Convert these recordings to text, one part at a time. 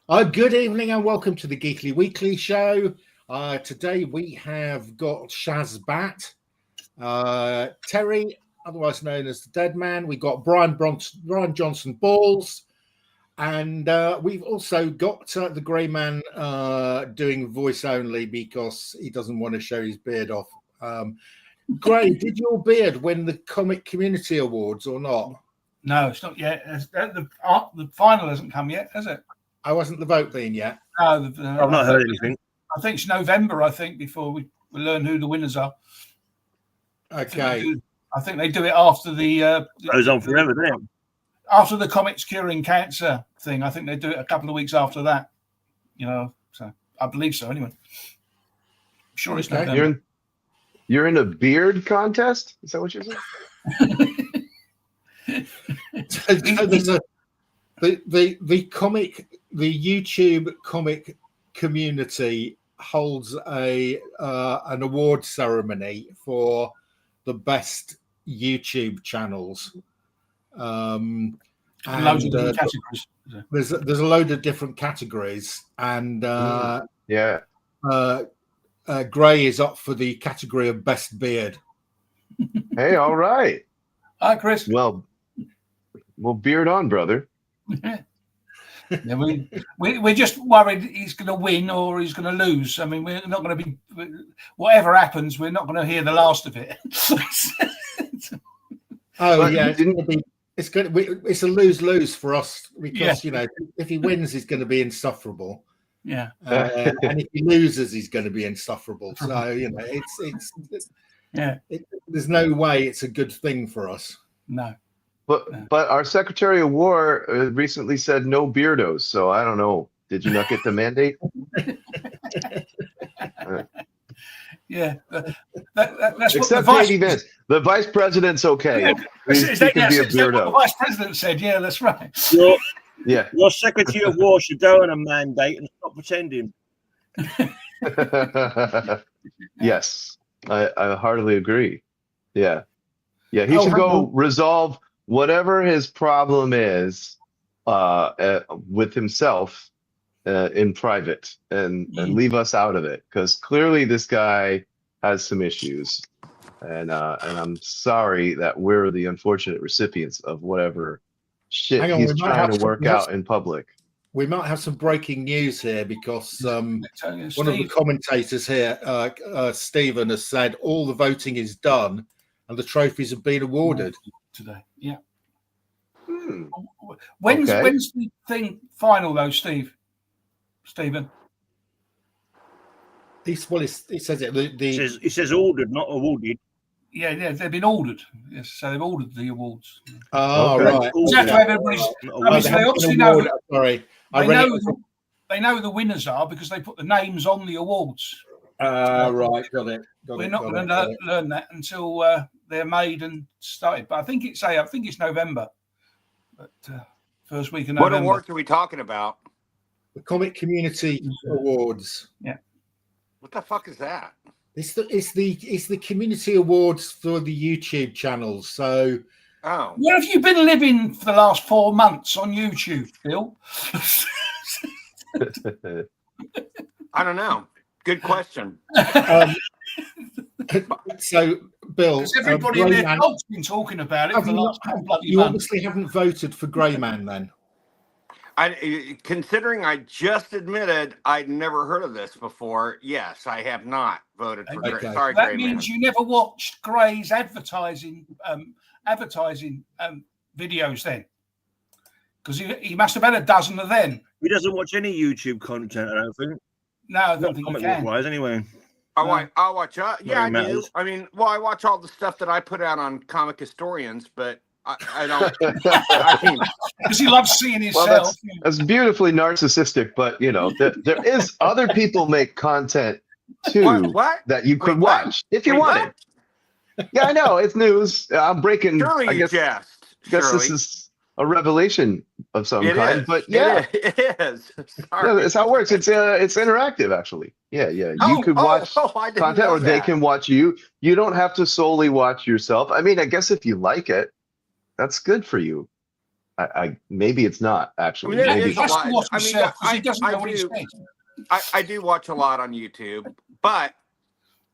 Good evening and welcome to the Geeky Weekly Show. Today we have got Shaz Bat, Terry, otherwise known as the Dead Man. We've got Brian Johnson-Balz, and we've also got the Grey Man doing voice only because he doesn't want to show his beard off. Grey, did your beard win the Comic Community Awards or not? No, it's not yet. The final hasn't come yet, has it? I wasn't the vote being yet. No, I've not heard anything. I think it's November, before we learn who the winners are. Okay. I think they do it after the... goes on forever, doesn't it? After the Comics Curing Cancer thing. I think they do it a couple of weeks after that. So I believe so anyway. I'm sure it's November. You're in a beard contest? Is that what you're saying? The YouTube comic community holds an award ceremony for the best YouTube channels. Loads of different categories. There's a load of different categories, and Grey is up for the category of best beard. Hey, all right. Hi, Chris. Well, beard on, brother. Yeah, we're just worried he's going to win or he's going to lose. I mean, we're not going to be. Whatever happens, we're not going to hear the last of it. It's a lose-lose for us because if he wins, he's going to be insufferable. Yeah, and if he loses, he's going to be insufferable. So there's no way it's a good thing for us. No. But our Secretary of War recently said no beardos, so I don't know. Did you not get the mandate? Yeah, that's except what Katie Vance. The Vice President's okay. Yeah. He can be a beardo. The Vice President said, "Yeah, that's right." Your Secretary of War should go on a mandate and stop pretending. Yes, I heartily agree. Yeah. He should go resolve whatever his problem is with himself in private and leave us out of it, because clearly this guy has some issues, and I'm sorry that we're the unfortunate recipients of whatever shit he's trying to work out in public. We might have some breaking news here because one of the commentators here, Stephen, has said all the voting is done and the trophies have been awarded today. Yeah. When's the thing final though, Stephen? He says it. It says ordered, not awarded. Yeah, they've been ordered. Yes, so they've ordered the awards. Oh, right. They obviously know. Sorry, they know the winners are because they put the names on the awards. Right, got it. We're not going to learn that until they're made and started. But I think it's November. But first week of November. What awards are we talking about? The Comic Community Awards. Yeah. What the fuck is that? It's the community awards for the YouTube channels. So, where have you been living for the last 4 months on YouTube, Bill? I don't know. Good question. So, Bill, because everybody in their dog's been talking about it for the last bloody you month. Obviously haven't voted for Grey Man then. Considering I just admitted I'd never heard of this before, yes, I have not voted for Grey. Sorry, that Grey means Man. you never watched Grey's advertising videos then, because he must have had a dozen of them. He doesn't watch any YouTube content, I don't think. No, I don't think he can. Wise, anyway. I'll watch. Yeah, I do. I mean, I watch all the stuff that I put out on Comic Historians, but I don't. Because he loves seeing himself. Well, that's beautifully narcissistic, but there is other people make content too that you could watch if you wanted. Yeah, I know it's news. I'm breaking. Surely I guess this is a revelation of some kind. But yeah, it is. Yeah, that's how it works. It's interactive, actually. Yeah. You could watch content, or they can watch you. You don't have to solely watch yourself. I mean, I guess if you like it, that's good for you. I maybe it's not actually. there Maybe is a lot. I mean, he doesn't know what he's saying. I do watch a lot on YouTube, but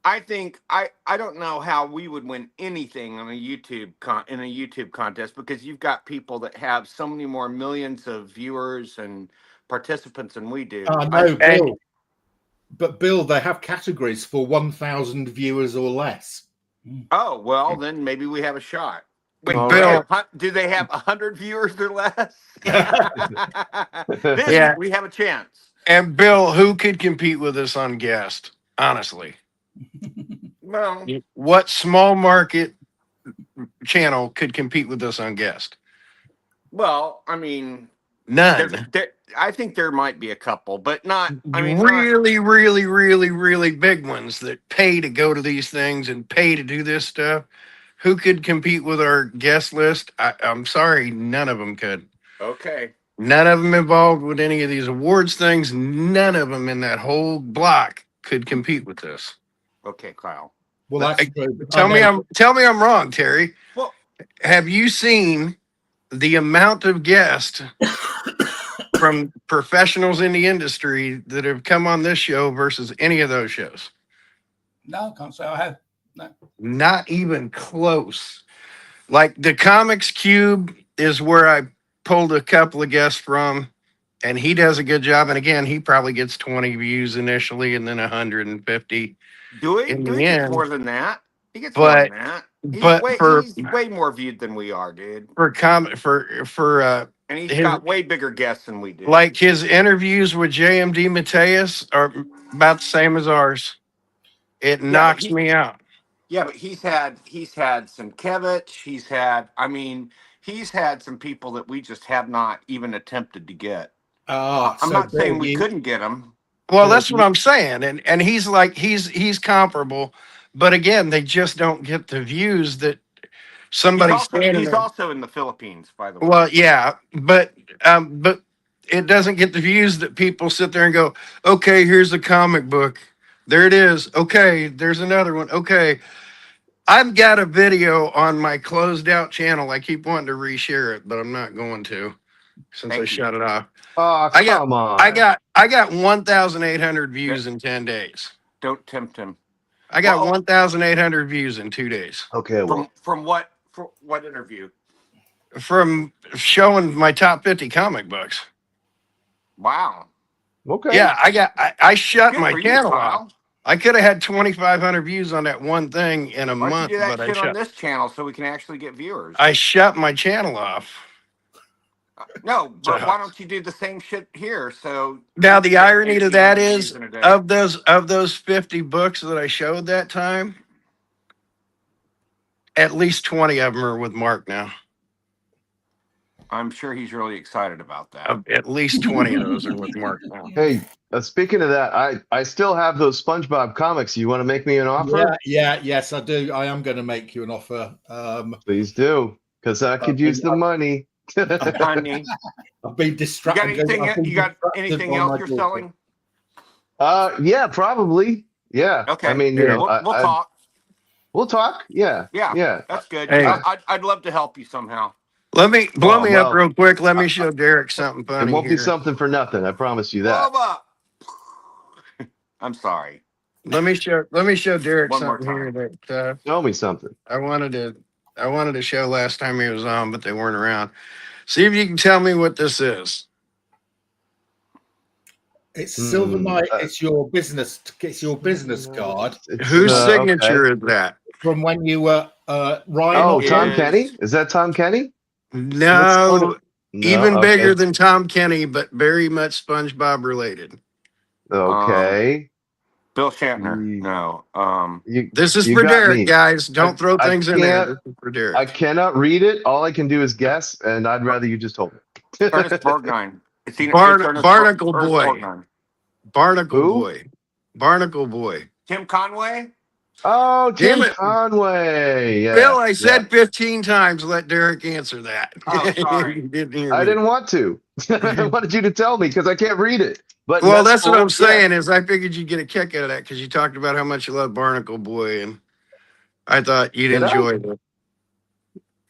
I think I don't know how we would win anything on a YouTube in a YouTube contest, because you've got people that have so many more millions of viewers and participants than we do. No, Bill. But Bill, they have categories for 1,000 viewers or less. Oh, well, then maybe we have a shot. Wait, Bill, do they have 100 viewers or less? Yeah. We have a chance. And Bill, who could compete with us on guest? Honestly, Well, what small market channel could compete with us on guest? well, I mean, None. I think there might be a couple, but not. I mean, really, really, really, really big ones that pay to go to these things and pay to do this stuff. Who could compete with our guest list? I'm sorry, none of them could. Okay. None of them involved with any of these awards things. None of them in that whole block could compete with this. Okay, Kyle. Well, that's true. Tell me I'm wrong, Terry. Well, have you seen the amount of guests from professionals in the industry that have come on this show versus any of those shows? No, can't say I have. No. Not even close. Like the Comics Cube is where I pulled a couple of guests from, and he does a good job. And again, he probably gets 20 views initially and then 150. Do he get more than that? He gets more than that. He's way more viewed than we are, dude. And he's got way bigger guests than we do. Like his interviews with JMD Mateus are about the same as ours. It knocks me out. Yeah, but he's had Sienkiewicz. He's had some people that we just have not even attempted to get. I'm not saying we couldn't get them. Well, that's what I'm saying. And he's like, he's comparable, but again, they just don't get the views that somebody. He's also in the Philippines, by the way. Well, yeah, but it doesn't get the views that people sit there and go, okay, here's a comic book. There it is. Okay, there's another one. Okay. I've got a video on my closed out channel. I keep wanting to reshare it, but I'm not going to since I shut it off. Oh, come on. I got 1,800 views in 10 days. Don't tempt him. I got 1,800 views in 2 days. Okay. Well, from what interview? From showing my top 50 comic books. Wow. Okay. Yeah, I shut my channel Kyle. off. I could have had 2,500 views on that one thing in a month. Why don't you do that shit on this channel so we can actually get viewers? I shut my channel off. No, but why don't you do the same shit here? So now the irony to that is, of those 50 books that I showed that time, at least 20 of them are with Mark now. I'm sure he's really excited about that. At least 20 of those are with Mark now. Hey, speaking of that, I still have those SpongeBob comics. You want to make me an offer? Yes, I do. I am going to make you an offer. Please do, because I could use the money. Honey, I've been distracted. You got anything else you're selling? Yeah, probably. Yeah. Okay. I mean, we'll talk. We'll talk. Yeah. Yeah. That's good. Hey. I'd love to help you somehow. Let me blow me up real quick. Let me show Derek something funny. It won't be something for nothing. I promise you that. Blow up. I'm sorry. Let me show Derek One more something here that Show me something. I wanted to show last time he was on, but they weren't around. See if you can tell me what this is. It's Silver Knight. It's your business. It's your business card. Whose signature is that? From when you were Ryan. Oh, Tom Kenny. Is that Tom Kenny? No, even okay. bigger than Tom Kenny, but very much SpongeBob related. Okay. Bill Shatner. No. This is for Derek, guys. Don't throw things in there. This is for Derek. I cannot read it. All I can do is guess, and I'd rather you just hold it. Ernest Borgnine. Barnacle Boy. Borgnine. Barnacle Boy. Barnacle Boy. Tim Conway. Oh, Tim Conway. Yeah, Bill, I said 15 times, let Derek answer that. Oh, sorry. You didn't hear I me. didn't want to. I wanted you to tell me because I can't read it. But Well, that's what I'm saying is I figured you'd get a kick out of that because you talked about how much you love Barnacle Boy, and I thought you'd enjoy it.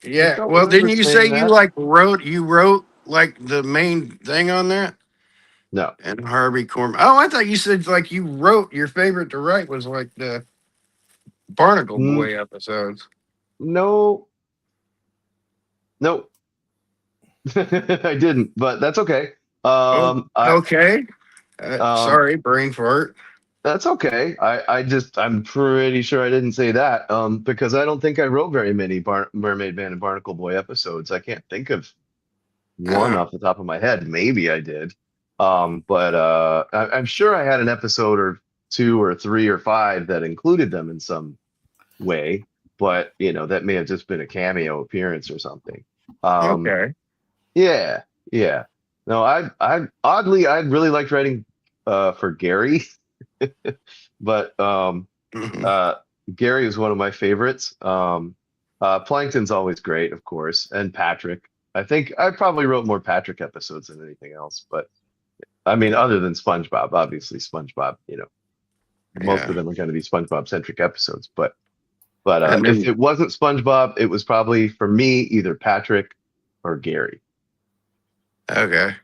Yeah. don't Well, didn't remember you saying say you that. like wrote like the main thing on that? No. And Harvey Korman. Oh, I thought you said like you wrote your favorite to write was like the Barnacle Boy episodes. No. No. I didn't, but that's okay. Oh, okay. Um, Sorry, brain fart. that's okay. I'm pretty sure I didn't say that. Because I don't think I wrote very many Mermaid Man and Barnacle Boy episodes. I can't think of one off the top of my head. Maybe I did. But I'm sure I had an episode or 2 or 3 or 5 that included them in some way. But that may have just been a cameo appearance or something. Okay. Yeah, yeah. No, I oddly I really liked writing for Gary, but Gary is one of my favorites. Plankton's always great, of course, and Patrick. I think I probably wrote more Patrick episodes than anything else, but I mean, other than SpongeBob, obviously SpongeBob, most of them are going to be SpongeBob centric episodes, but And if then- it wasn't SpongeBob, it was probably for me either Patrick or Gary. Okay.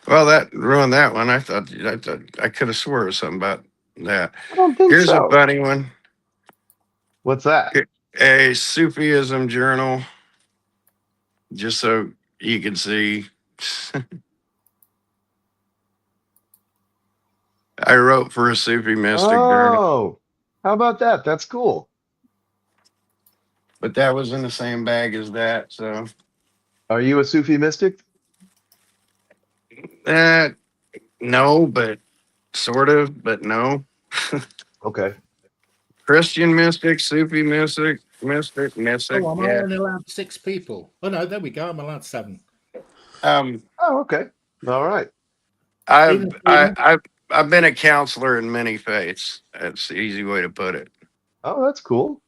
Well, that ruined that one. I thought I could have swore something about that. I don't think Here's so. a funny one. What's that? A Sufism journal, just so you can see. I wrote for a Sufi mystic journal, Oh, how about that? That's cool. but that was in the same bag as that. So, Are you a Sufi mystic? no, but sort of, but no. Okay. Christian mystic, Sufi mystic. Oh, am I Yeah. only allowed 6 people? Oh no, there we go. I'm allowed 7. Um, Oh, okay. All right. I've been a counselor in many faiths. That's the easy way to put it. Oh, that's cool.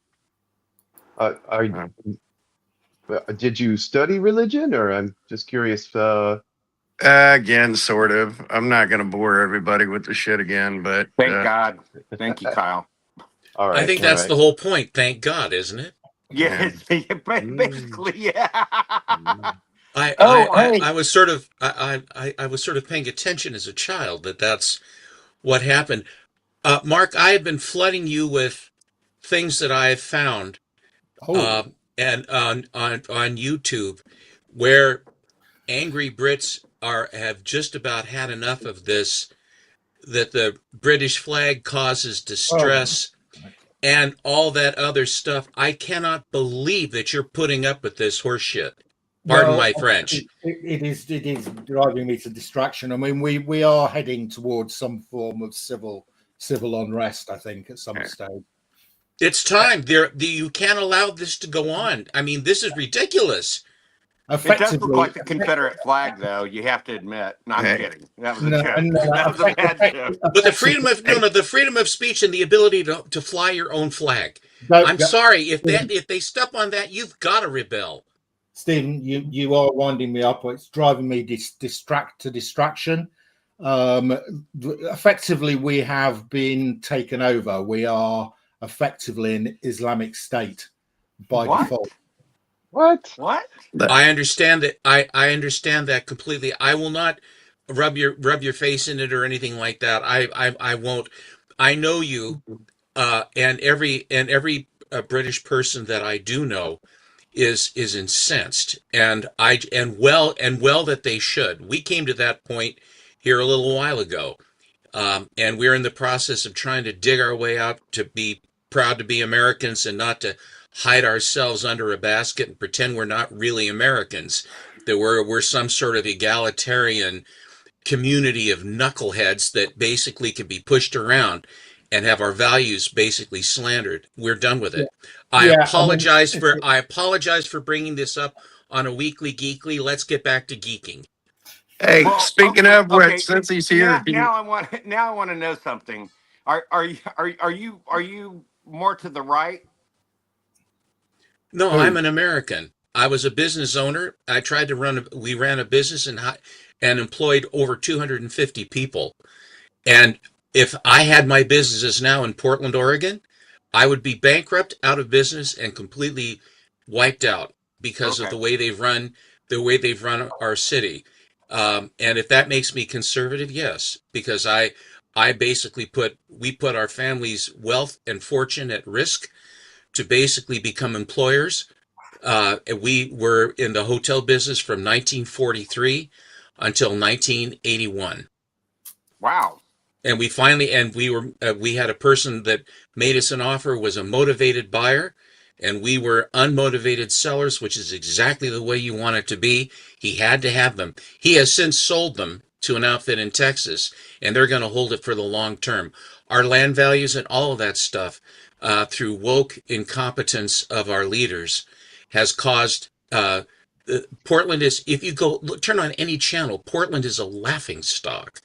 Did you study religion, or I'm just curious? Again, sort of. I'm not going to bore everybody with the shit again, but Thank God. Thank you, Kyle. All right. I think that's the whole point. Thank God, isn't it? Yeah, basically, yeah. I was sort of I was sort of paying attention as a child that's what happened. Mark, I have been flooding you with things that I have found and on YouTube where angry Brits have just about had enough of this, that the British flag causes distress and all that other stuff. I cannot believe that you're putting up with this horse shit. Pardon my French. It is driving me to distraction. I mean, we are heading towards some form of civil unrest, I think, at some stage. It's time. You can't allow this to go on. I mean, this is ridiculous. It does look like the Confederate flag, though. You have to admit. No, I'm kidding. That was a joke. That was a bad joke. But the freedom of speech and the ability to fly your own flag. I'm sorry if they step on that, you've got to rebel. Stephen, you are winding me up. It's driving me distraction. Effectively, we have been taken over. We are effectively an Islamic State by default. What? I understand that. I understand that completely. I will not rub your face in it or anything like that. I won't. I know you, and every British person that I do know is incensed, and well that they should. We came to that point here a little while ago, and we're in the process of trying to dig our way out to be proud to be Americans and not to hide ourselves under a basket and pretend we're not really Americans, that we're some sort of egalitarian community of knuckleheads that basically can be pushed around and have our values basically slandered. We're done with it. I apologize for bringing this up on a weekly Geekly. Let's get back to geeking. Hey, speaking of which, since he's here, now I want to know something. Are you more to the right? No, I'm an American. I was a business owner. I tried to we ran a business and employed over 250 people. And if I had my businesses now in Portland, Oregon, I would be bankrupt, out of business, and completely wiped out. because of the way they've run our city. And if that makes me conservative, yes, because I basically we put our family's wealth and fortune at risk to basically become employers. We were in the hotel business from 1943 until 1981. Wow. And we had a person that made us an offer, was a motivated buyer, and we were unmotivated sellers, which is exactly the way you want it to be. He had to have them. He has since sold them to an outfit in Texas, and they're going to hold it for the long term. Our land values and all of that stuff, through woke incompetence of our leaders, has caused Portland is, if you turn on any channel, Portland is a laughing stock.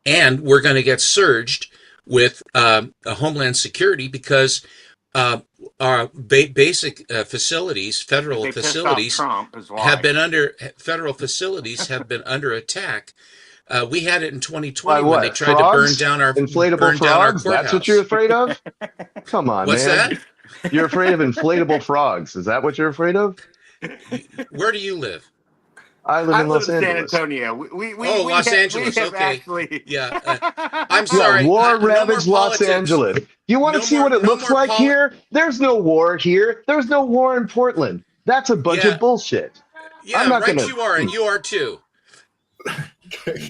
And we're going to get surged with Homeland Security because our basic facilities, federal facilities, have been under attack. We had it in 2020 when they tried to burn down our inflatable frogs. That's what you're afraid of? Come on, What's man. That? You're afraid of inflatable frogs. Is that what you're afraid of? Where do you live? I live in Los Angeles. San Antonio. Los Angeles. Okay. Actually... Yeah. I'm sorry. Yeah, war-ravaged Los Angeles. You want to see what it looks like here? There's no war here. There's no war in Portland. That's a bunch of bullshit. Yeah, right. You are, and you are too.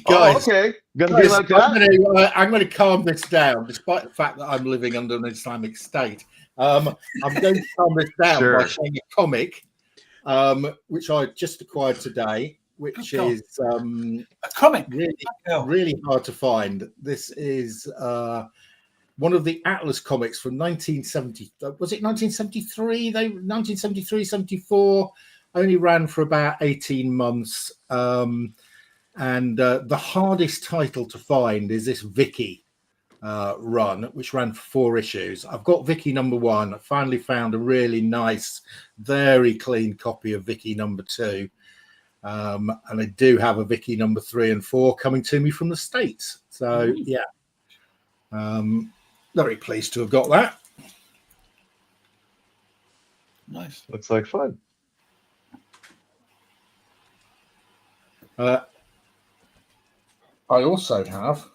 Guys, okay. Gonna be like that? I'm going to calm this down, despite the fact that I'm living under an Islamic state. I'm going to calm this down by showing a comic. Which I just acquired today, which is a comic really hard to find. This is one of the Atlas comics from 1970. Was it 1973? 1973-74. Only ran for about 18 months. And the hardest title to find is this Vicky run, which ran for 4 issues. I've got Vicky #1. I finally found a really nice, very clean copy of Vicky #2. And I do have a Vicky #3 and 4 coming to me from the States. So, yeah. Very pleased to have got that. Nice. Looks like fun. I also have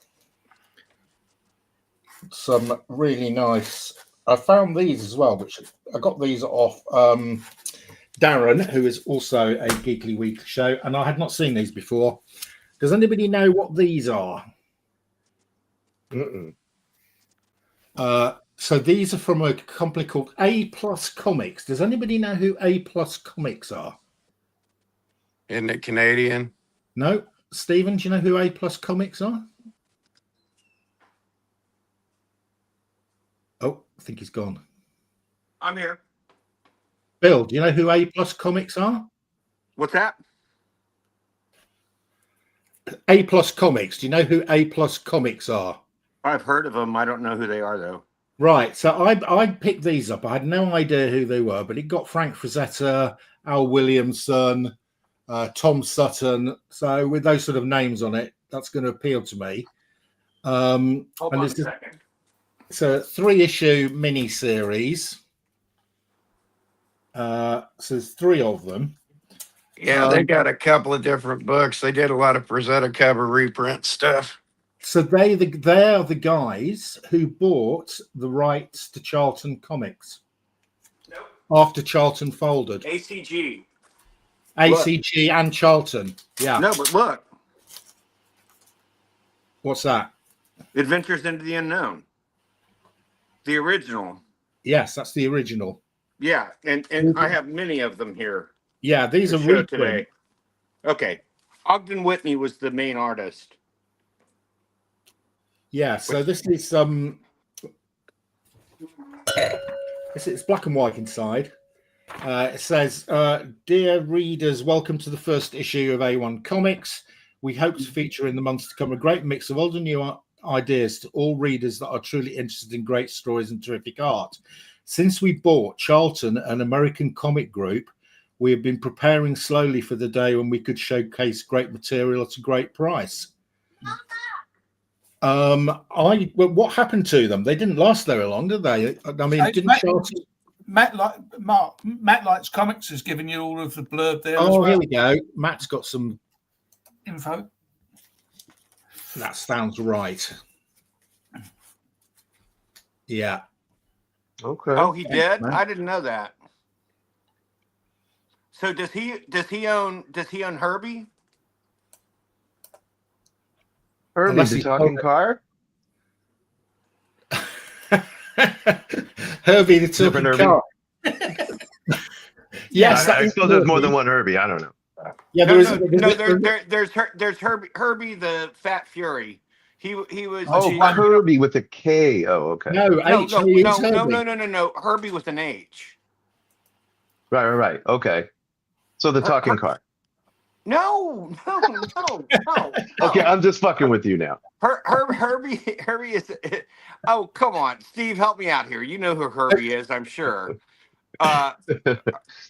some really nice. I found these as well, which I got these off Darren, who is also a Geekly Weekly show, and I had not seen these before. Does anybody know what these are? So these are from a company called A+ Comics. Does anybody know who A+ Comics are? Isn't it Canadian? No. Stephen, do you know who A+ Comics are? Oh, I think he's gone. I'm here. Bill, do you know who A+ Comics are? What's that? A+ Comics. Do you know who A+ Comics are? I've heard of them. I don't know who they are, though. Right. So I picked these up. I had no idea who they were, but it got Frank Frazetta, Al Williamson, Tom Sutton. So with those sort of names on it, that's going to appeal to me. Hold on a second. It's a 3-issue mini-series. So there's 3 of them. Yeah, they got a couple of different books. They did a lot of Frazetta cover reprint stuff. So they are the guys who bought the rights to Charlton Comics. Nope. After Charlton folded. ACG and Charlton. Yeah. No, but look. What's that? Adventures into the Unknown. The original. Yes, that's the original. Yeah, and I have many of them here. Yeah, these are reprints today. Okay. Ogden Whitney was the main artist. Yeah, so this is it's black and white inside. It says, "Dear readers, welcome to the first issue of A1 Comics. We hope to feature in the months to come a great mix of old and new ideas to all readers that are truly interested in great stories and terrific art. Since we bought Charlton, an American comic group, we have been preparing slowly for the day when we could showcase great material at a great price." What happened to them? They didn't last very long, did they? I mean, didn't Charlton? Matt Likes Comics has given you all of the blurb there. Oh, as well. here we go. Matt's got some Info. That sounds right. Yeah. Okay. Oh, he did? man. I didn't know that. So does he own Herbie? Herbie, Unless the he's talking told- car? Herbie the talking Different Herbie? car. Yes, I that is suppose there's more Herbie. than one Herbie. I don't know. Yeah, There's Herbie the Fat Fury. He was Oh, Gee, Herbie with a K. Oh, okay. no, H. He is Herbie. No. Herbie with an H. Right. Okay. So the talking car. No. Okay, I'm just fucking with you now. Herbie is. Oh, come on, Steve, help me out here. You know who Herbie is, I'm sure.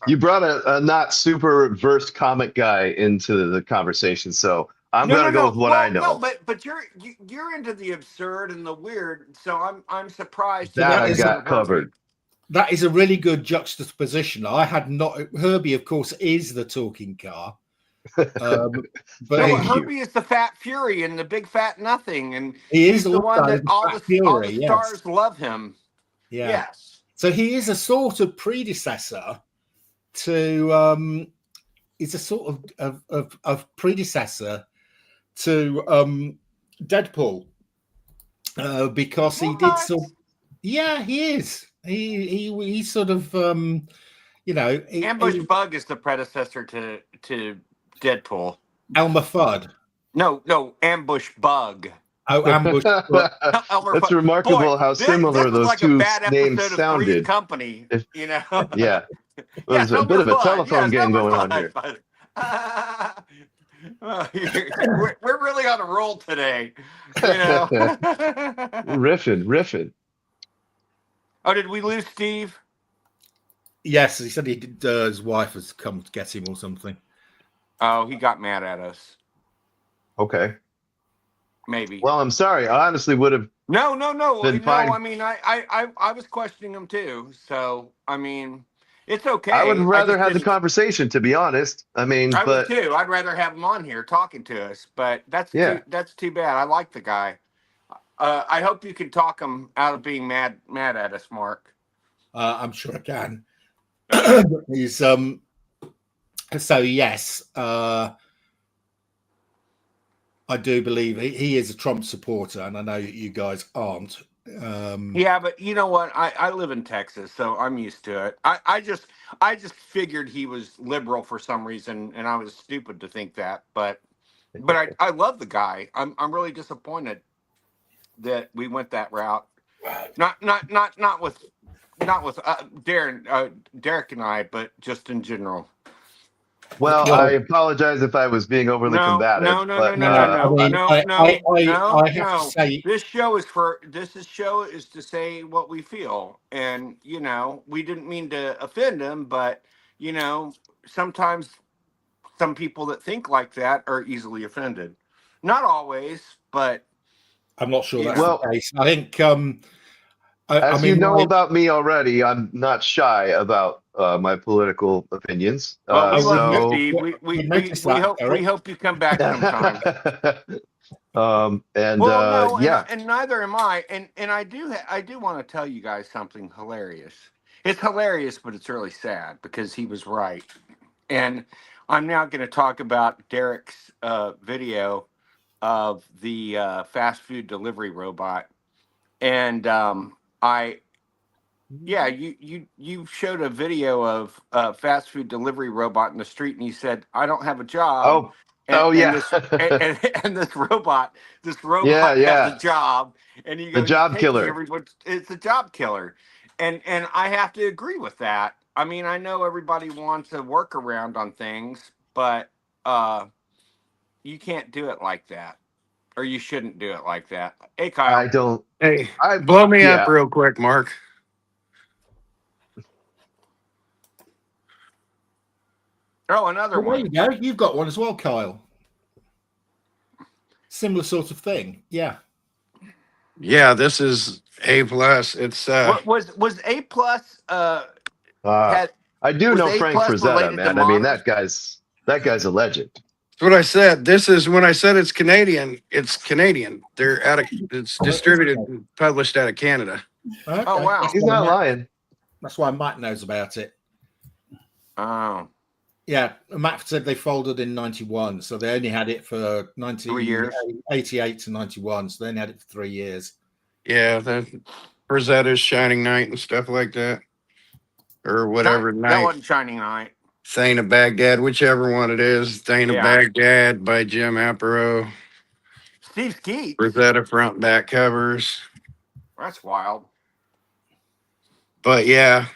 You brought a not super versed comic guy into the conversation, so I'm gonna go with what I know. No, but you're into the absurd and the weird, so I'm surprised. That I is got covered. That is a really good juxtaposition. I had not. Herbie, of course, is the talking car. But No, Herbie is the Fat Fury and the Big Fat Nothing, and he he's is the one also that the all Fat the Fury, stars yes. love him. Yeah. Yes. So he is a sort of predecessor to. He's a sort of predecessor to Deadpool because he did so. Yeah, he is. He sort of Ambush Bug is the predecessor to Deadpool. Elmer Fudd. No, Ambush Bug. Oh, Ambush. That's remarkable how similar those like two a bad names episode of sounded. Three's Company, you know. Yeah, there's a bit of a telephone game going on here. We're really on a roll today, you know. riffing. Oh, did we lose Steve? Yes, he said he did. His wife has come to get him or something. Oh, he got mad at us. Okay. Maybe. Well, I'm sorry. I honestly would have. No. Been fine. I mean, I was questioning him too. So I mean, it's okay. I would rather just have the didn't- conversation, to be honest. I mean, I but would too. I'd rather have him on here talking to us. But that's too bad. I like the guy. I hope you can talk him out of being mad at us, Mark. I'm sure I can. He's So yes, I do believe he is a Trump supporter, and I know you guys aren't. Yeah, but you know what? I live in Texas, so I'm used to it. I just figured he was liberal for some reason, and I was stupid to think that. But I love the guy. I'm really disappointed that we went that route. Not with Derek and I, but just in general. well, I apologize if I was being overly combative. No. I have to say, This show is to say what we feel, and you know, we didn't mean to offend him, but you know, sometimes some people that think like that are easily offended. Not always, but I'm not sure that's Well, the case. I think, as you know about me already, I'm not shy about my political opinions. well, we love you, So, Steve. We hope you come back sometime. And neither am I. And I do want to tell you guys something hilarious. It's hilarious, but it's really sad because he was right. And I'm now going to talk about Derek's video of the fast food delivery robot. And you showed a video of a fast food delivery robot in the street, and you said, "I don't have a job." And this robot has a job, and you go, the job killer. It's a job killer, and I have to agree with that. I mean, I know everybody wants a workaround on things, but you can't do it like that, or you shouldn't do it like that. Hey, Kyle. I don't. Hey, blow me up real quick, Mark. Oh, another well, one. there you go. You've got one as well, Kyle. Similar sort of thing. Yeah. Yeah, this is A+. It's was A+. I do was know A Frank plus Frazetta, related to man. I mean, Mars? that guy's a legend. That's what I said. This is when I said it's Canadian. It's Canadian. They're out of. It's distributed and published out of Canada. Okay. Oh, wow. That's He's why not Matt- lying. That's why Matt knows about it. Oh, Yeah, Matt said they folded in 91, so they only had it for 3 years. 88 to 91, so they only had it for 3 years. Yeah, the Rosetta's Shining Night and stuff like that, or whatever That night. wasn't Shining Night. Thane of Baghdad, whichever one it is. Thane of Yeah. Baghdad by Jim Aparo. Steve Geeks. Rosetta front and back covers. That's wild. But yeah,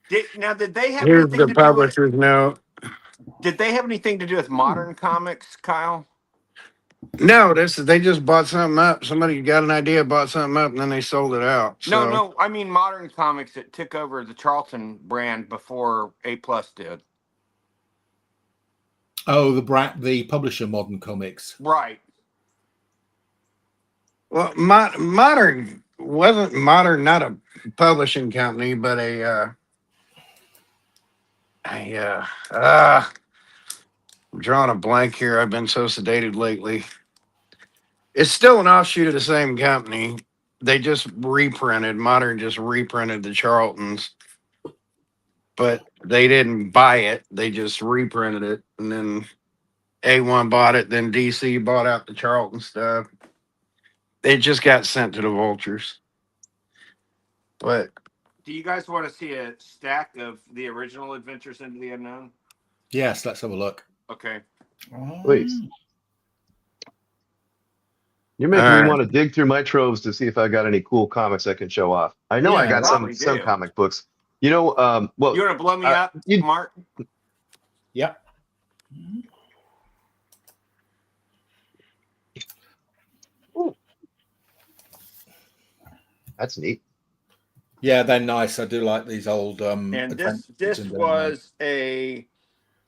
Did they have here's anything the to do with? publisher's note. Did they have anything to do with modern comics, Kyle? No, they just bought something up. Somebody got an idea, bought something up, and then they sold it out. So, No. I mean modern comics that took over the Charlton brand before A Plus did. Oh, the publisher, Modern Comics. Right. well, modern wasn't modern, not a publishing company, but I'm drawing a blank here. I've been so sedated lately. It's still an offshoot of the same company. They just reprinted. Modern just reprinted the Charltons, but they didn't buy it. They just reprinted it, and then A1 bought it. Then DC bought out the Charlton stuff. It just got sent to the vultures. But Do you guys want to see a stack of the original Adventures into the Unknown? Yes, let's have a look. Okay. Please. You're making me want to dig through my troves to see if I got any cool comics I can show off. I know Yeah, I got some do. comic books. You know, well, You want to blow me up, Mark? Yep. that's neat. Yeah, they're nice. I do like these old. And this Adventures in the was a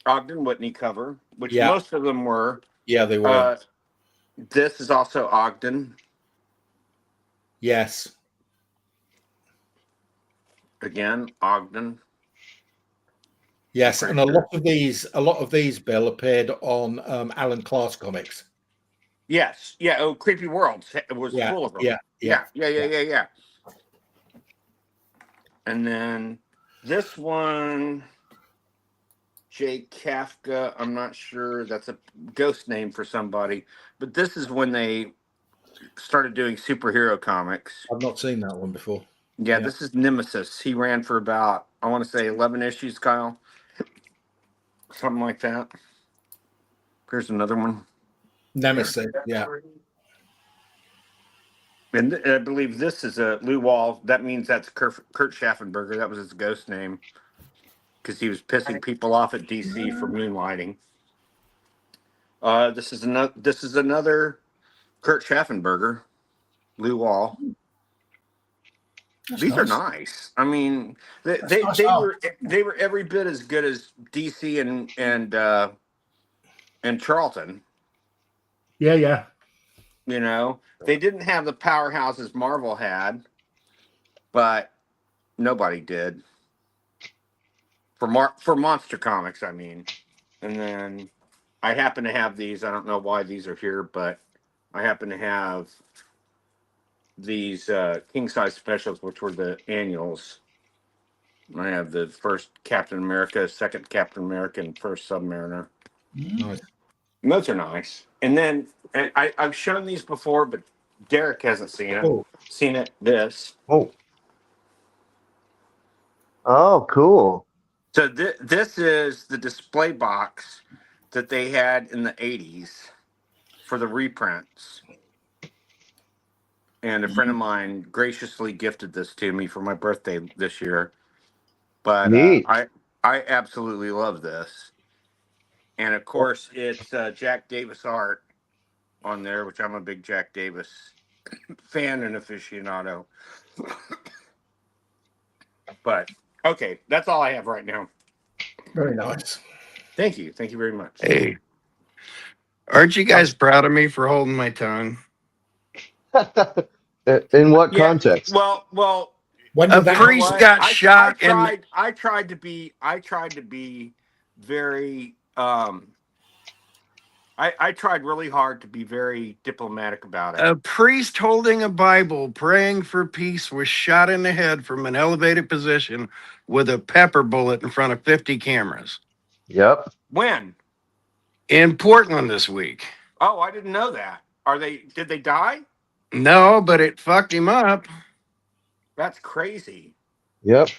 Ogden Whitney cover, which Yeah. most of them were. Yeah, they were. This is also Ogden. Yes. Again, Ogden. Yes, and a lot of these, Bill, appeared on Alan Clark's comics. Yes. Yeah. Oh, Creepy Worlds was full of them. Yeah. And then this one, Jay Kafka. I'm not sure. That's a ghost name for somebody. But this is when they started doing superhero comics. I've not seen that one before. Yeah, this is Nemesis. He ran for about, I want to say 11 issues, Kyle. Something like that. Here's another one. Nemesis, yeah. And I believe this is a Lou Wall. That means that's Kurt Schaffenberger. That was his ghost name because he was pissing people off at DC for moonlighting. This is another Kurt Schaffenberger, Lou Wall. These are nice. I mean, they were every bit as good as DC and Charlton. Yeah. You know, they didn't have the powerhouses Marvel had, but nobody did. For Monster Comics, I mean. And then I happen to have these. I don't know why these are here, but I happen to have these king size specials, which were the annuals. I have the first Captain America, second Captain America, and first Submariner. Nice. And those are nice. And then I've shown these before, but Derek hasn't seen it. Oh. Seen it. This. Oh, cool. So this is the display box that they had in the 80s for the reprints. And a friend of mine graciously gifted this to me for my birthday this year. But Neat. I absolutely love this. And of course, it's Jack Davis art on there, which I'm a big Jack Davis fan and aficionado. But okay, that's all I have right now. Very nice. Thank you very much. hey, aren't you guys proud of me for holding my tongue? In what context? Well, When A did that priest What? got shot, and I tried to be very I tried really hard to be very diplomatic about it. a priest holding a Bible, praying for peace, was shot in the head from an elevated position with a pepper bullet in front of 50 cameras Yep. When? in Portland this week. Oh, I didn't know that. Did they die? No, but it fucked him up. That's crazy. Yep.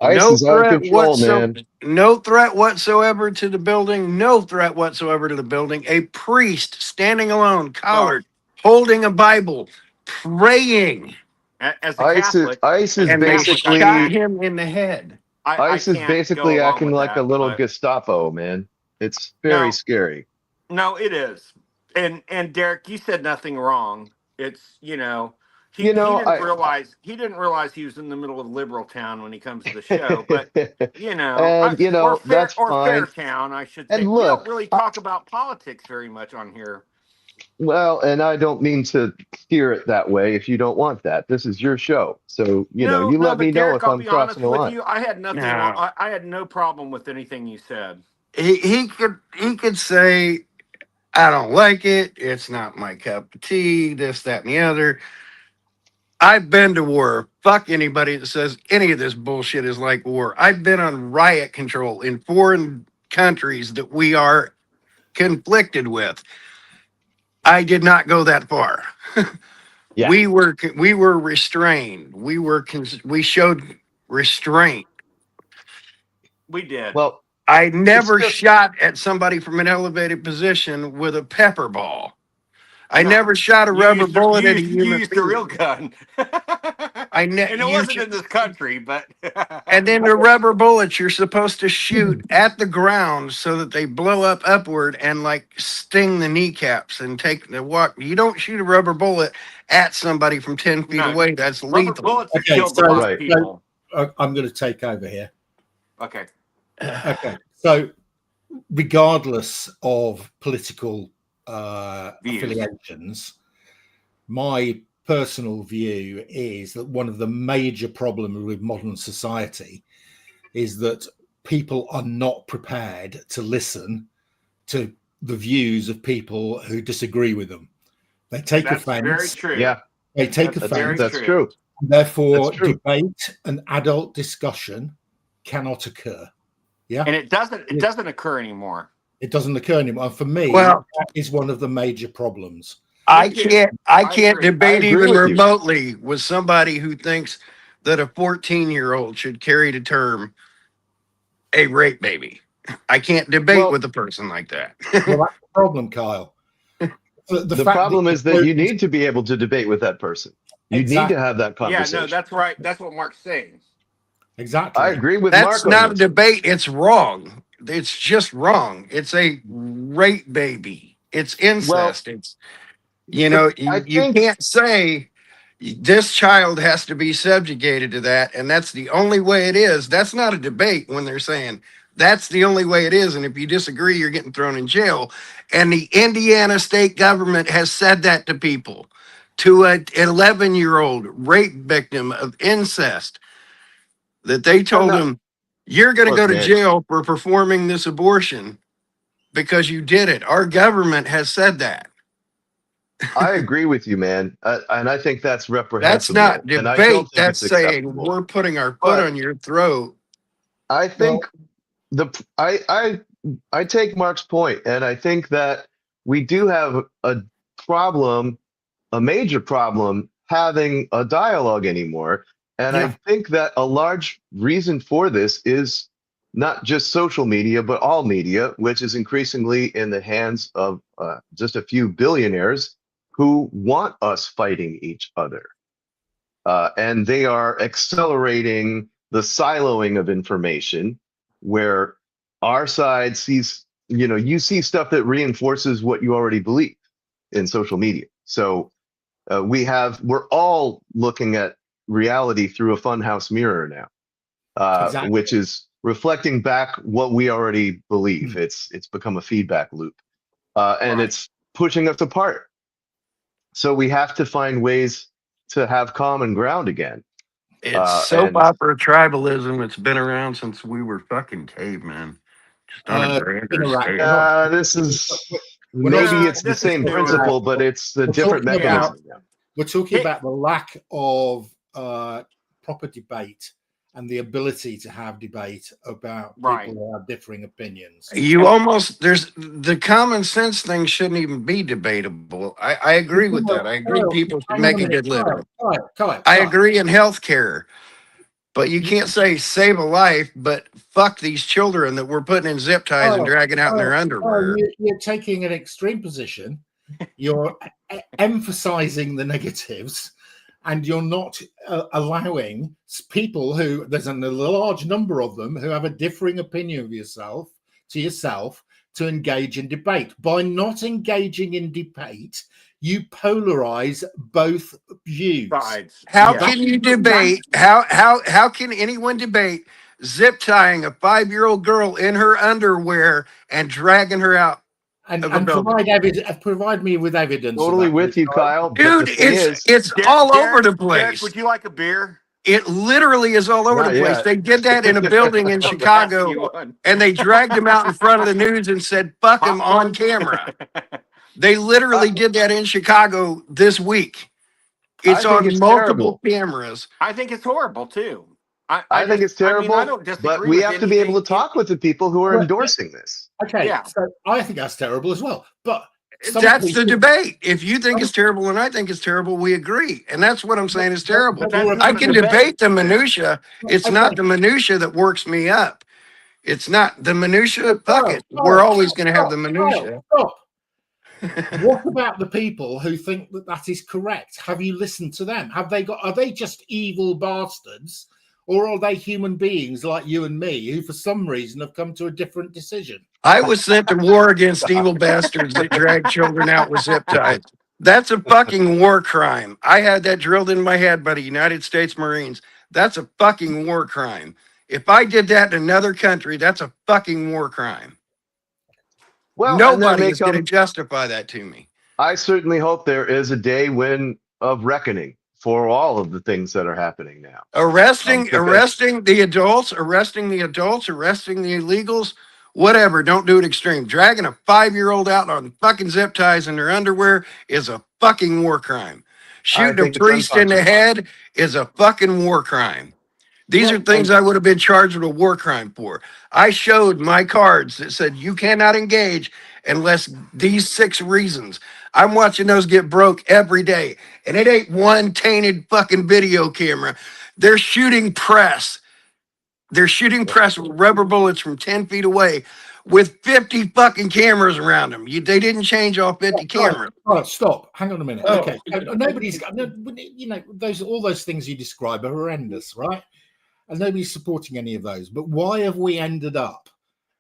ICE No is out of threat control, man. No threat whatsoever to the building. No threat whatsoever to the building. A priest standing alone, collared, holding a Bible, praying, As a ICE is, Catholic, ICE is and they basically shot him in the head. I ICE is can't basically go along acting with like a that, little but- Gestapo, man. It's very No. scary. No, it is. And Derek, you said nothing wrong. It's he You know, didn't realize he was in the middle of liberal town when he comes to the show. But and that's fine. Fairtown, I should And say. We look, don't really talk about politics very much on here. Well, and I don't mean to steer it that way if you don't want that. This is your show. So, you let but me know Derek, if I'll I'm be honest crossing the with line. you. I had nothing. No. I had no problem with anything you said. He could say, I don't like it. It's not my cup of tea. This, that, and the other. I've been to war. Fuck anybody that says any of this bullshit is like war. I've been on riot control in foreign countries that we are conflicted with. I did not go that far. Yeah. We were restrained. We showed restraint. We did. Well, I never just- shot at somebody from an elevated position with a pepper ball. I No. never shot a You rubber used the- bullet you at a used- human You used a being. real gun. And it wasn't in this country, but. And then the rubber bullets you're supposed to shoot at the ground so that they blow up upward and like sting the kneecaps and take the walk. You don't shoot a rubber bullet at somebody from 10 feet No. away. That's Rubber lethal. bullets have Okay, killed so- a lot of Right. people. I'm going to take over here. Okay. Okay, so regardless of political Views. affiliations, my personal view is that one of the major problems with modern society is that people are not prepared to listen to the views of people who disagree with them. They take That's offense. very true. yeah, They take That's offense. very that's true. true. Therefore, That's true. debate and adult discussion cannot occur. Yeah, And it doesn't occur anymore. it doesn't occur anymore. And for me, Well- that is one of the major problems. I too. can't I agree. debate I agree even with you. remotely with somebody who thinks that a 14-year-old should carry to term a rape baby. I can't debate Well- with a person like that. Well, that's the problem, Kyle. The fact problem is that you're- you need to be able to debate with that person. You Exactly. need to have that Yeah, conversation. no, that's right. That's what Mark's saying. Exactly. I agree with That's Mark on not a this. debate. It's wrong. It's just wrong. It's a rape baby. It's incest. It's you I you think- can't say this child has to be subjugated to that, and that's the only way it is. That's not a debate when they're saying that's the only way it is, and if you disagree, you're getting thrown in jail. And the Indiana state government has said that to people, to an 11-year-old rape victim of incest, that they told not- him, you're going to Look, go to man. jail for performing this abortion because you did it. Our government has said that. I agree with you, man. And I think that's That's reprehensible. not and I don't debate. think That's it's saying acceptable. we're putting our foot But- on your throat. I think I take Mark's point, and I think that we do have a problem, a major problem, having a dialogue anymore. And I Yeah. think that a large reason for this is not just social media, but all media, which is increasingly in the hands of just a few billionaires who want us fighting each other. And they are accelerating the siloing of information where our side sees, you see stuff that reinforces what you already believe in social media. So we're all looking at reality through a funhouse mirror now, Exactly. which is reflecting back what we already believe. It's become a feedback loop, and Right. it's pushing us apart. So we have to find ways to have common ground again. It's soap opera tribalism. It's been around since we were fucking cavemen. Just on a grander scale. This is not- maybe it's the this is same newer. principle, but it's the different talking about- mechanism. We're talking about the lack of proper debate and the ability to have debate about people who have differing opinions. You almost there's the common sense thing shouldn't even be debatable. I agree with that. I agree people should make a good living. I agree in healthcare. But you can't say save a life, but fuck these children that we're putting in zip ties and dragging out in their underwear. You're taking an extreme position. You're emphasizing the negatives, and you're not allowing people who there's a large number of them who have a differing opinion of yourself to engage in debate. By not engaging in debate, you polarize both views. How can you debate? How can anyone debate zip tying a 5-year-old girl in her underwear and dragging her out? And provide me with evidence. Totally with you, Kyle. Dude, it's all over the place. Derek, would you like a beer? It literally is all over the place. They did that in a building in Chicago, and they dragged him out in front of the news and said, fuck him on camera. They literally did that in Chicago this week. It's on multiple cameras. I think it's horrible, too. I think it's terrible, I don't disagree but we with have to be able to talk with the people who are endorsing this. Okay, so I think that's terrible as well. But that's the debate. If you think it's terrible and I think it's terrible, we agree. And that's what I'm saying is terrible. I can debate the minutia. It's not the minutia that works me up. It's not the minutia. Fuck it. We're always going to have the minutia. What about the people who think that is correct? Have you listened to them? Are they just evil bastards? Or are they human beings like you and me who, for some reason, have come to a different decision? I was sent to war against evil bastards that drag children out with zip ties. That's a fucking war crime. I had that drilled in my head by the United States Marines. That's a fucking war crime. If I did that in another country, that's a fucking war crime. Well, nobody is going to justify that to me. I certainly hope there is a day of reckoning for all of the things that are happening now. Arresting the adults, arresting the illegals, whatever. Don't do it extreme. Dragging a 5-year-old out on fucking zip ties in their underwear is a fucking war crime. Shooting a priest in the head is a fucking war crime. These are things I would have been charged with a war crime for. I showed my cards that said you cannot engage unless these 6 reasons. I'm watching those get broke every day. And it ain't one tainted fucking video camera. They're shooting press. They're shooting press with rubber bullets from 10 feet away with 50 fucking cameras around them. They didn't change all 50 cameras. All right, stop. Hang on a minute. Okay. Nobody's, all those things you describe are horrendous, right? And nobody's supporting any of those. But why have we ended up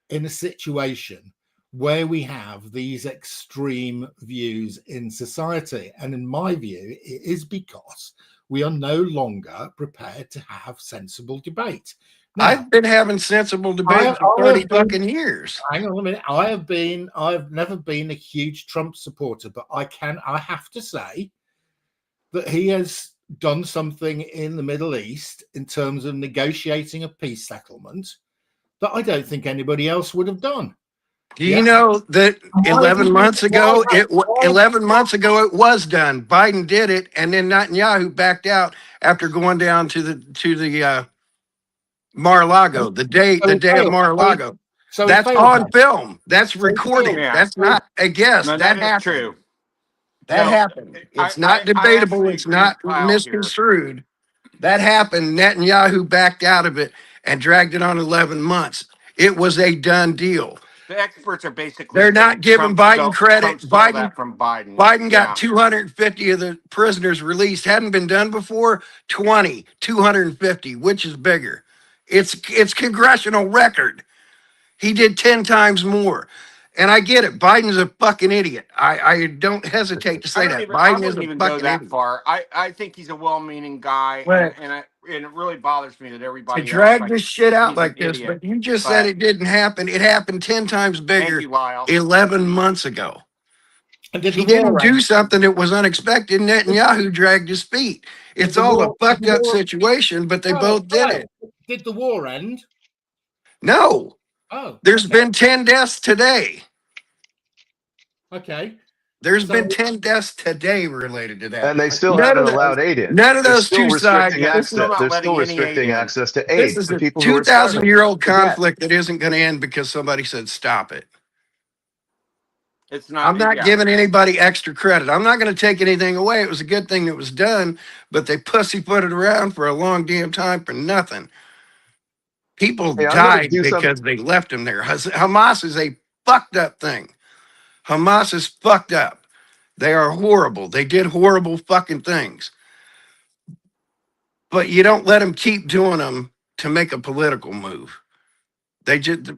in a situation where we have these extreme views in society? And in my view, it is because we are no longer prepared to have sensible debate. Now, I've been having sensible debate for 30 fucking years. Hang on a minute. I've never been a huge Trump supporter, but I have to say that he has done something in the Middle East in terms of negotiating a peace settlement that I don't think anybody else would have done. Do you know that 11 months ago it was done? Biden did it, and then Netanyahu backed out after going down to the Mar-a-Lago, the day of Mar-a-Lago. So that's on film. That's recorded. That's not a guess. That happened. True. That happened. It's not debatable. It's not misconstrued. That happened. Netanyahu backed out of it and dragged it on 11 months. It was a done deal. The experts are basically they're not giving Biden credit. Biden got 250 of the prisoners released. Hadn't been done before. 250. Which is bigger? It's congressional record. He did 10 times more. And I get it. Biden's a fucking idiot. I don't hesitate to say that. Biden is a fucking go that idiot. far. I think he's a well-meaning guy, and it really bothers me that everybody to drag this shit out like this. But you just said it didn't happen. It happened 10 times bigger. 11 months ago. And did He the war didn't do end? something that was unexpected. Netanyahu dragged his feet. It's all a fucked up situation, but they both did it. Did the war end? No. Oh, There's okay. been 10 deaths today. Okay. There's So- been 10 deaths today related to that. And they still None haven't of those- allowed aid in. None of They're those still two sides. restricting access. still not They're letting still any aid restricting in. access to This aid is for a people who are 2,000-year-old starving to death. conflict that isn't going to end because somebody said stop it. It's not. I'm not yeah. giving anybody extra credit. I'm not going to take anything away. It was a good thing that was done, but they pussyfooted around for a long damn time for nothing. People Hey, I'm gonna died do something. because they left them there. Hamas is a fucked up thing. Hamas is fucked up. They are horrible. They did horrible fucking things. But you don't let them keep doing them to make a political move. They just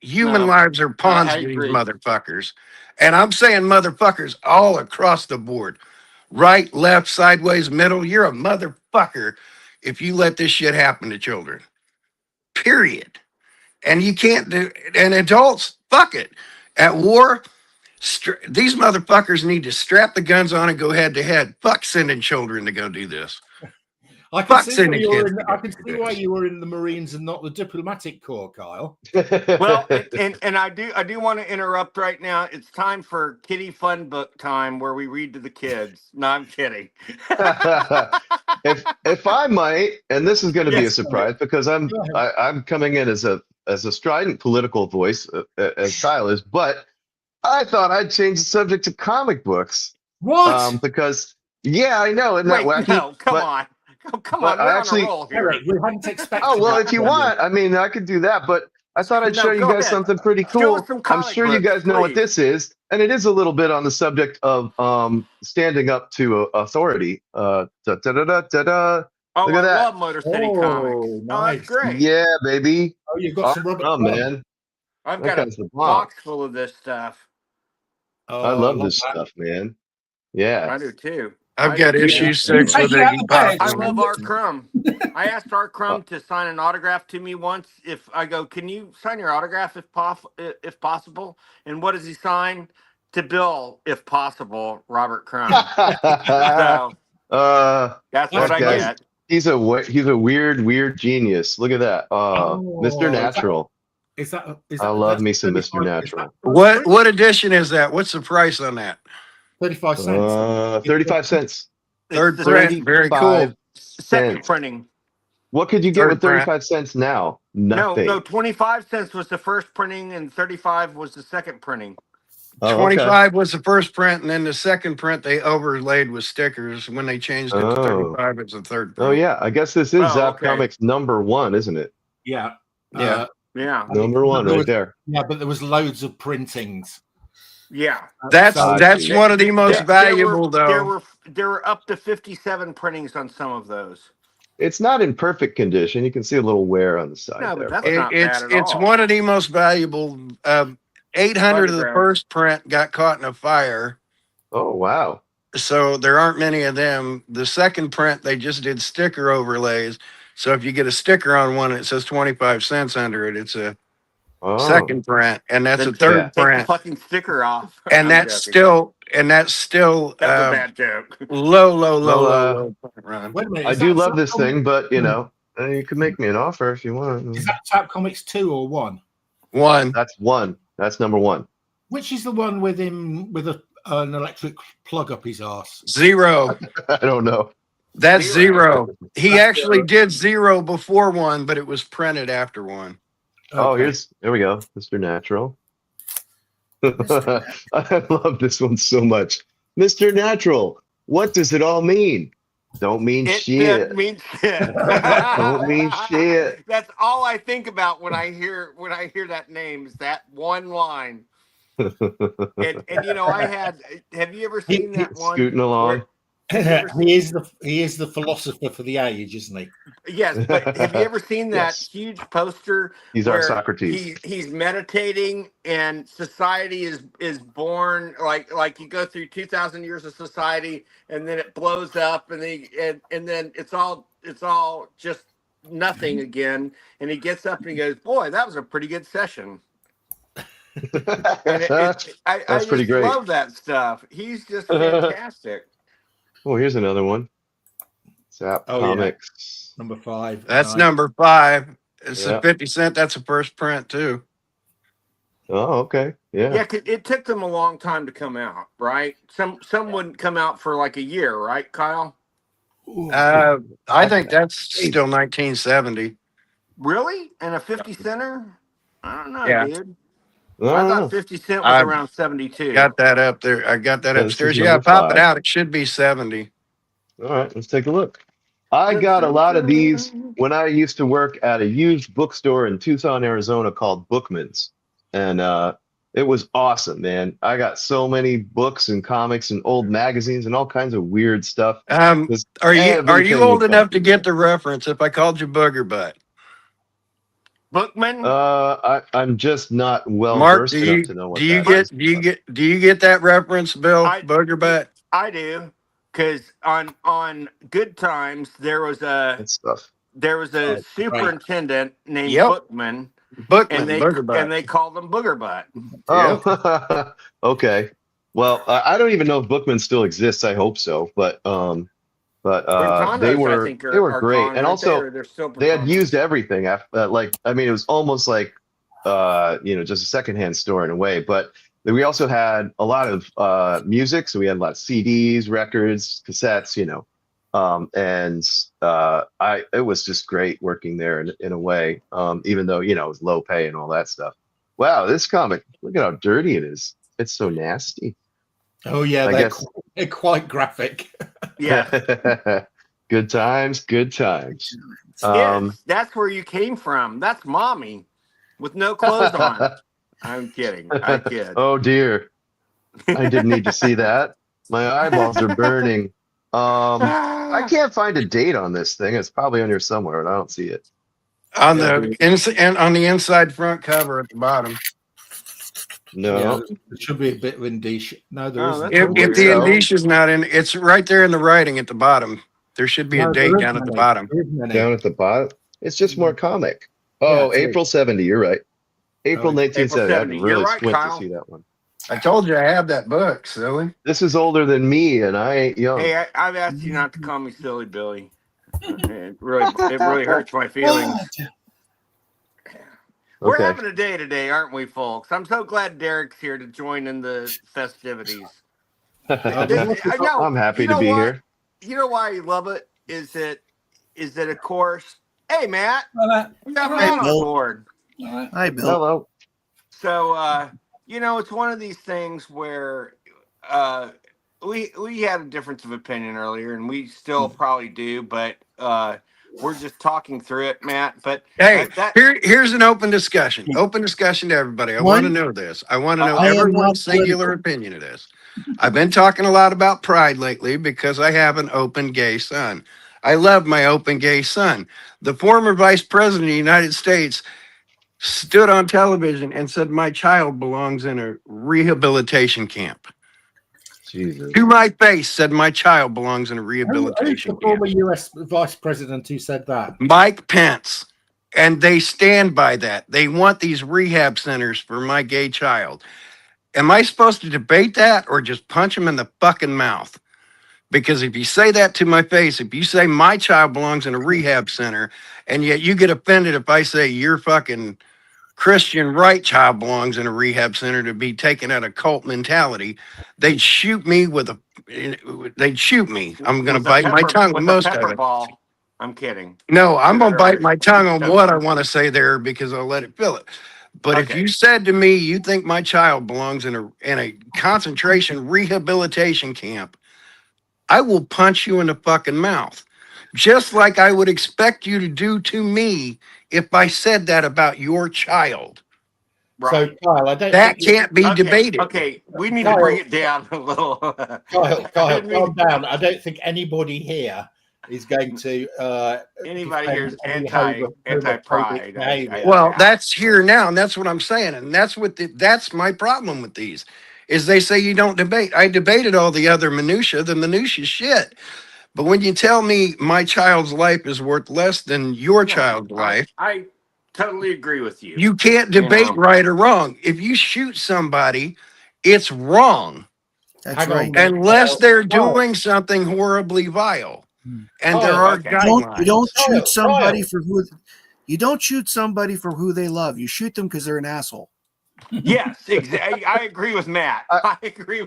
human No, lives are pawns I to these agree. motherfuckers. And I'm saying motherfuckers all across the board. Right, left, sideways, middle. You're a motherfucker if you let this shit happen to children. Period. And you can't do, and adults, fuck it. At war, these motherfuckers need to strap the guns on and go head to head. Fuck sending children to go do this. I can Fuck see why sending you were kids in. to go I can do see why this. you were in the Marines and not the diplomatic corps, Kyle. Well, and I do want to interrupt right now. It's time for Kitty Fun Book time where we read to the kids. No, I'm kidding. if I might, and this is going to be a Yes, surprise because I'm coming in as a strident political voice as Kyle is, but I thought I'd change the subject to comic books. What? Because yeah, I know, isn't that Wait, wacky? no, come But- on. Oh, come but on, we're I actually- on a roll here. Eric, we hadn't expected. Oh well, that if you from want, I mean, I could do that, but I thought I'd No, show you go guys ahead. something pretty Show cool. us some I'm comic sure you books, guys know what please. this is, and it is a little bit on the subject of standing up to authority. Oh, Look at I that. love Motor City Oh, Comics. Oh, nice. that's great. Yeah, baby. Oh, you've got some Robert. Oh Crumb. man, I've that got a guy's the bomb. box full of this stuff. Oh, I love this that. stuff, man. Yeah. I do too. I've got issue 6 You with take it out Iggy the bag. Pop. I love Art Crumb. I asked Art Crumb to sign an autograph to me once. If I go, can you sign your autograph if possible? And what does he sign? To Bill, if possible, Robert Crumb. So that's what I guy's- get. he's a weird genius. Look at that. Mr. Natural. Is that? I love that's me some 35 Mr. Natural. What edition is that? What's the price on that? 35 cents. 35 cents. Third It's print. Very cool. 35 second cents. printing. What could you get Third with 35 cents now? Nothing. No, 25 cents was the first printing and 35 was the second printing. Oh, okay. 25 was the first print, and then the second print they overlaid with stickers. When they changed it to 35, it's the third print. Oh yeah, I guess this is Oh, Zap okay. Comics #1, isn't it? Yeah. Yeah. Yeah. #1 there right was- there. Yeah, but there was loads of printings. Yeah. That's So- that's one of the most valuable, though. There were up to 57 printings on some of those. It's not in perfect condition. You can see a little wear on the side No, there. but that's not It's bad at all. one of the most valuable. 800 of the Autograph. first print got caught in a fire, Oh wow. so there aren't many of them. The second print they just did sticker overlays. So if you get a sticker on one, and it says 25 cents under it. It's a Oh. second print, and that's Then a third take the print, fucking sticker off. and I'm that's joking. still That was a bad joke. low print run. Wait a minute. I is do that love Tap this Comics- thing, but you know, you can make me an offer if you want. Is that Tap Comics 2 or 1? One. That's one. That's #1. Which is the one with him with an electric plug up his arse? 0. I don't know. That's Zero. 0. He actually did 0 before 1, but it was printed after 1. Oh, Okay. here we go, Mr. Natural. I love this one so much. Mr. Natural, what does it all mean? Don't mean It shit. didn't mean shit. Don't mean shit. That's all I think about when I hear that name is that one line. And you know, have you ever seen that one? Scooting along. he is the philosopher for the age, isn't he? Yes, but have you ever seen that Yes. huge poster? He's our where Socrates. He's meditating, and society is born like you go through 2,000 years of society, and then it blows up, and then it's all just nothing again. And he gets up and he goes, "Boy, that was a pretty good session." I That's pretty just great. love that stuff. He's just fantastic. Oh, here's another one. Zap Oh, yeah. Comics. Number 5. That's Nice. number 5. It's Yeah. a 50 cent. That's a first print too. Oh, okay. Yeah. Yeah, 'cause it took them a long time to come out, right? Some wouldn't come out for like a year, right, Kyle? I think that's still 1970. Really? And a 50 center? I don't know, Yeah. dude. I I don't thought know. 50 cent was I around 72. Got that up there. I got that Yeah, this is upstairs. number Yeah, pop it 5. out. It should be 70. All right, let's take a look. I got a lot of these when I used to work at a used bookstore in Tucson, Arizona called Bookman's. And it was awesome, man. I got so many books and comics and old magazines and all kinds of weird stuff. Are you Everything old you enough to can get the reference if I called you booger butt? Bookman? I'm just not well Mark, versed do enough you to know what do you that get is. do you get that reference, Bill? I- Booger butt? I do. Because on Good Times there was a That stuff. right. superintendent named Yep. Bookman, Bookman, and booger butt. they called him Booger Butt. Oh, okay. Well, I don't even know if Bookman still exists. I hope so, but Condos, they I were think, they were are great, gone, and aren't also or they're still they had condos? used everything. Like, I mean, it was almost like just a secondhand store in a way. But we also had a lot of music, so we had a lot of CDs, records, cassettes, and it was just great working there in a way. Even though it was low pay and all that stuff. Wow, this comic! Look at how dirty it is. It's so nasty. Oh, yeah. I guess. They're quite graphic. Yeah. Good times, good times. Kids, that's where you came from. That's mommy with no clothes on. I'm kidding. I kid. Oh dear, I didn't need to see that. My eyeballs are burning. I can't find a date on this thing. It's probably on here somewhere, and I don't see it. On the inside front cover at the bottom. No. Yeah, there should be a bit of indicia. No, there Oh, isn't. that's If the so. indicia's not in, it's right there in the writing at the bottom. There should be No, a there date isn't down at the any. bottom. There isn't any. Down at the bottom, it's just more comic. Oh, Yeah, it's April 70. You're right. April Oh, 1970. I had to 70. really You're right, squint Kyle. to see that one. I told you I have that book, silly. This is older than me, and I ain't young. Hey, I've asked you not to call me silly, Billy. It really hurts my feelings. We're Okay. having a day today, aren't we, folks? I'm so glad Derek's here to join in the festivities. I know. I'm happy You to know be what? here. You know why you love it? Is that of course? Hey, Matt, Well, we got Matt on board. Hi, Bill. Hello. So it's one of these things where we had a difference of opinion earlier, and we still probably do, but we're just talking through it, Matt. But Hey, here's an open discussion. Open discussion to everybody. I want to know this. I want to know I am everyone's not singular political. opinion of this. I've been talking a lot about pride lately because I have an open gay son. I love my open gay son. The former vice president of the United States stood on television and said my child belongs in a rehabilitation camp. Jesus. To my face, said my child belongs in a Who's rehabilitation the camp. former US vice president who said that? Mike Pence. And they stand by that. They want these rehab centers for my gay child. Am I supposed to debate that or just punch him in the fucking mouth? Because if you say that to my face, if you say my child belongs in a rehab center, and yet you get offended if I say your fucking Christian right child belongs in a rehab center to be taken out of cult mentality, they'd shoot me they'd shoot me. I'm going to bite my tongue on most of it. Ball. I'm kidding. No, I'm going to bite my tongue on what I want to say there because I'll let it fill it. But if Okay. you said to me, you think my child belongs in a concentration rehabilitation camp, I will punch you in the fucking mouth. Just like I would expect you to do to me if I said that about your child. Right. So, Kyle, I don't That think can't be debated. Okay, we need to bring it down a little. Kyle, calm down. I don't think anybody here is going to Anybody defend here is any anti-pride. behavior. Well, that's here now, and that's what I'm saying, and that's my problem with these, is they say you don't debate. I debated all the other minutia. The minutia's shit. But when you tell me my child's life is worth less than your child's life, I totally agree with you. You can't debate know. right or wrong. If you shoot somebody, it's wrong. That's Hang on right. a minute. Unless they're Kyle, doing something horribly vile. And there Kyle, are okay. guidelines. You don't shoot Kyle, somebody Kyle. for who you don't shoot somebody for who they love. You shoot them because they're an asshole. Yes, exactly. I agree with Matt. I agree.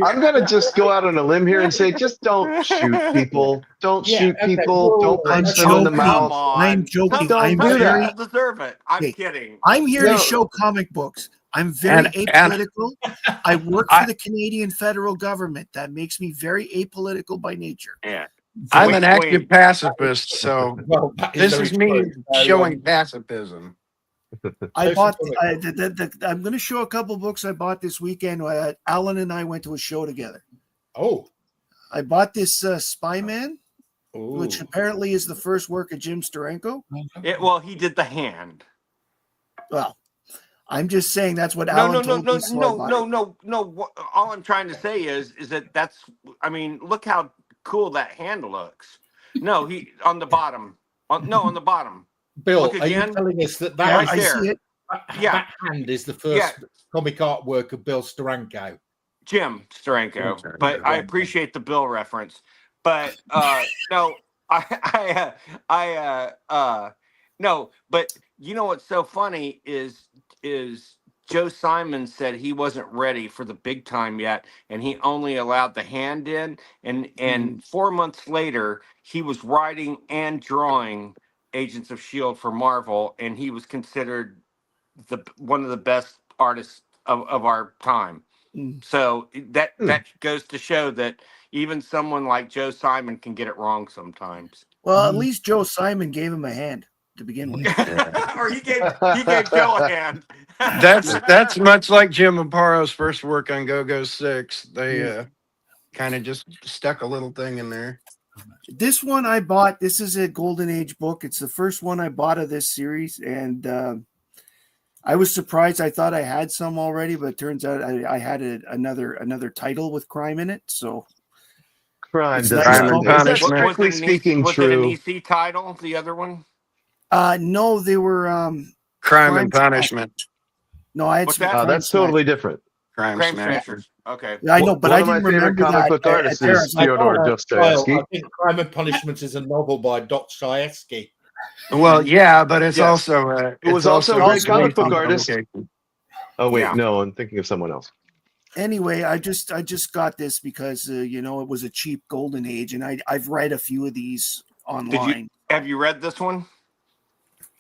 I'm gonna just go out on a limb here and say, just don't shoot people. Don't Yeah, shoot okay, people. Don't I'm punch them in the joking. mouth. I'm joking. Don't I'm do very. that. deserve it. I'm Hey, kidding. I'm here No. to show comic books. I'm very And- apolitical. I work I- for the Canadian federal government. That makes me very apolitical by nature. Yeah. I'm Wait, an active wait. pacifist, so Well, that this very is me true. So, showing pacifism. I Social bought. political. I'm going to show a couple books I bought this weekend. Alan and I went to a show together. Oh, I bought this Spy Man, which ooh. apparently is the first work of Jim Steranko. Well, he did the hand. Well, I'm just saying that's what No, Alan no, no, told no, me. So I bought it. no. All I'm trying to say is that's. I mean, look how cool that hand looks. No, he on the bottom. On the bottom. Bill, Look are you again. telling us that Yeah, right I there. see it. Yeah. that hand is the first Yeah. comic artwork of Bill Steranko? Jim Steranko, Steranko. but I appreciate the Bill reference. But no, no, but you know what's so funny is Joe Simon said he wasn't ready for the big time yet, and he only allowed the hand in, and 4 months later he was writing and drawing Agents of S.H.I.E.L.D. for Marvel, and he was considered one of the best artists of our time. So that goes to show that even someone like Joe Simon can get it wrong sometimes. Well, at least Joe Simon gave him a hand to begin with. Or he gave Joe a hand. That's much like Jim Amparo's first work on Go-Go 6. They kind of just stuck a little thing in there. This one I bought. This is a Golden Age book. It's the first one I bought of this series, and I was surprised. I thought I had some already, but it turns out I had another title with crime in it. So Crime It's does nice not. to- Is that Was it strictly speaking was it an true? EC title? The other one? no, they were Crime and Crime punishment. no, I had What's some that? Crime That's Smash. totally different. Crime Crime Smash. Smashers. Okay. I know, but One I of my didn't favorite remember comic that. book artists is Terrence, I Fyodor thought, Dostoevsky. I think Crime and Punishment is a novel by Dostoevsky. Well, yeah, but it's Yes. also It was also a great comic book based on artist. publication. Oh wait, Yeah. no, I'm thinking of someone else. Anyway, I just got this because it was a cheap Golden Age, and I've read a few of these online. Have you read this one?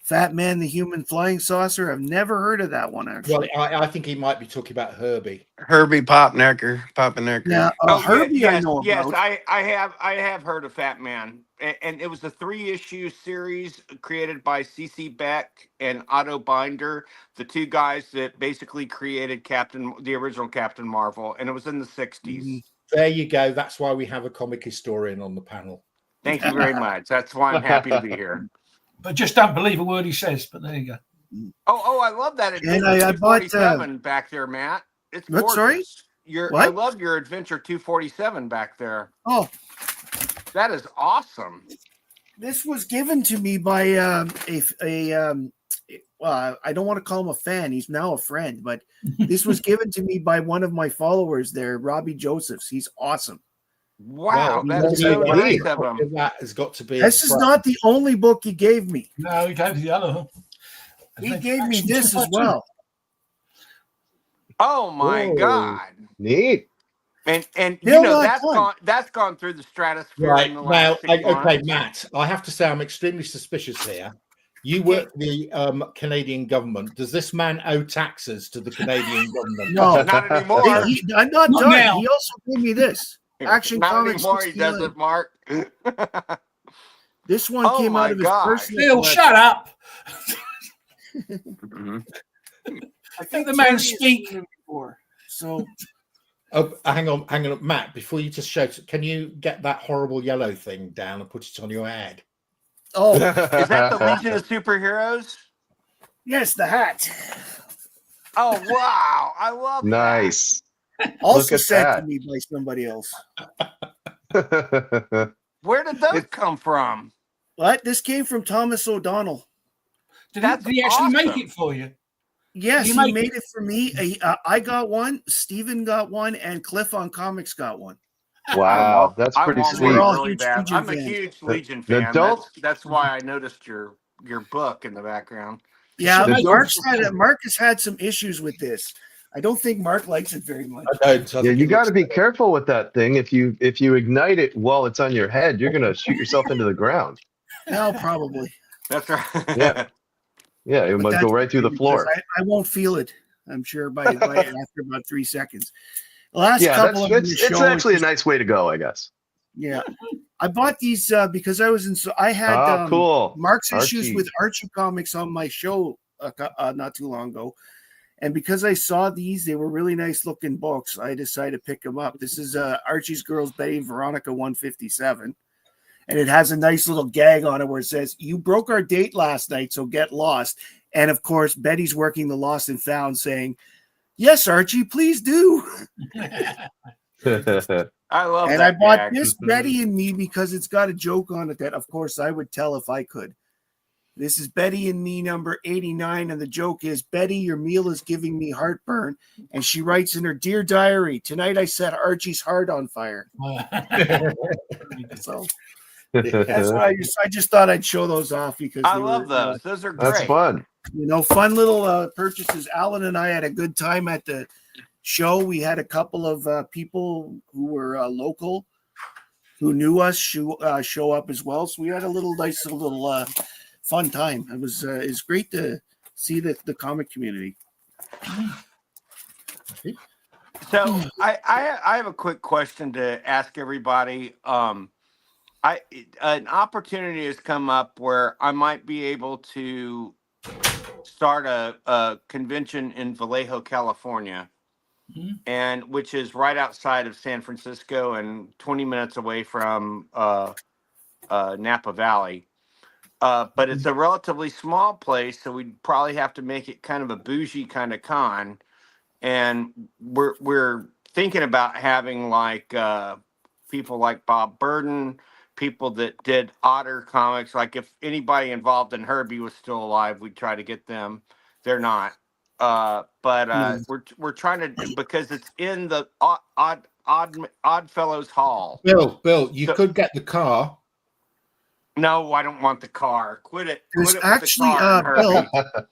Fat Man, the Human Flying Saucer. I've never heard of that one actually. Well, I think he might be talking about Herbie. Herbie Popnecker. Yeah, Herbie, I know yes, about. I have heard of Fat Man, and it was a 3-issue series created by C.C. Beck and Otto Binder, the two guys that basically created the original Captain Marvel, and it was in the 60s. There you go. That's why we have a comic historian on the panel. Thank you very much. That's why I'm happy to be here. But just don't believe a word he says. But there you go. Oh, I love that And Adventure I bought, 247 back there, Matt. It's what, gorgeous. sorry? I What? love your Adventure 247 back there. Oh, That is awesome. this was given to me by I don't want to call him a fan. He's now a friend, but this was given to me by one of my followers there, Robbie Josephs. He's awesome. Wow, Well, that's maybe so nice of him. That has got to be. This is not the only book he gave me. No, he gave the other. He gave me this as well. Oh my Whoa. God! Neat. And Still not done. that's gone through the stratosphere Right in the now, last 6 months. okay, Matt. I have to say I'm extremely suspicious here. You work for the Canadian government. Does this man owe taxes to the Canadian government? No, Not anymore. I'm not Not done. now. He also gave me this. Action Not Comics anymore. He 69. doesn't, Mark. This one Oh came my out of his God. personal Bill, collection. shut up. Mhm. I Let the Terry man has speak. seen him before. So Oh, hang on, Matt. Before you just shout, can you get that horrible yellow thing down and put it on your head? oh Is that the Legion of Superheroes? yes, the hat. Oh wow! I love Nice. Also at sent that. to me by somebody else. that. Where did those come from? What? This came from Thomas O'Donnell. Did he actually make it for you? Yes, he made it for me. I got one, Steven got one, and Cliff on Comics got one. Wow, that's I pretty want sweet. one all really huge bad. Legion I'm a fans. huge Legion Now, fan. don't- That's why I noticed your book in the background. Yeah, The- Mark has had some issues with this. I don't think Mark likes it very much. I don't. I Yeah, think you it got looks to be great. careful with that thing. If you ignite it while it's on your head, you're gonna shoot yourself into the ground. No, probably. That's right. Yeah. Yeah, it But must go that's right through the because floor. I won't feel it. I'm sure by after about 3 seconds. The last Yeah, couple of them in the it's show, actually a nice way to go, I guess. yeah. I bought these because I was in. So I had Oh, cool. Mark's issues Archie. with Archie Comics on my show not too long ago, and because I saw these, they were really nice looking books. I decided to pick them up. This is Archie's Girls Betty and Veronica 157, and it has a nice little gag on it where it says, "You broke our date last night, so get lost." And of course, Betty's working the Lost and Found, saying, "Yes, Archie, please do." I love And that I bought gag. this Betty and Me because it's got a joke on it that, of course, I would tell if I could. This is Betty and Me number 89, and the joke is, "Betty, your meal is giving me heartburn." And she writes in her Dear Diary, "Tonight I set Archie's heart on fire." So that's why I just thought I'd show those off because I they love were, those. Those are great. That's fun. fun little purchases. Alan and I had a good time at the show. We had a couple of people who were local who knew us show up as well. So we had a nice little fun time. It was great to see the comic community. So I have a quick question to ask everybody. An opportunity has come up where I might be able to start a convention in Vallejo, California, and which is right outside of San Francisco and 20 minutes away from Napa Valley. But it's a relatively small place, so we'd probably have to make it kind of a bougie kind of con. And we're thinking about having like people like Bob Burden, people that did Otter comics. Like if anybody involved in Herbie was still alive, we'd try to get them. They're not. But we're trying to, because it's in the Odd Fellows Hall. Bill, you could get the car. No, I don't want the car. Quit it. There's Quit it with actually the car, Herbie. Bill.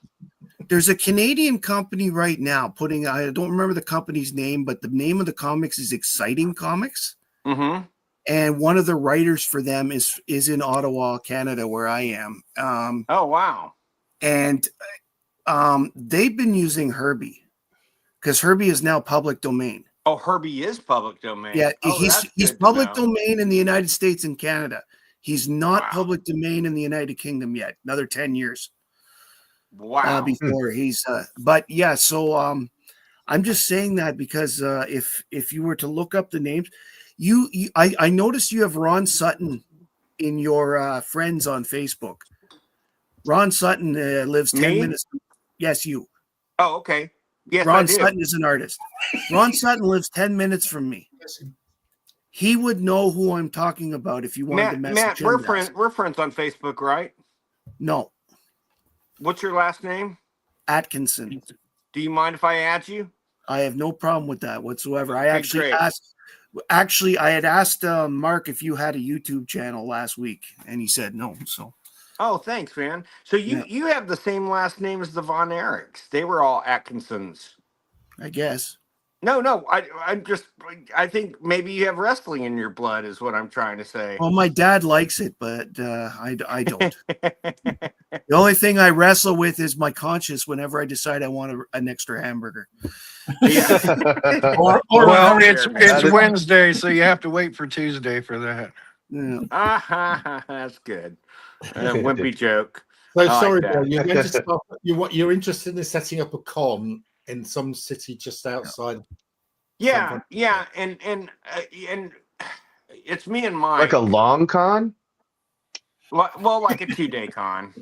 There's a Canadian company right now putting. I don't remember the company's name, but the name of the comics is Exciting Comics. Mm-hmm. And one of the writers for them is in Ottawa, Canada, where I am. Oh wow! And they've been using Herbie because Herbie is now public domain. Oh, Herbie is public domain. Yeah, oh, he's public domain in the United States and Canada. He's not public domain in the United Kingdom yet. Another 10 years. Wow. Before he's, but yeah. So I'm just saying that because if you were to look up the names, I noticed you have Ron Sutton in your friends on Facebook. Ron Sutton lives 10 minutes. Yes, you. Oh, okay. Yes, Ron I do. Sutton is an artist. Ron Sutton lives 10 minutes from me. He would know who I'm talking about if you wanted to message him. Matt, we're friends on Facebook, right? No. What's your last name? Atkinson. Do you mind if I add you? I have no problem with that whatsoever. I Okay, actually I had asked Mark if you had a YouTube channel last week, and he said no. So. Oh, thanks, man. So you have the same last name as the Von Erichs. They were all Atkinsons. I guess. No. I think maybe you have wrestling in your blood, is what I'm trying to say. Well, my dad likes it, but I don't. The only thing I wrestle with is my conscience whenever I decide I want an extra hamburger. Yeah. Well, it's Wednesday, so you have to wait for Tuesday for that. Yeah. That's good. Wimpy joke. So I sorry, like Bill. that. You're interested in setting up a con in some city just outside. Yeah, and it's me and Mike. Like a long con? Well, like a 2-day con.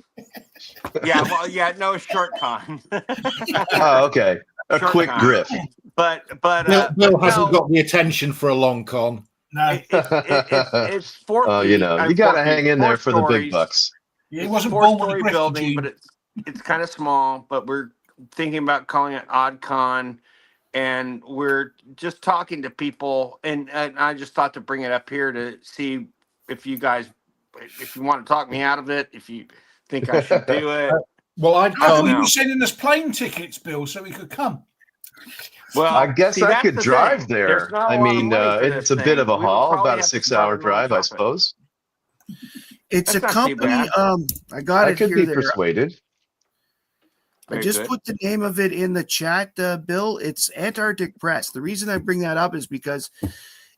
A short con. Oh, okay. A Short quick con. grip. But Bill hasn't got the attention for a long con. No, it's 4 Oh, you got to hang in there for the big bucks. it wasn't 4-story building, but it's kind of small, but we're thinking about calling it OddCon, and we're just talking to people. And I just thought to bring it up here to see if you guys, if you want to talk me out of it, if you think I should do it. Well, I'd I thought come. you were sending us plane tickets, Bill, so we could come. Well, I guess see, I that's could the drive thing. There's there. not a I lot of mean, money for it's this a bit of a thing. We would haul, probably about a have to 6-hour drive drive, I nonprofit. suppose. It's That's a not too company. bad. I got I it could here. be There. persuaded. I Very just good. put the name of it in the chat, Bill. It's Antarctic Press. The reason I bring that up is because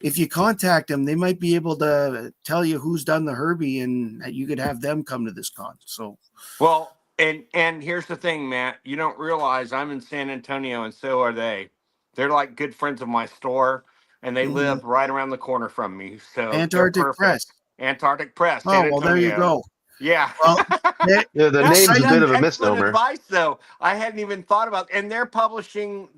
if you contact them, they might be able to tell you who's done the Herbie, and you could have them come to this con. So, Well, and here's the thing, Matt. You don't realize I'm in San Antonio, and so are they. They're like good friends of my store, and they live right around the corner from me. So Antarctic they're Press. perfect. Antarctic Press. Oh, San well, Antonio. there you go. Yeah. Well, Yeah, the That's name's a bit of a excellent misnomer. advice, though. I hadn't even thought about. And they're publishing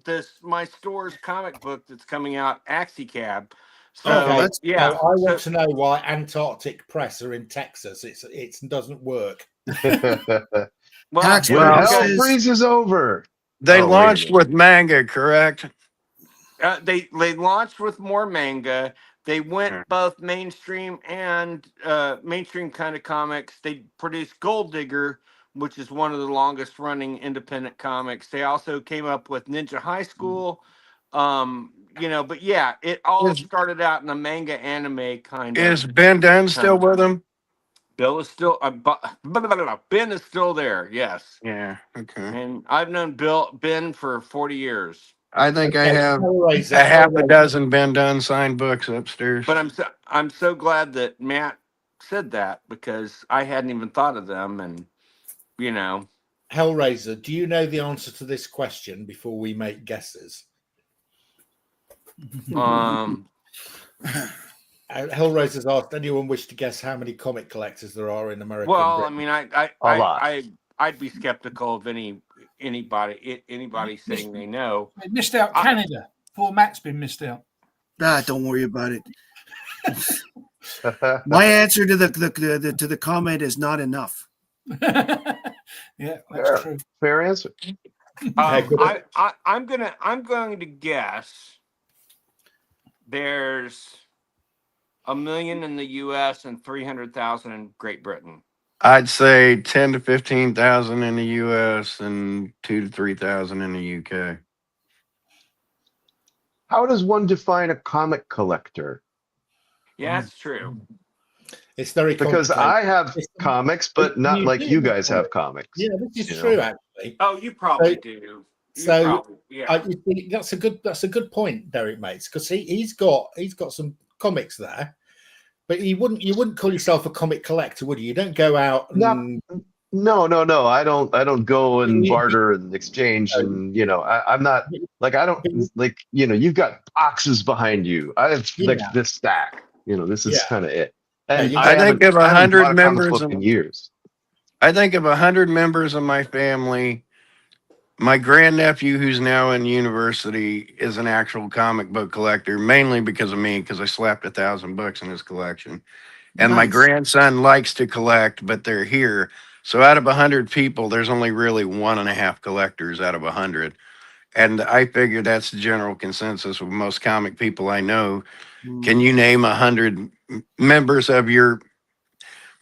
my store's comic book that's coming out, Axicab. So Okay, yeah. so I want to know why Antarctic Press are in Texas. It doesn't work. Well, Tax When Well, hell says- freezes over. They Oh, wait a launched minute. with manga, correct? they launched with more manga. They went Yeah. both mainstream and mainstream kind of comics. They produced Gold Digger, which is one of the longest running independent comics. They also came up with Ninja High School. But yeah, it all started out in a manga anime kind of. Is Ben Dunn still with them? Bill is still Ben is still there. Yes. Yeah. Okay. And I've known Ben for 40 years. I think I Okay, have Hellraiser, a half a Hellraiser. dozen Ben Dunn signed books upstairs. But I'm so glad that Matt said that, because I hadn't even thought of them. And Hellraiser, do you know the answer to this question before we make guesses? Hellraiser's asked, anyone wish to guess how many comic collectors there are in America? well, and I Britain? mean, I'd be skeptical of anybody saying they know. They missed out Canada. Poor Matt's been missed out. Don't worry about it. My answer to the comment is not enough. Yeah, that's true. Fair answer. I'm going to guess there's 1 million in the U.S. and 300,000 in Great Britain. I'd say 10 to 15,000 in the U.S. and 2 to 3,000 in the U.K. How does one define a comic collector? Yeah, that's true. It's very Because complicated. I have comics, but not like you guys have comics. Yeah, this is you true, know? actually. Oh, you probably do. That's a good point, Derek Mates, because he's got some comics there, but you wouldn't call yourself a comic collector, would you? You don't go out and No. I don't go and barter and exchange, and I'm not like I don't like you've got boxes behind you. I have like this stack. This is kind of it. And I think of 100 members in years. I think of 100 members of my family. My grandnephew, who's now in university, is an actual comic book collector, mainly because of me, because I slapped 1,000 books in his collection. And my grandson likes to collect, but they're here. So out of 100 people, there's only really 1.5 collectors out of 100. And I figure that's the general consensus with most comic people I know. Can you name 100 members of your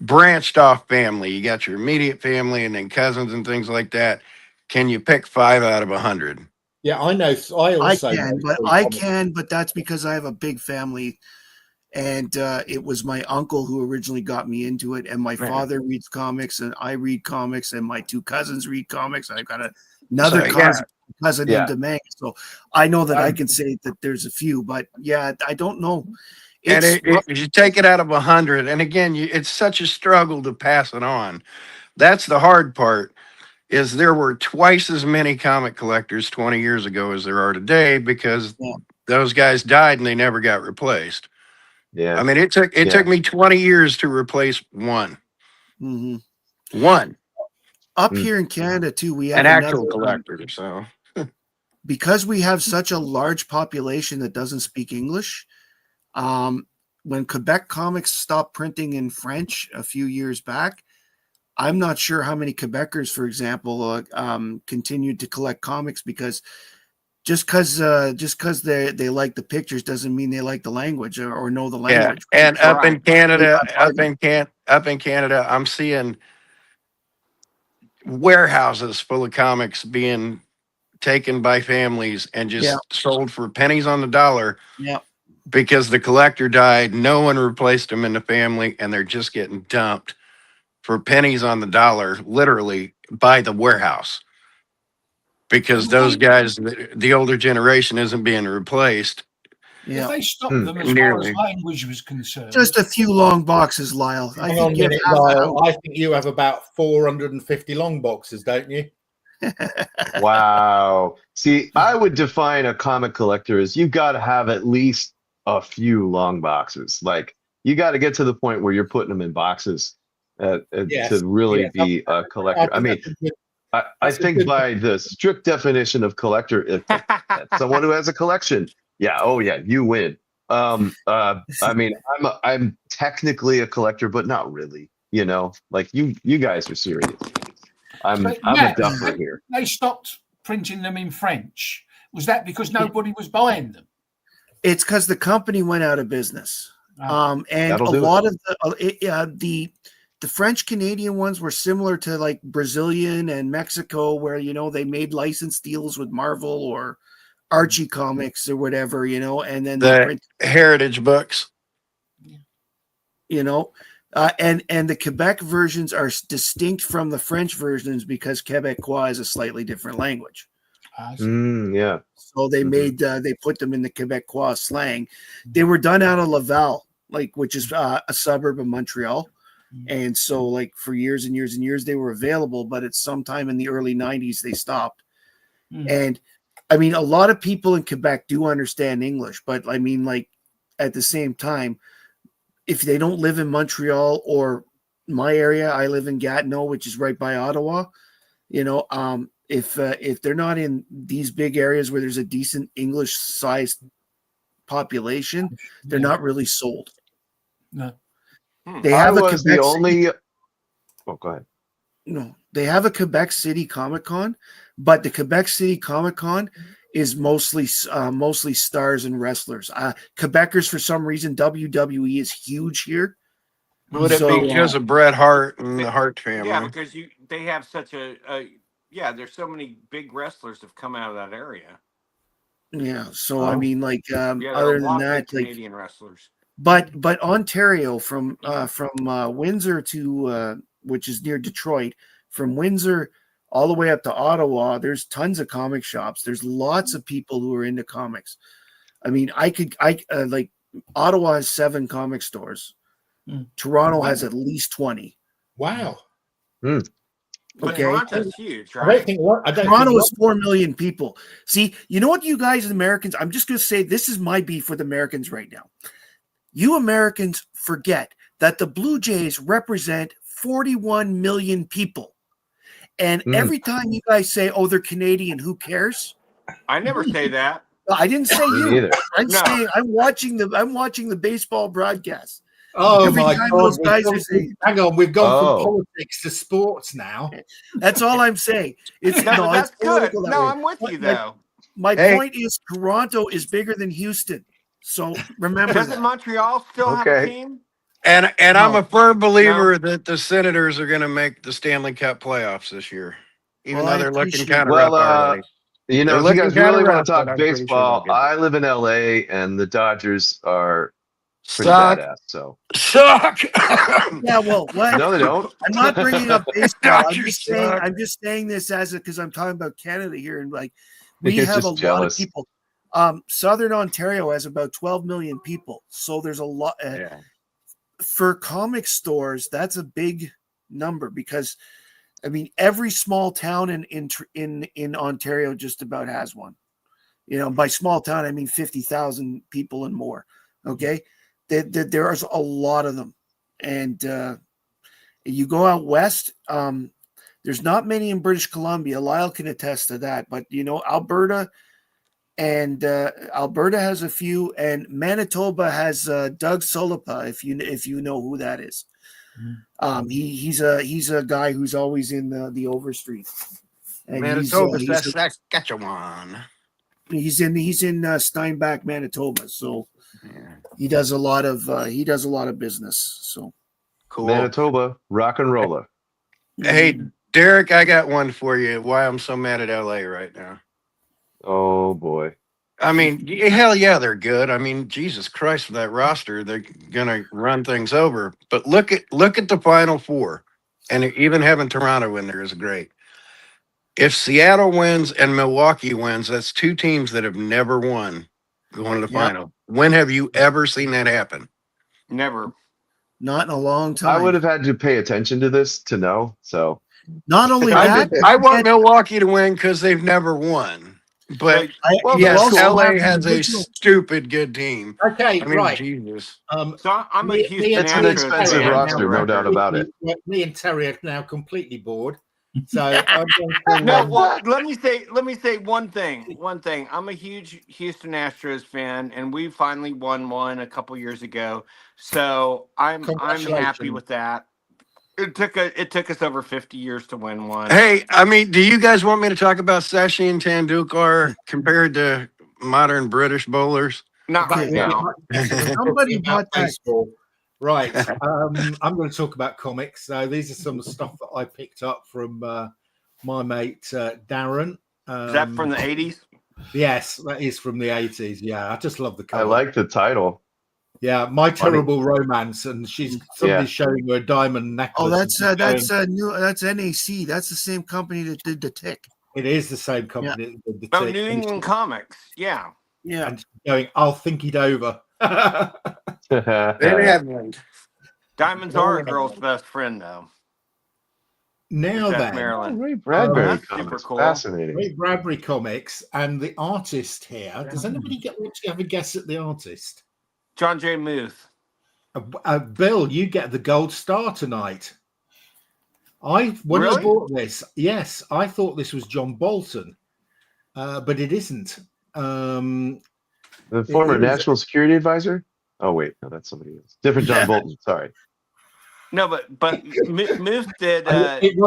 branched off family? You got your immediate family and then cousins and things like that. Can you pick 5 out of 100? Yeah, I know. I can, but that's because I have a big family, and it was my uncle who originally got me into it, and my father reads comics, and I read comics, and my 2 cousins read comics. I've got another cousin into manga, so I know that I can say that there's a few, but I don't know. If you take it out of 100, and again, it's such a struggle to pass it on. That's the hard part. Is there were twice as many comic collectors 20 years ago as there are today, because those guys died and they never got replaced. Yeah. I mean, it took me 20 years to replace one. Mm-hmm. One. Up here in Canada too, we have an actual collector. So because we have such a large population that doesn't speak English, when Quebec Comics stopped printing in French a few years back, I'm not sure how many Quebecers, for example, continued to collect comics, because just because they like the pictures doesn't mean they like the language or know the language. Yeah, and up in Right. Canada, I'm seeing warehouses full of comics being taken by families and just sold for pennies on the dollar. Yeah. Because the collector died, no one replaced them in the family, and they're just getting dumped for pennies on the dollar, literally by the warehouse. Because those guys, the older generation, isn't being replaced. Yeah. If they stopped them as far Nearly. as language was concerned, Just a few long boxes, Lyle. I Hang think on a you have minute, half the Lyle. house. I think you have about 450 long boxes, don't you? Wow. See, I would define a comic collector as you got to have at least a few long boxes. Like you got to get to the point where you're putting them in boxes Yes, to really yes. be a collector. I mean, I think by the strict definition of collector, if that's someone who has a collection, you win. I mean, I'm technically a collector, but not really. You know, like you guys are serious. I'm a duffer here. they stopped printing them in French. Was that because nobody was buying them? It's because the company went out of business. And That'll a do lot of the French Canadian ones were similar to like Brazilian and Mexico, where, you know, they made license deals with Marvel or Archie Comics or whatever, you know, and then they print, heritage books. you know, and the Quebec versions are distinct from the French versions because Quebecois is a slightly different language. Yeah. So they made they put them in the Quebecois slang. They were done out of Laval, which is a suburb of Montreal. And so, like, for years and years and years, they were available, but it's sometime in the early 90s they stopped. And I mean, a lot of people in Quebec do understand English, but I mean, like, at the same time, if they don't live in Montreal or my area, I live in Gatineau, which is right by Ottawa, you know, if they're not in these big areas where there's a decent English sized population, they're not really sold. No. They have I was the only. Oh, go ahead. No, they have a Quebec City Comic Con, but the Quebec City Comic Con is mostly stars and wrestlers. Quebecers, for some reason, WWE is huge here. Would it be because of Bret Hart and the Hart family? Yeah, because they have such there's so many big wrestlers have come out of that area. Yeah, so I mean, like, there other are a than lot of that, like, Canadian wrestlers. But Ontario, from Windsor to which is near Detroit, from Windsor all the way up to Ottawa, there's tons of comic shops. There's lots of people who are into comics. I mean, like, Ottawa has 7 comic stores. Toronto has at least 20. Wow. But Okay. Toronto's huge, right? Toronto is 4 million people. See, you know what, you guys, Americans, I'm just going to say this is my beef with Americans right now. You Americans forget that the Blue Jays represent 41 million people. And every time you guys say, oh, they're Canadian, who cares? I never say that. I didn't say you. I'm No. saying I'm watching the baseball broadcast. Oh Every my time God! those guys are saying, Hang on, we've gone from politics to sports now. that's all I'm saying. It's that's it's good. political that No, way. I'm with you though. My point is Toronto is bigger than Houston. So remember Doesn't that. Montreal still have a team? And I'm a firm believer that the Senators are going to make the Stanley Cup playoffs this year, even though they're looking kind of rough already. You know, They're if you guys looking kinda really want rough, to but talk I'm pretty sure baseball, they'll get I live in LA and the Dodgers are pretty Suck. badass. So Suck. Yeah, well, what? No, they don't. I'm not bringing up baseball. Dodgers suck. I'm just saying this as because I'm talking about Canada here, and like we You're have a just lot of jealous. people. Southern Ontario has about 12 million people, so there's a lot. For comic stores, that's a big number because, I mean, every small town in Ontario just about has one. You know, by small town I mean 50,000 people and more. Okay, there's a lot of them, and you go out west. There's not many in British Columbia. Lyle can attest to that, but you know, Alberta has a few, and Manitoba has Doug Sullipa, if you know who that is. He's a guy who's always in the Overstreet. And Manitoba, Saskatchewan. He's in Steinbach, Manitoba. So he does a lot of business. So Cool. Manitoba, rock and roller. Hey, Derek, I got one for you. Why I'm so mad at LA right now. Oh boy. I mean, hell yeah, they're good. I mean, Jesus Christ, with that roster, they're gonna run things over. But look at the Final Four, and even having Toronto in there is great. If Seattle wins and Milwaukee wins, that's two teams that have never won going to the final. When have you ever seen that happen? Never. not in a long time. I would have had to pay attention to this to know. So Not only that, I want Milwaukee to win because they've never won. But yes, LA has a stupid good team. Okay, I mean, right. Jesus. So I'm a Houston it's an Astros expensive fan. roster, no doubt about it. Me and Terry are now completely bored. So I'm going to, No, well, let me say one thing. I'm a huge Houston Astros fan, and we finally won one a couple years ago. So I'm happy with that. It took us over 50 years to win one. Hey, I mean, do you guys want me to talk about Sashi and Tendulkar compared to modern British bowlers? Not right now. Somebody bought that. baseball. Right. I'm going to talk about comics. So these are some of the stuff that I picked up from my mate Darren. Is that from the 80s? Yes, that is from the 80s. Yeah, I just love the cover. I like the title. Yeah, My Terrible Romance, and somebody's showing her a diamond necklace. Oh, that's NAC. That's the same company that did the Tick. It is the same company. That did the Oh, Tick. New England Comics. Yeah. Yeah. And going, I'll think it over. Diamonds are a girl's best friend, though. Now That's then, Maryland. Ray Bradbury that's comics, super cool. fascinating. Ray Bradbury comics, and the artist here. Does anybody have a guess at the artist? John J. Muth. Bill, you get the gold star tonight. When I bought this, yes, I thought this was John Bolton, but it isn't. The former national security advisor. Oh wait, no, that's somebody else. Different John Bolton. Sorry. No, but Muth did. The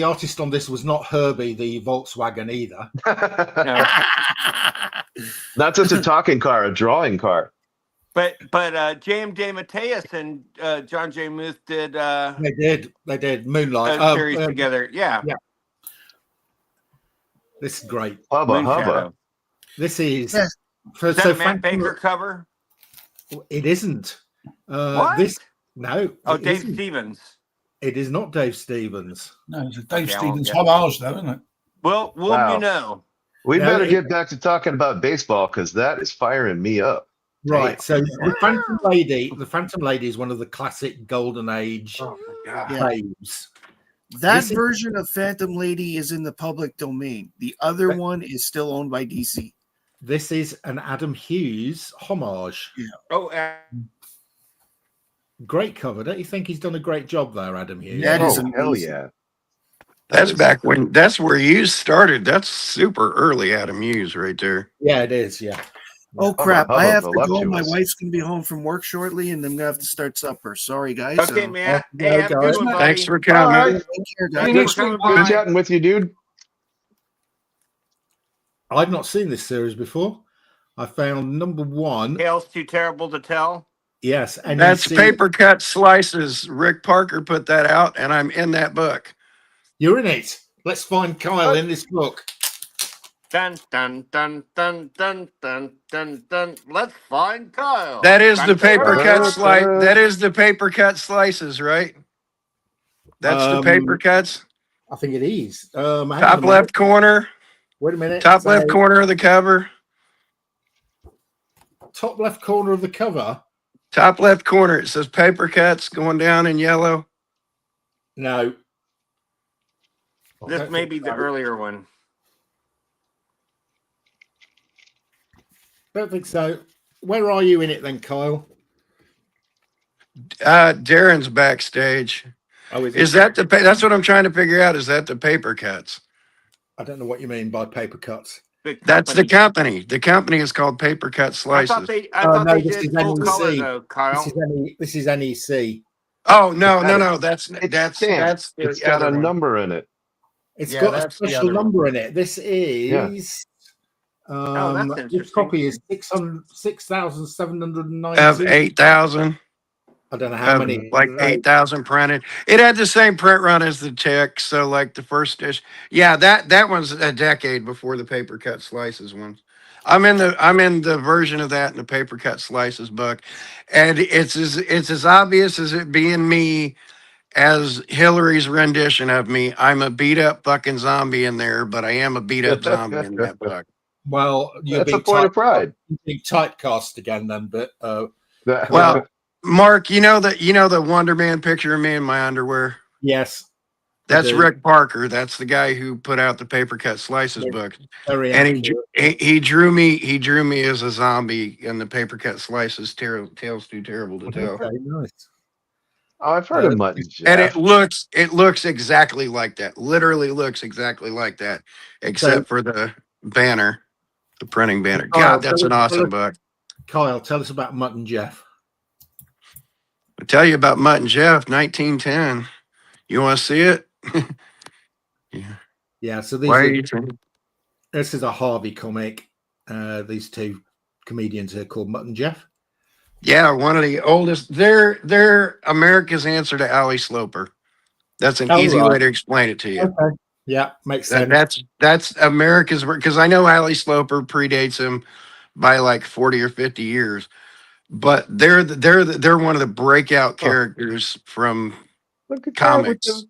artist on this was not Herbie, the Volkswagen either. No. Not just a talking car, a drawing car. But J.M. DeMatteis and John J. Muth did. They did Moonlight series together. Yeah. This is great. Hubba. This is Is that Matt Baker cover? It isn't. What? No. Oh, Dave Stevens. It is not Dave Stevens. No, it's a Dave Stevens homage, though, isn't it? Well, Wow. you know. We better get back to talking about baseball because that is firing me up. Right. So the Phantom Lady is one of the classic Golden Age plays. That version of Phantom Lady is in the public domain. The other one is still owned by DC. This is an Adam Hughes homage. Yeah. Oh, great cover. Don't you think he's done a great job there, Adam Hughes? That is amazing. Hell yeah. That's back when. That's where Hughes started. That's super early Adam Hughes right there. Yeah, it is. Yeah. Oh crap! I have to go. My voluptuous. wife's gonna be home from work shortly, and I'm gonna have to start supper. Sorry, guys. okay, man. Hey, have a good one, buddy. Thanks for coming. Take care, guys. Thanks for coming Good by. chatting with you, dude. I've not seen this series before. I found number one. Tales Too Terrible to Tell. Yes, and That's Paper Cut Slices. Rick Parker put that out, and I'm in that book. You're in it. Let's find Kyle in this book. Dun dun dun dun dun dun dun dun. Let's find Kyle. That is Dun, the dun, paper dun, cut dun, slice. dun. That is the paper cut slices, right? That's the paper cuts. I think it is. Hang on a Top minute. left corner. Wait a minute. Top left corner of the cover. Top left corner of the cover. Top left corner. It says paper cuts going down in yellow. No. This may be the earlier one. Don't think so. Where are you in it then, Kyle? Darren's backstage. Oh, Is that the? That's what I'm trying to figure out. Is that the paper cuts? I don't know what you mean by paper cuts. That's the company. The company is called Paper Cut I Slices. thought they no, did this is full color NEC. though, Kyle. This is NEC. Oh no. It's stamped. That's It's the got other a one. number in it. It's Yeah, got a that's the special other one. number in it. This is Oh, that's this interesting. copy is 6,790 Of 8,000. I don't know how many. Like 8,000 printed. It had the same print run as the Tick. So like the first issue. Yeah, that one's a decade before the paper cut slices one. I'm in the version of that in the paper cut slices book. And it's as obvious as it being me as Hillary's rendition of me. I'm a beat up fucking zombie in there, but I am a beat up zombie in that book. Well, you're That's a being point of pride. typecast again then, but Well, Mark, you know the Wonder Man picture of me in my underwear? yes. That's do. Rick Parker. That's the guy who put out the Paper Cut Slices book. Very And accurate. he drew me as a zombie in the Paper Cut Slices Tales Too Terrible to Tell. Okay, nice. Oh, I've heard of Mutt and Jeff. And it looks exactly like that. Literally looks exactly like that, except for the banner, the printing banner. God, that's an awesome book. Kyle, tell us about Mutt and Jeff. I'll tell you about Mutt and Jeff, 1910. You want to see it? Yeah, so this is a Harvey comic. These two comedians here called Mutt and Jeff. Yeah, one of the oldest. They're America's answer to Ali Sloper. That's an easy way to explain it to you. Okay. Yeah, makes sense. That's America's, because I know Ali Sloper predates him by like 40 or 50 years, but they're one of the breakout characters from comics.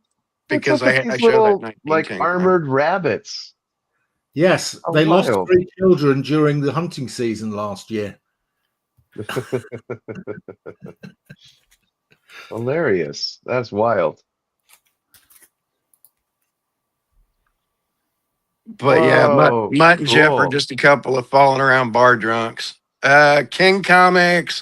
Because I showed that like armored rabbits. Yes, they lost 3 children during the hunting season last year. Hilarious. That's wild. But yeah, Mutt and Jeff are just a couple of falling around bar drunks. King Comics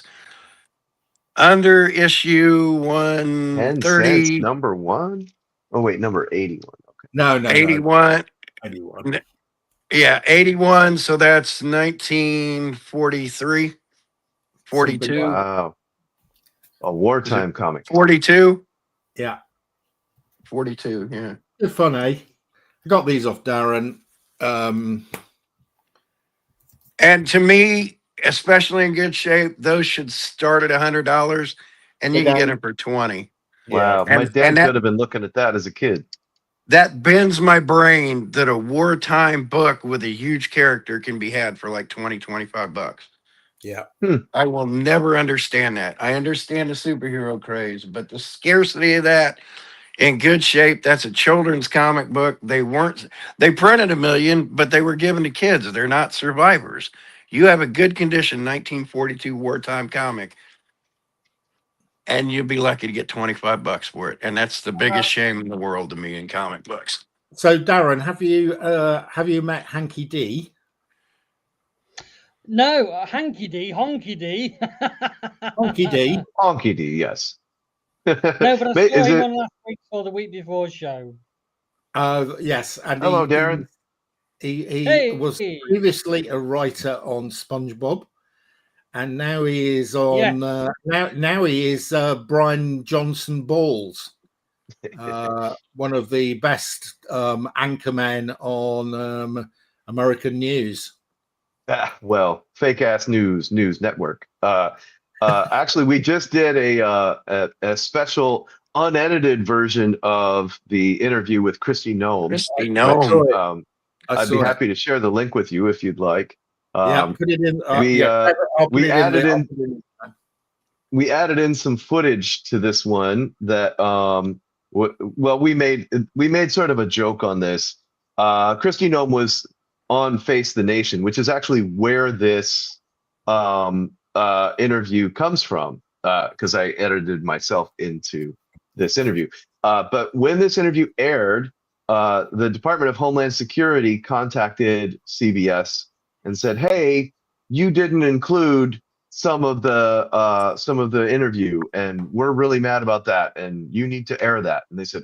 under issue 130. 10 cents, number 1. Oh wait, number 81. Okay. No, 81. 81. Yeah, 81. So that's 1943, 42. Wow. A wartime comic. 42. Yeah. 42. Yeah. Good fun, eh? I got these off Darren. And to me, especially in good shape, those should start at $100, and you can get them for 20. Wow, my dad could have been looking at that as a kid. That bends my brain that a wartime book with a huge character can be had for like 20, 25 bucks. Yeah. I will never understand that. I understand the superhero craze, but the scarcity of that in good shape, that's a children's comic book. They printed 1 million, but they were given to kids. They're not survivors. You have a good condition 1942 wartime comic, and you'd be lucky to get 25 bucks for it. And that's the biggest shame in the world to me in comic books. So Darren, have you met Hanky D? No, Hanky D, Honky D. Honky D. Honky D, yes. No, but I saw him on last week or the week before show. Yes. And hello, Darren. He was previously a writer on SpongeBob, and now he is on. Now he is Brian Johnson-Balz, one of the best anchormen on American news. Well, fake ass news network. Actually, we just did a special unedited version of the interview with Christy Nome. I'd be happy to share the link with you if you'd like. Put it in. We added in some footage to this one that we made sort of a joke on this. Christy Nome was on Face the Nation, which is actually where this interview comes from, because I edited myself into this interview. But when this interview aired, the Department of Homeland Security contacted CBS and said, "Hey, you didn't include some of the interview, and we're really mad about that, and you need to air that." And they said,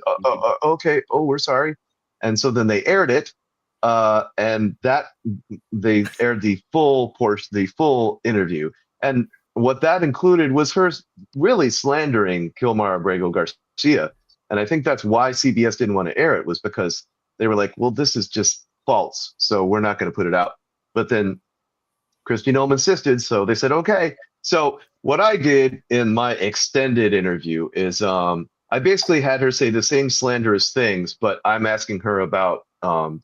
"Okay, we're sorry." And so then they aired it, and that they aired the full interview. And what that included was her really slandering Kilmar Abrego Garcia. And I think that's why CBS didn't want to air it, was because they were like, well, this is just false, so we're not going to put it out. But then Kristi Noem insisted, so they said, okay. So what I did in my extended interview is I basically had her say the same slanderous things, but I'm asking her about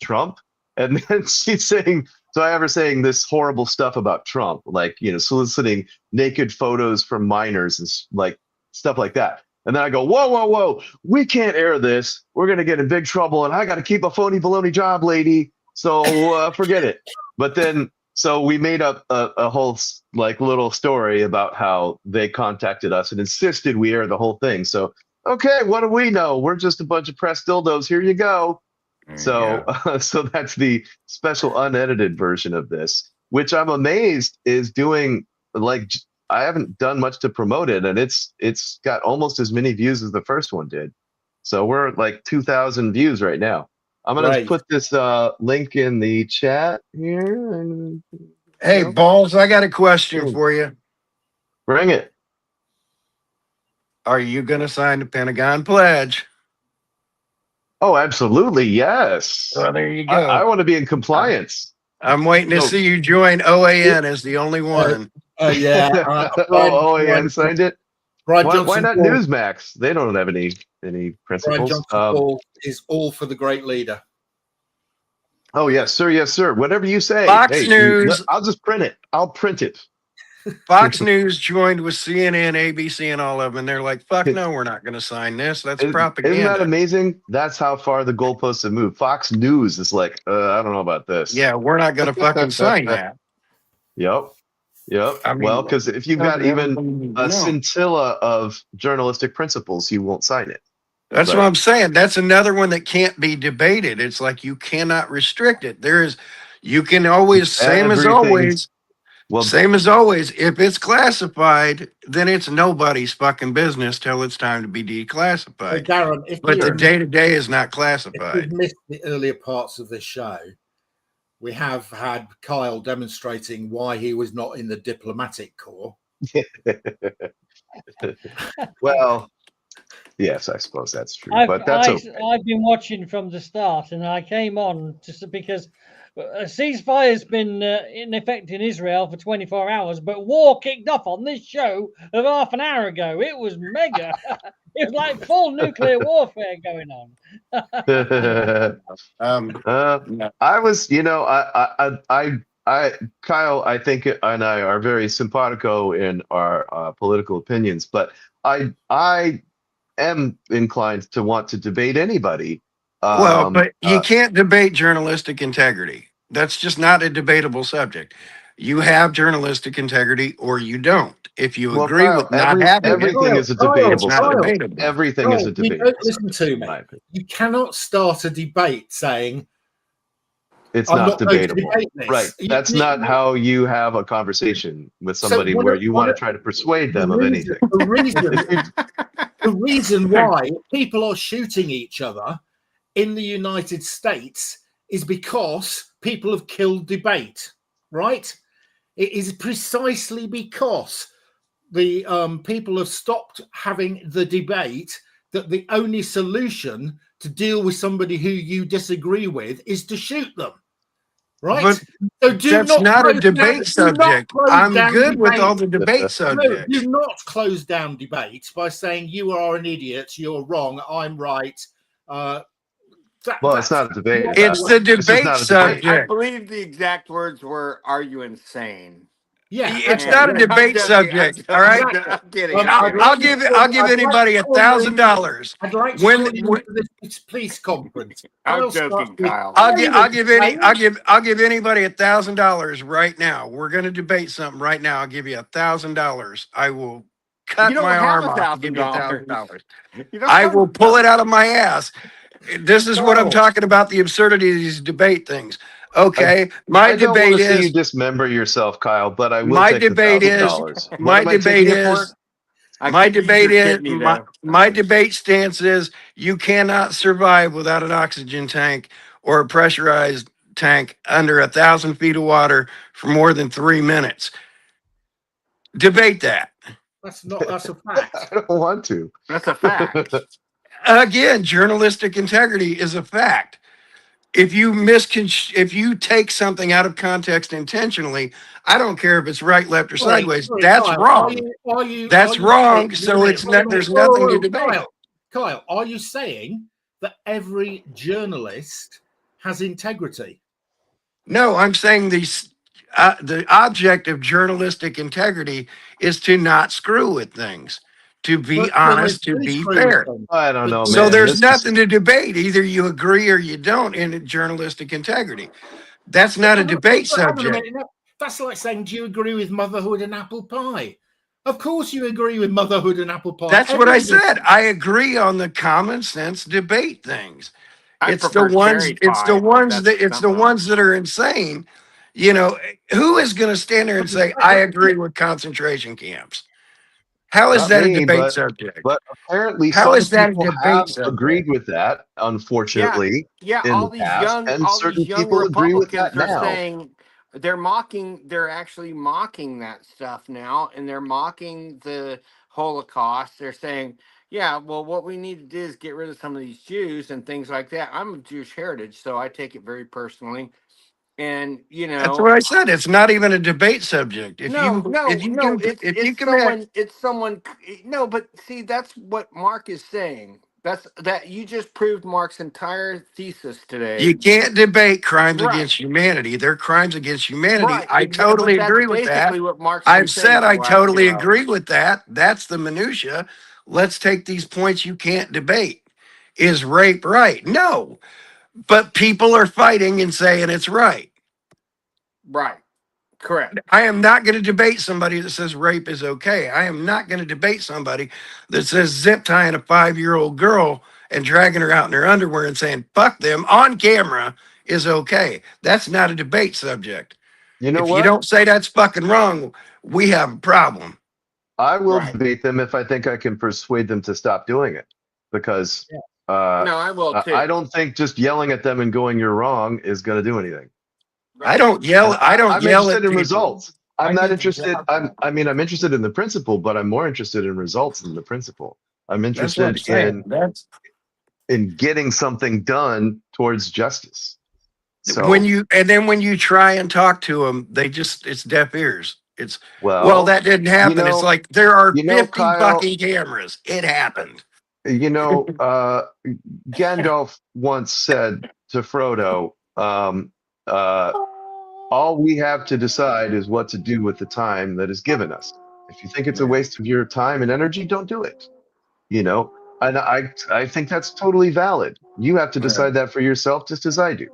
Trump. And then she's saying, so I have her saying this horrible stuff about Trump, like, you know, soliciting naked photos from minors and like stuff like that. And then I go, whoa, whoa, whoa, we can't air this. We're going to get in big trouble. And I got to keep a phony baloney job, lady. So forget it. But then, so we made up a whole like little story about how they contacted us and insisted we air the whole thing. So, okay, what do we know? We're just a bunch of pressed dildos. Here you go. So that's the special unedited version of this, which I'm amazed is doing, like, I haven't done much to promote it, and it's got almost as many views as the first one did. So we're at like 2,000 views right now. I'm gonna put this link in the chat here. Hey, Balls, I got a question for you. Bring it. Are you gonna sign the Pentagon Pledge? Oh, absolutely, yes. Well, there you go. I want to be in compliance. I'm waiting to see you join OAN as the only one. Yeah. OAN signed it. Why not Johnson-Balz. Newsmax? They don't have any principles. Brian Johnson-Balz is all for the great leader. Oh, yes, sir. Yes, sir. Whatever you say. Fox News. I'll just print it. I'll print it. Fox News joined with CNN, ABC, and all of them, and they're like, fuck no, we're not going to sign this. That's propaganda. Isn't that amazing? That's how far the goalposts have moved. Fox News is like, I don't know about this. Yeah, we're not going to fucking sign that. Yep. I mean, well, because if you've got even a scintilla of journalistic principles, you won't sign it. That's what I'm saying. That's another one that can't be debated. It's like you cannot restrict it. You can always, same as always, if it's classified, then it's nobody's fucking business till it's time to be declassified. So Darren, but the day-to-day is not classified. If you've missed the earlier parts of this show, we have had Kyle demonstrating why he was not in the diplomatic corps. Well, yes, I suppose that's true. But that's okay. I've been watching from the start, and I came on just because a ceasefire has been in effect in Israel for 24 hours, but war kicked off on this show of half an hour ago. It was mega. It was like full nuclear warfare going on. I was, Kyle, I think, and I are very simpatico in our political opinions, but I am inclined to want to debate anybody. But you can't debate journalistic integrity. That's just not a debatable subject. You have journalistic integrity or you don't. If you agree Kyle, with not having everything is a debatable subject. Everything is a debatable subject. Listen to me. You cannot start a debate saying it's not debatable. Right. That's not how you have a conversation with somebody where you want to try to persuade them of anything. The reason why people are shooting each other in the United States is because people have killed debate, right? It is precisely because the people have stopped having the debate that the only solution to deal with somebody who you disagree with is to shoot them, right? But so that's not a debate subject. I'm good with all the debate subjects. No, do not close down debate by saying you are an idiot, you're wrong, I'm right. It's not a debate. It's the debate subject. I believe the exact words were, "Are you insane?" Yeah, it's not a debate subject. All right, I'm kidding. I'll give anybody $1,000. I'd like to this police conference. I'm joking, Kyle. I'll give anybody $1,000 right now. We're going to debate something right now. I'll give you $1,000. I will cut my arm off. Give you $1,000. I will pull it out of my ass. This is what I'm talking about, the absurdity of these debate things. Okay, my debate is you dismember yourself, Kyle, but I will my debate stance is you cannot survive without an oxygen tank or a pressurized tank under 1,000 feet of water for more than 3 minutes. Debate that. That's a fact. I don't want to. That's a fact. Again, journalistic integrity is a fact. If you take something out of context intentionally, I don't care if it's right, left, or sideways. That's Kyle, wrong. That's wrong. So there's nothing to debate. Kyle, are you saying that every journalist has integrity? No, I'm saying the object of journalistic integrity is to not screw with things, to be honest, to be fair. I don't know, man. So there's nothing to debate. Either you agree or you don't in journalistic integrity. That's not a debate subject. That's like saying, do you agree with motherhood and apple pie? Of course you agree with motherhood and apple pie. That's what I said. I agree on the common sense debate things. It's the ones that are insane. You know, who is going to stand there and say, I agree with concentration camps? How is that a debate subject? But apparently, how is that a debate subject? Agreed with that, unfortunately. Yeah, all these young Republicans are saying they're actually mocking that stuff now, and they're mocking the Holocaust. They're saying, yeah, well, what we need to do is get rid of some of these Jews and things like that. I'm of Jewish heritage, so I take it very personally. And that's what I said. It's not even a debate subject. But see, that's what Mark is saying. That you just proved Mark's entire thesis today. You can't debate crimes against humanity. They're crimes against humanity. Right. I totally agree with that. I've said I totally agree with that. That's the minutia. Let's take these points you can't debate. Is rape right? No. But people are fighting and saying it's right. Right. Correct. I am not going to debate somebody that says rape is okay. I am not going to debate somebody that says zip tying a 5-year-old girl and dragging her out in her underwear and saying fuck them on camera is okay. That's not a debate subject. You know if what? you don't say that's fucking wrong, we have a problem. I will debate them if I think I can persuade them to stop doing it. Because no, I will too. I don't think just yelling at them and going "you're wrong" is going to do anything. I don't yell. I'm interested in results. I'm not interested. I'm interested in the principle, but I'm more interested in results than the principle. I'm interested in getting something done towards justice. So when you try and talk to them, it's deaf ears. It's well that didn't happen. It's like there are 50 fucking cameras. It happened. Gandalf once said to Frodo, all we have to decide is what to do with the time that is given us. If you think it's a waste of your time and energy, don't do it. And I think that's totally valid. You have to decide that for yourself, just as I do.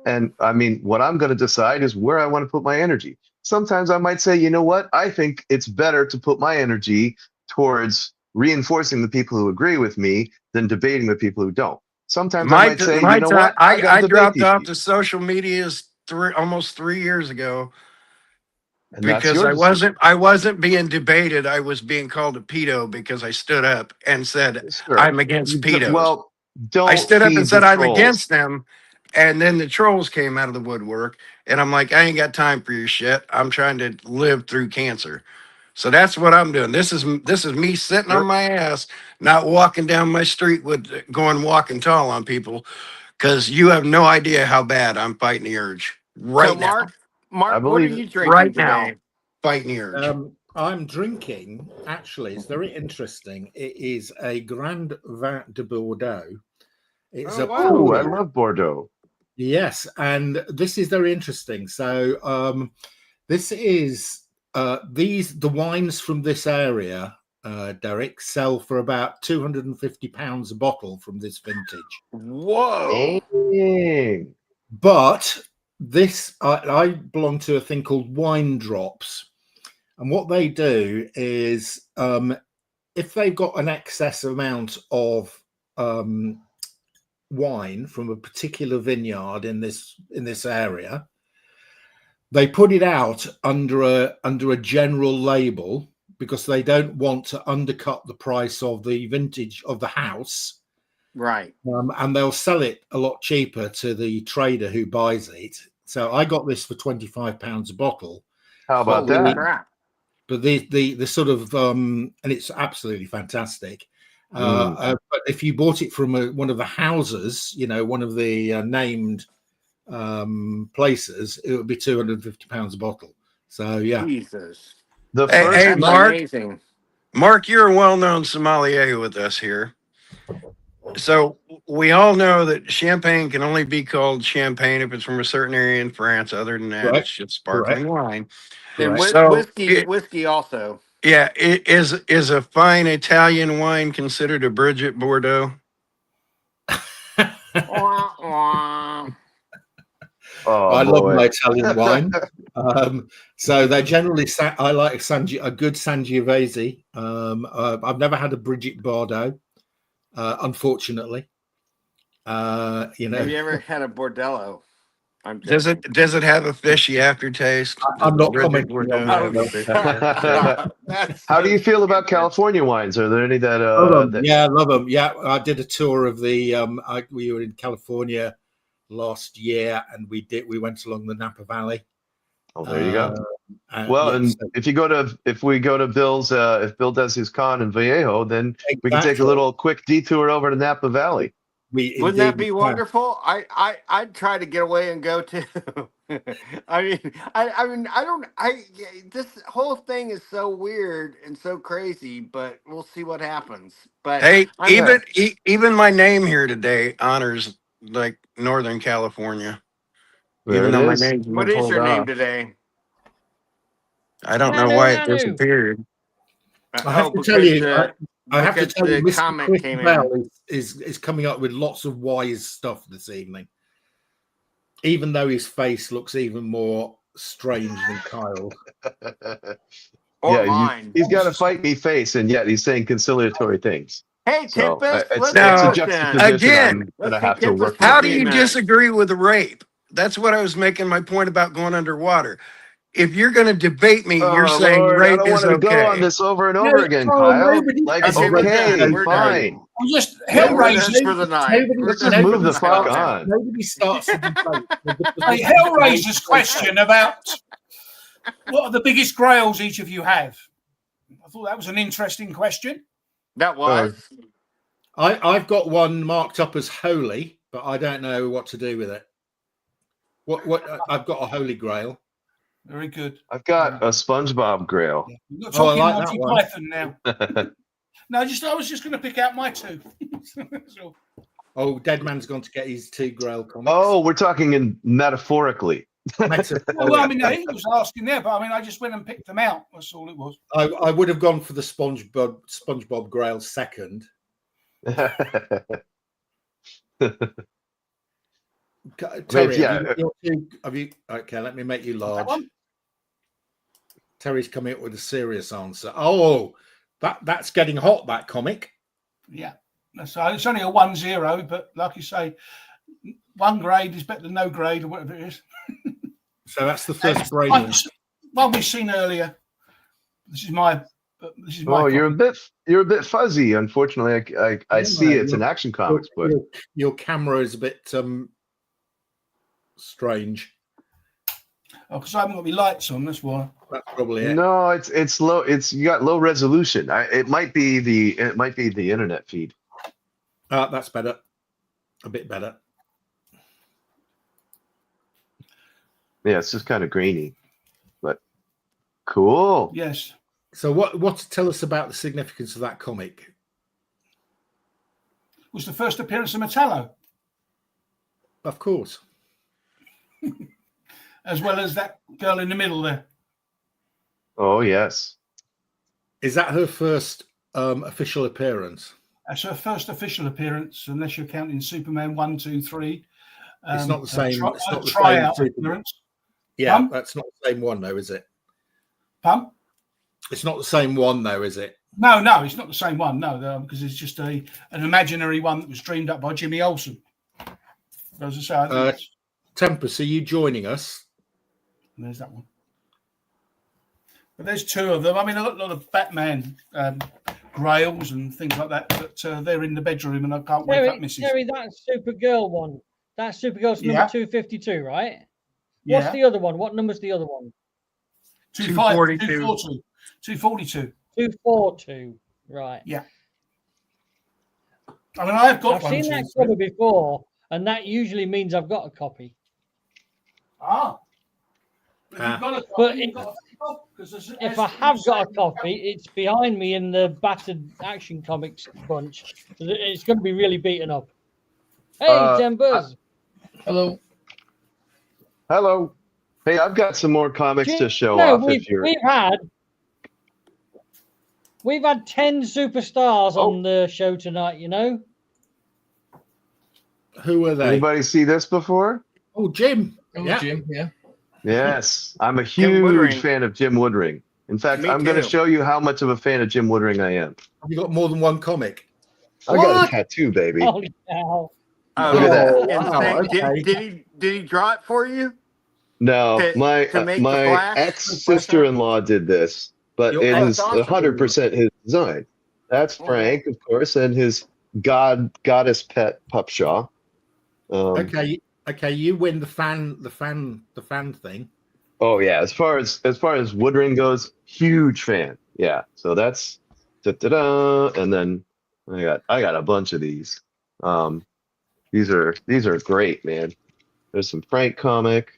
And I mean, what I'm going to decide is where I want to put my energy. Sometimes I might say, you know what? I think it's better to put my energy towards reinforcing the people who agree with me than debating the people who don't. Sometimes I might say, you know what? I dropped off the social medias almost 3 years ago because I wasn't being debated. I was being called a pedo because I stood up and said I'm against pedos. Well, I stood up and said I'm against them, and then the trolls came out of the woodwork, and I'm like, I ain't got time for your shit. I'm trying to live through cancer. So that's what I'm doing. This is me sitting on my ass, not walking down my street going walking tall on people, because you have no idea how bad I'm fighting the urge now. Mark, what are you drinking right today? now? Fighting the urge. I'm drinking. Actually, it's very interesting. It is a Grand Vin de Bordeaux. It's I love Bordeaux. Yes, and this is very interesting. So, this is. The wines from this area, Derek, sell for about £250 a bottle from this vintage. Whoa! Dang. But this, I belong to a thing called Wine Drops, and what they do is, if they've got an excess amount of wine from a particular vineyard in this area, they put it out under a general label because they don't want to undercut the price of the vintage of the house. Right. And they'll sell it a lot cheaper to the trader who buys it. So I got this for £25 a bottle. How about that? but the sort of and it's absolutely fantastic. But if you bought it from one of the houses, one of the named places, it would be £250 a bottle. So yeah, Jesus. The Hey, first hey, That's Mark. amazing. Mark, you're a well-known sommelier with us here. So we all know that champagne can only be called champagne if it's from a certain area in France. Other than that, Correct. it's just sparkling wine. And Correct. So, whiskey also. Yeah, is a fine Italian wine considered a Bridget Bordeaux? Wah, wah. Oh, I love boy. my Italian wine. So they generally I like a good Sangiovese. I've never had a Bridget Bardot, unfortunately. Have you ever had a Bordello? Does it have a fishy aftertaste? I'm not Bridget commenting on Bordeaux that. have a fishy- How do you feel about California wines? Are there any that Yeah, I love them. Yeah, I did a tour of the. We were in California last year, and we went along the Napa Valley. Oh, there you go. Well, And if we go to Bill's, if Bill does his con in Vallejo, then we can take a little quick detour over to Napa Valley. Wouldn't that be wonderful? I'd try to get away and go too. This whole thing is so weird and so crazy, but we'll see what happens. But Hey, even my name here today honors like Northern California. There Even it though my is. name's what been is your pulled name off. today? I don't know why it disappeared. I have to tell you, the Mr. comment Chris came Bell in. is coming up with lots of wise stuff this evening, even though his face looks even more strange than Kyle. Or mine. He's got a fight me face, and yet he's saying conciliatory things. Hey, So, Tempest, it's let's a see this then. juxtaposition Again, I'm going to have to work How with. do you disagree with rape? That's what I was making my point about going underwater. If you're going to debate me, you're saying Lord, I rape don't is want to go on okay. this over and over again, Kyle. Like, Okay, we're done. okay, We're fine. done. I'm just Yeah, we're done Hellraiser's for the night. Let's just move the fuck on. Nobody starts the debate. Hey, Hellraiser's question about what are the biggest grails each of you have? I thought that was an interesting question. That was. I've got one marked up as holy, but I don't know what to do with it. What I've got a holy grail. Very good. I've got a SpongeBob Grail. Yeah. You're not talking I like Monty that one. Python now. No, I was just going to pick out my two. So, Oh, Dead Man's gone to get his 2 Grail comics. Oh, we're talking in metaphorically. well, I mean, he was asking there, but I mean, I just went and picked them out. That's all it was. I would have gone for the SpongeBob Grail second. Terry, have you? Okay, let me make you large. Terry's coming up with a serious answer. Oh, that's getting hot. That comic. Yeah, so it's only a 1-0, but like you say, 1 grade is better than no grade or whatever it is. So that's the first grade. One we've seen earlier. This is my. Oh, you're a bit fuzzy. Unfortunately, I see it's an Action Comics book. Your camera is a bit strange. Oh, because I haven't got my lights on. That's why. That's probably it. No, it's low. You got low resolution. It might be the internet feed. That's better. A bit better. Yeah, it's just kind of grainy, but cool. Yes. So what tell us about the significance of that comic? It was the first appearance of Metallo. Of course. As well as that girl in the middle there. Oh, yes. Is that her first official appearance? That's her first official appearance, unless you're counting Superman 1, 2, 3. It's not the same. It's not the tryout same appearance. Yeah, that's not the same one, though, is it? Pardon? It's not the same one, though, is it? No, it's not the same one. No, because it's just an imaginary one that was dreamed up by Jimmy Olsen. As I say, Tempest, are you joining us? There's that one. But there's 2 of them. I mean, a lot of Batman grails and things like that, but they're in the bedroom and I can't wake up Mrs. Terry, that Supergirl one. That Supergirl's number 252, right? Yeah. What's the other one? What number's the other one? 242. 242. 242. Right. Yeah. I mean, I've got I've one. seen that cover before, and that usually means I've got a copy. Ah. If you've got a copy, But you've got a copy, if I have got a copy, it's behind me in the battered Action Comics bunch. So it's going to be really beaten up. Hey, Timbers. Hello. Hello. Hey, I've got some more comics to show off. We've had 10 superstars on the show tonight, you know. Who are they? Anybody see this before? Oh, Jim. Oh, Yeah. Jim, yeah. Yes, I'm a huge fan of Jim Woodring. In fact, Me I'm going to too. show you how much of a fan of Jim Woodring I am. Have you got more than one comic? I got a tattoo, baby. Holy cow. Oh, Look at that. Wow, okay. Did he draw it for you? No, To make the my Flash? ex-sister-in-law did this, but Your it ex- is awesome. 100% his design. That's Oh. Frank, of course, and his goddess pet Pupshaw. Okay, you win the fan thing. Oh yeah, as far as Woodring goes, huge fan. Yeah, so that's and then I got a bunch of these. These are great, man. There's some Frank comic.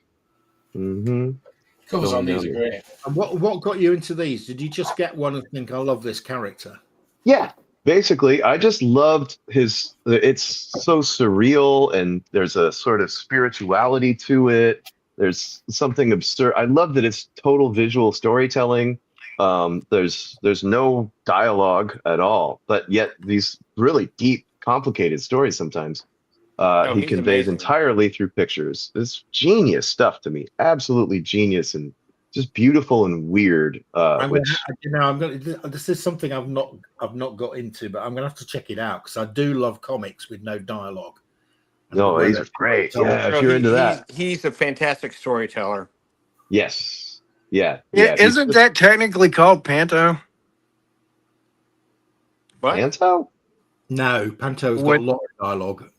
Covers on these are great. And what got you into these? Did you just get one and think, I love this character? Yeah, basically, I just loved his. It's so surreal, and there's a sort of spirituality to it. There's something absurd. I love that it's total visual storytelling. There's no dialogue at all, but yet these really deep, complicated stories sometimes he he's conveys amazing. entirely through pictures. It's genius stuff to me. Absolutely genius and just beautiful and weird. This is something I've not got into, but I'm gonna have to check it out because I do love comics with no dialogue. No, these are great. Yeah, if you're into that. He's a fantastic storyteller. Yes. Yeah. Isn't that technically called Panto? What? Panto? No, Panto's got a lot of dialogue.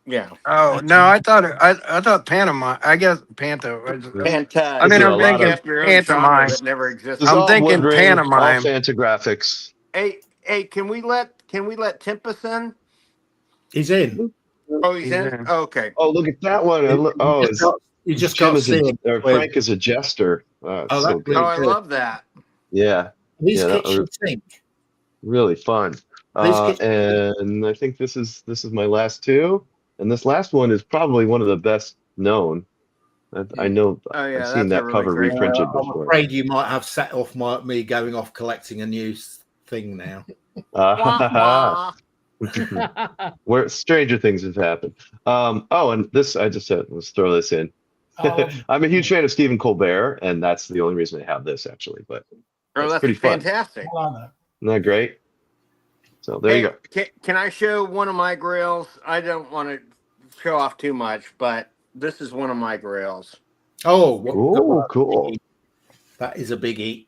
Yeah. Oh no, I thought Panama. I guess Panto. Panta. I mean, I'm a lot thinking of- pantomime. That never existed. This is I'm all thinking Woodring, pantomime. all Fantagraphics. Hey, can we let Tempest in? He's in. Oh, he's in? Oh, okay. Oh, look at that one. You just Jim can't is see him. Frank is a jester. Oh, it's so that's good. Oh, I love that. Yeah, His that kitchen was sink. really fun. And I think this is my last two. And this last one is probably one of the best known. I know. Oh, yeah, I've seen that's that a really cover great reprinted I'm before. afraid you might have set off me going off collecting a new thing now. Wah, Where stranger things have happened. And this I just said, let's throw this in. I'm a huge fan of Stephen Colbert, and that's the only reason I have this actually. But that's pretty fun. fantastic. Isn't that great? So there you go. Can I show one of my grails? I don't want to show off too much, but this is one of my grails. Oh, cool. That is a biggie.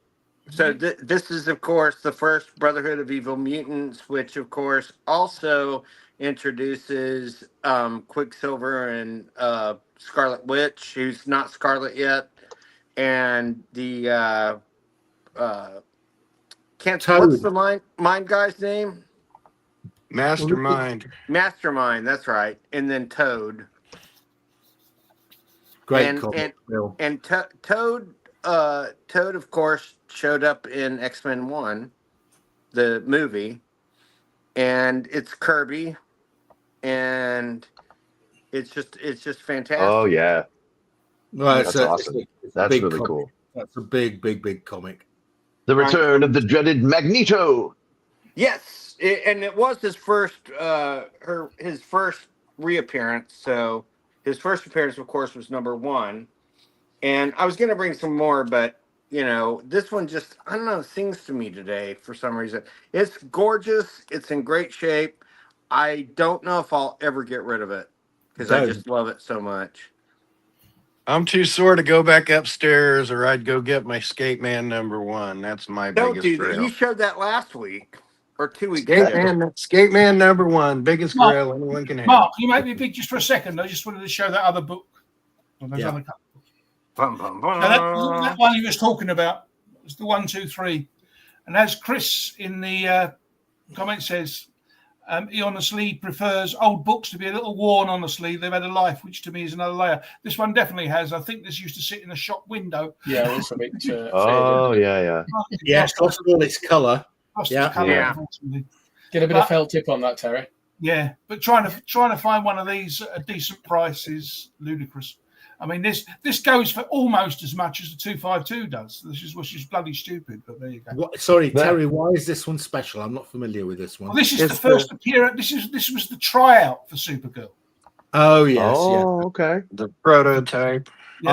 So this is, of course, the first Brotherhood of Evil Mutants, which, of course, also introduces Quicksilver and Scarlet Witch, who's not Scarlet yet, and the what's the mind guy's name? Mastermind. Mastermind, that's right. And then Toad. Great comic. And Toad, of course, showed up in X-Men 1, the movie, and it's Kirby, and it's just fantastic. Oh yeah, that's awesome. That's really comic. cool. That's a big comic. The return of the dreaded Magneto. Yes, and it was his first his first reappearance. So his first appearance, of course, was #1. And I was going to bring some more, but, this one just, I don't know, sings to me today for some reason. It's gorgeous. It's in great shape. I don't know if I'll ever get rid of it because I just love it so much. I'm too sore to go back upstairs, or I'd go get my Skate Man #1. That's my biggest That. grail. You showed that last week or 2 weeks ago. Skate Man #1, biggest grail anyone can have. Mark, can you make me big just for a second? I just wanted to show that other book. Other couple. Bum, bum, bum. Now that one he was talking about, It's the 1, 2, 3. And as Chris in the comment says, he honestly prefers old books to be a little worn. Honestly, they've had a life, which to me is another layer. This one definitely has. I think this used to sit in a shop window. Yeah, also a bit. Oh, yeah. Yeah, lost all its colour. Yeah. Get a bit of felt tip on that, Terry. Yeah, but trying to find one of these at a decent price is ludicrous. I mean, this goes for almost as much as the 252 does, which is bloody stupid. But there you go. Sorry, Terry, why is this one special? I'm not familiar with this one. Well, this is the first appearance. This was the tryout for Supergirl. Oh yes, okay. The prototype. Yeah,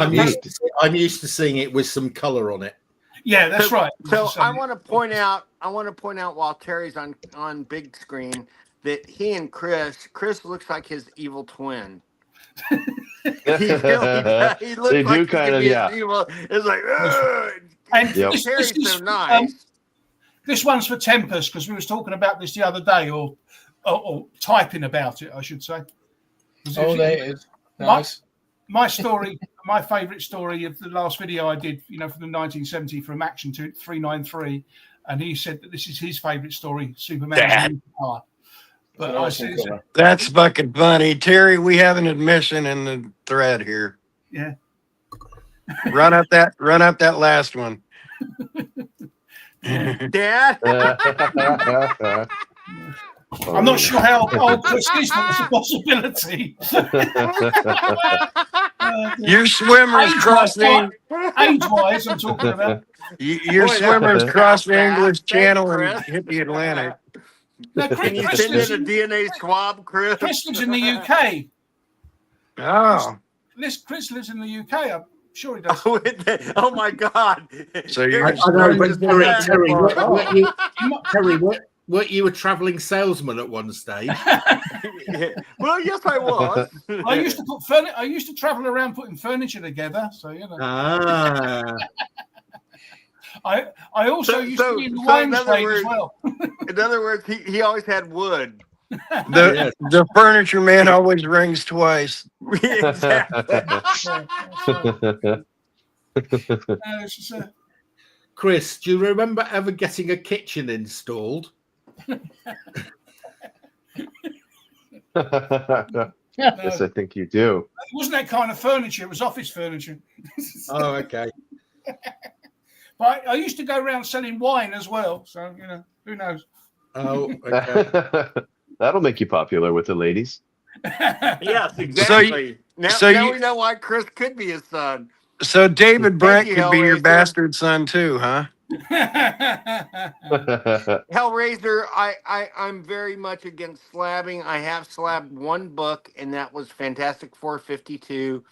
I'm used to seeing it with some color on it. Yeah, that's right. So I want to point out while Terry's on big screen that he and Chris looks like his evil twin. He looks They like do kind of, yeah. Evil. It's like, and Terry's so nice. This one's for Tempest because we was talking about this the other day, or typing about it, I should say. Oh, there it is. Nice. My story, my favourite story of the last video I did, from the 1970 from Action to 393, and he said that this is his favourite story, Superman's Power. But I said, that's fucking funny, Terry. We have an admission in the thread here. Yeah. Run up that last one. Dad. I'm not sure how old Chris is, but it's a possibility. Your swimmer's crossing. Age-wise, I'm talking about. Your swimmer's crossed the English Channel and hit the Atlantic. No, Can you send in a DNA swab, Chris? Chris lives in the UK. Oh. Chris lives in the UK. I'm sure he does. Oh my God! So you're Terry, weren't you a travelling salesman at one stage? Well, yes, I was. I used to I used to travel around putting furniture together. So I also used to be in the wine trade as well. In other words, he always had wood. The furniture man always rings twice. Chris, do you remember ever getting a kitchen installed? Yes, I think you do. It wasn't that kind of furniture. It was office furniture. Oh, okay. But I used to go around selling wine as well. So, who knows? Oh, okay. That'll make you popular with the ladies. Yes, exactly. Now we know why Chris could be his son. So David Brent could be your bastard son too, huh? Hellraiser, I'm very much against slabbing. I have slabbed one book, and that was Fantastic 452,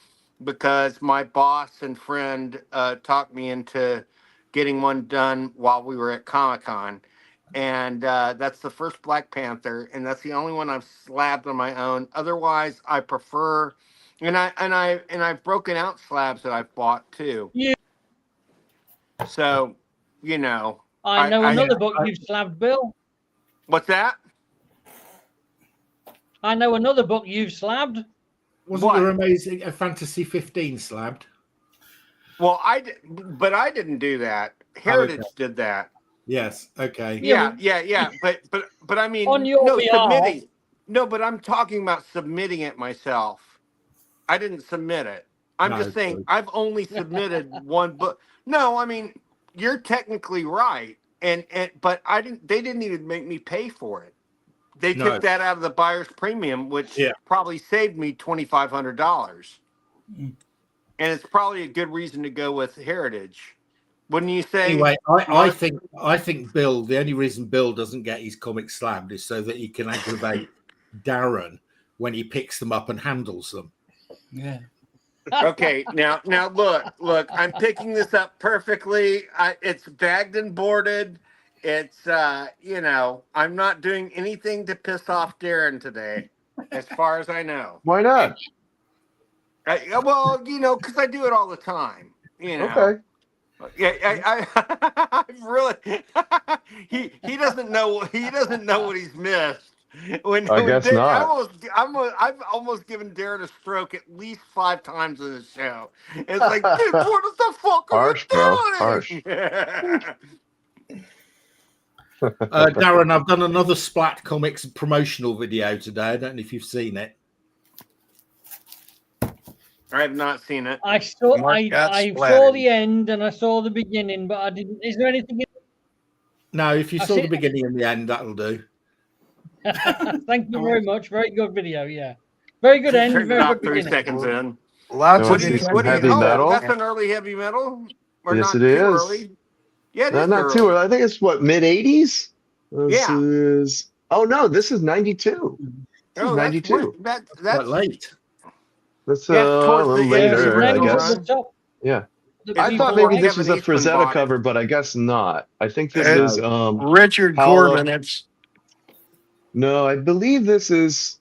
because my boss and friend talked me into getting one done while we were at Comic-Con. And that's the first Black Panther, and that's the only one I've slabbed on my own. Otherwise, I prefer, and I've broken out slabs that I've bought too. Yeah. So, I know another book you've slabbed, Bill. What's that? I know another book you've slabbed. Wasn't there amazing a Fantasy 15 slabbed? Well, I didn't do that. Heritage did that. Yes. Okay. Yeah. But I mean, on your behalf. submitting. No, but I'm talking about submitting it myself. I didn't submit it. I'm just saying I've only submitted one book. No, I mean, you're technically right, but they didn't even make me pay for it. They took that out of the buyer's premium, which probably saved me $2,500. And it's probably a good reason to go with Heritage. Wouldn't you say? Anyway, I think Bill, the only reason Bill doesn't get his comics slabbed is so that he can aggravate Darren when he picks them up and handles them. Yeah. Okay, now look, I'm picking this up perfectly. It's bagged and boarded. It's I'm not doing anything to piss off Darren today, as far as I know. Why not? Well, because I do it all the time. Okay. Yeah, I really. He doesn't know. He doesn't know what he's missed. I guess not. I've almost given Darren a stroke at least 5 times in the show. It's like, dude, what the fuck are Harsh, you bro. doing? Harsh. Darren, I've done another Splat Comics promotional video today. I don't know if you've seen it. I have not seen it. I saw Mark got I saw splattered. the end and I saw the beginning, but I didn't. Is there anything? No, if you I saw see- the beginning and the end, that'll do. Thank you very much. Very good video. Yeah, very good end. Turned Very about good 3 beginning. seconds in. Lots You of wanna see some What do you? heavy Oh, metal? that's an early heavy metal. Or Yes, not it too is. early. Yeah, it No, is not too early. I think it's what, mid 80s? This Yeah. is no, this is 92. This is Oh, 92. that's Quite late. That's That's a towards little the later, I original guess. run. The top. Yeah. The I thought before maybe this was a Kevin Eastman Frazetta bought it. cover, but I guess not. I think this No. is Richard Paolo- Corbin. It's no, I believe this is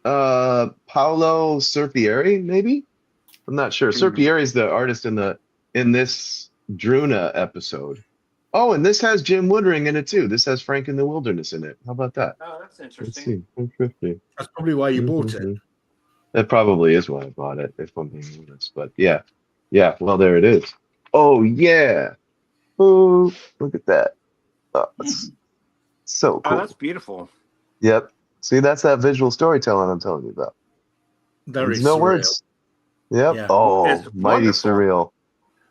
Paolo Serpieri, maybe? I'm not sure. Serpieri is the artist in this Druna episode. Oh, and this has Jim Woodring in it too. This has Frank in the Wilderness in it. How about that? Oh, that's Let's interesting. see. 150. That's probably why you bought it. That probably is why I bought it, if I'm being honest. But yeah. Yeah, well, there it is. Oh, yeah. Oh, look at that. Oh, it's so Oh, cool. that's beautiful. Yep. See, that's that visual storytelling I'm telling you about. Very There's no surreal. words. Yep. Yeah. Oh, It's mighty wonderful. surreal.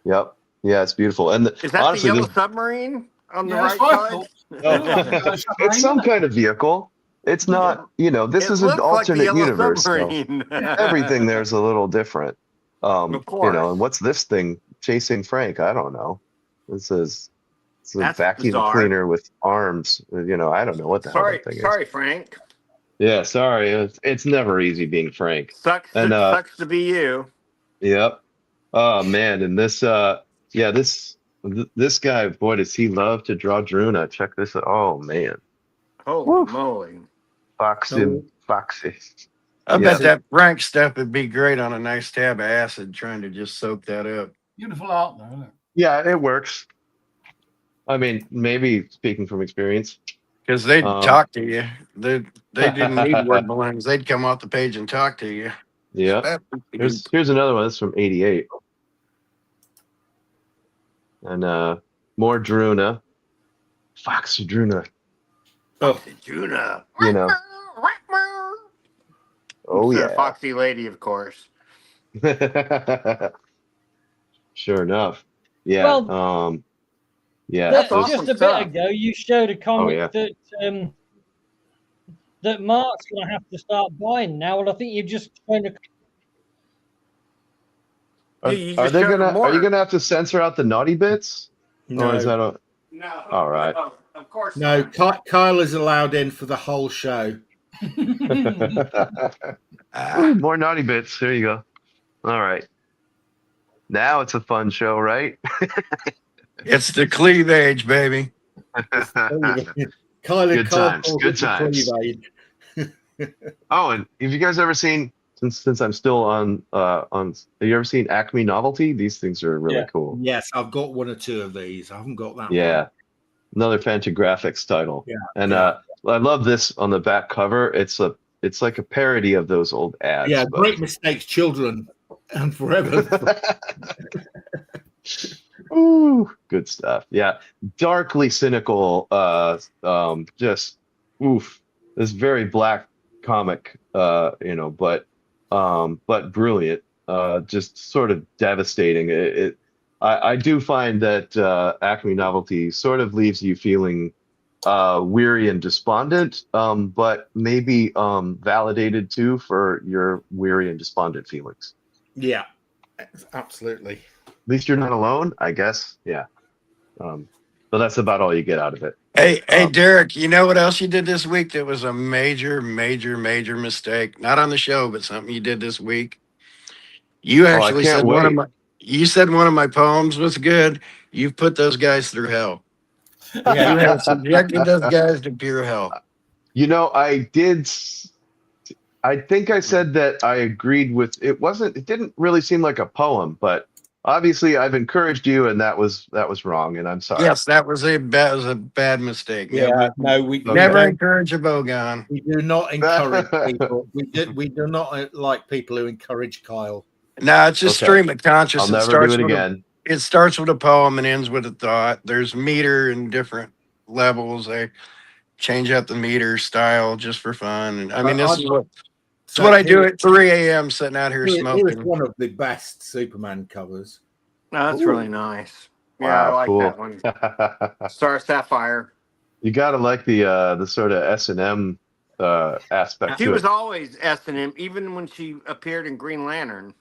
Yep. Yeah, it's beautiful. And Is that honestly, the yellow this- submarine on the Yeah, that's right what side? I thought. it's some kind of vehicle. It's not, this It is an looks like the alternate yellow universe. So submarine. everything there's a little different. Of course. And what's this thing chasing Frank? I don't know. This is it's a That's vacuum bizarre. cleaner with arms. I don't know what the hell Sorry, that thing sorry, Frank. is. Yeah, sorry. It's never easy being Frank. Sucks to be you. Yep. Oh man, and this this guy, boy, does he love to draw Druna. Check this out. Oh man. Holy moly. Foxy. I Yeah. bet that Frank stuff would be great on a nice tab of acid trying to just soak that up. Beautiful art, though, isn't it? Yeah, it works. I mean, maybe speaking from experience. Because they'd talk to you. They didn't need word balloons. They'd come off the page and talk to you. Yeah. Here's another one. This is from '88. And more Druna. Fox Druna. Oh, Druna. Oh It's yeah. a foxy lady, of course. Sure enough. Yeah. Well, yeah. That's just awesome a bit stuff. ago, you showed a comic yeah. that Mark's going to have to start buying now. Well, I think you've just shown a. Are You you just showed more. gonna have to censor out the naughty bits? No. Or is that a No. All right. No, of course No, not. Kyle is allowed in for the whole show. Ooh, more naughty bits. There you go. All right. Now it's a fun show, right? It's the cleavage, baby. Kyle Good times, calls good it the times. cleavage. Oh, and have you guys ever seen? Since I'm still on, have you ever seen Acme Novelty? These things are really Yeah. cool. Yes, I've got one or two of these. I haven't got that one. Yeah, another Fantagraphics title. Yeah, and yeah. I love this on the back cover. It's like a parody of those old ads. Yeah, but- Great Mistakes, Children, and Forever. Ooh, good stuff. Yeah, darkly cynical. Just oof. This very black comic. But brilliant. Just sort of devastating. I do find that Acme Novelty sort of leaves you feeling weary and despondent, but maybe validated too for your weary and despondent feelings. Yeah, absolutely. At least you're not alone, I guess. Yeah. But that's about all you get out of it. Hey, Derek, you know what else you did this week that was a major, major, major mistake? Not on the show, but something you did this week. You actually can't said one of wait. my poems was good. You've put those guys through hell. You Yeah, have subjected those guys to pure hell. I did. I think I said that I agreed with it. It didn't really seem like a poem, but obviously I've encouraged you, and that was wrong, and I'm sorry. Yes, that was a bad mistake. Yeah, no, we never don't. encourage a bogon. We do not encourage people. We do not like people who encourage Kyle. No, it's just stream of consciousness. I'll never do it again. It starts with a poem and ends with a thought. There's meter and different levels. They change up the meter style just for fun. And I mean, this is what I do at 3 a.m. sitting out here smoking. Here's one of the best Superman covers. No, that's really nice. Yeah, Wow, I like cool. that one. Star Sapphire. You gotta like the sort of S&M aspect. She to was it. always S&M, even when she appeared in Green Lantern.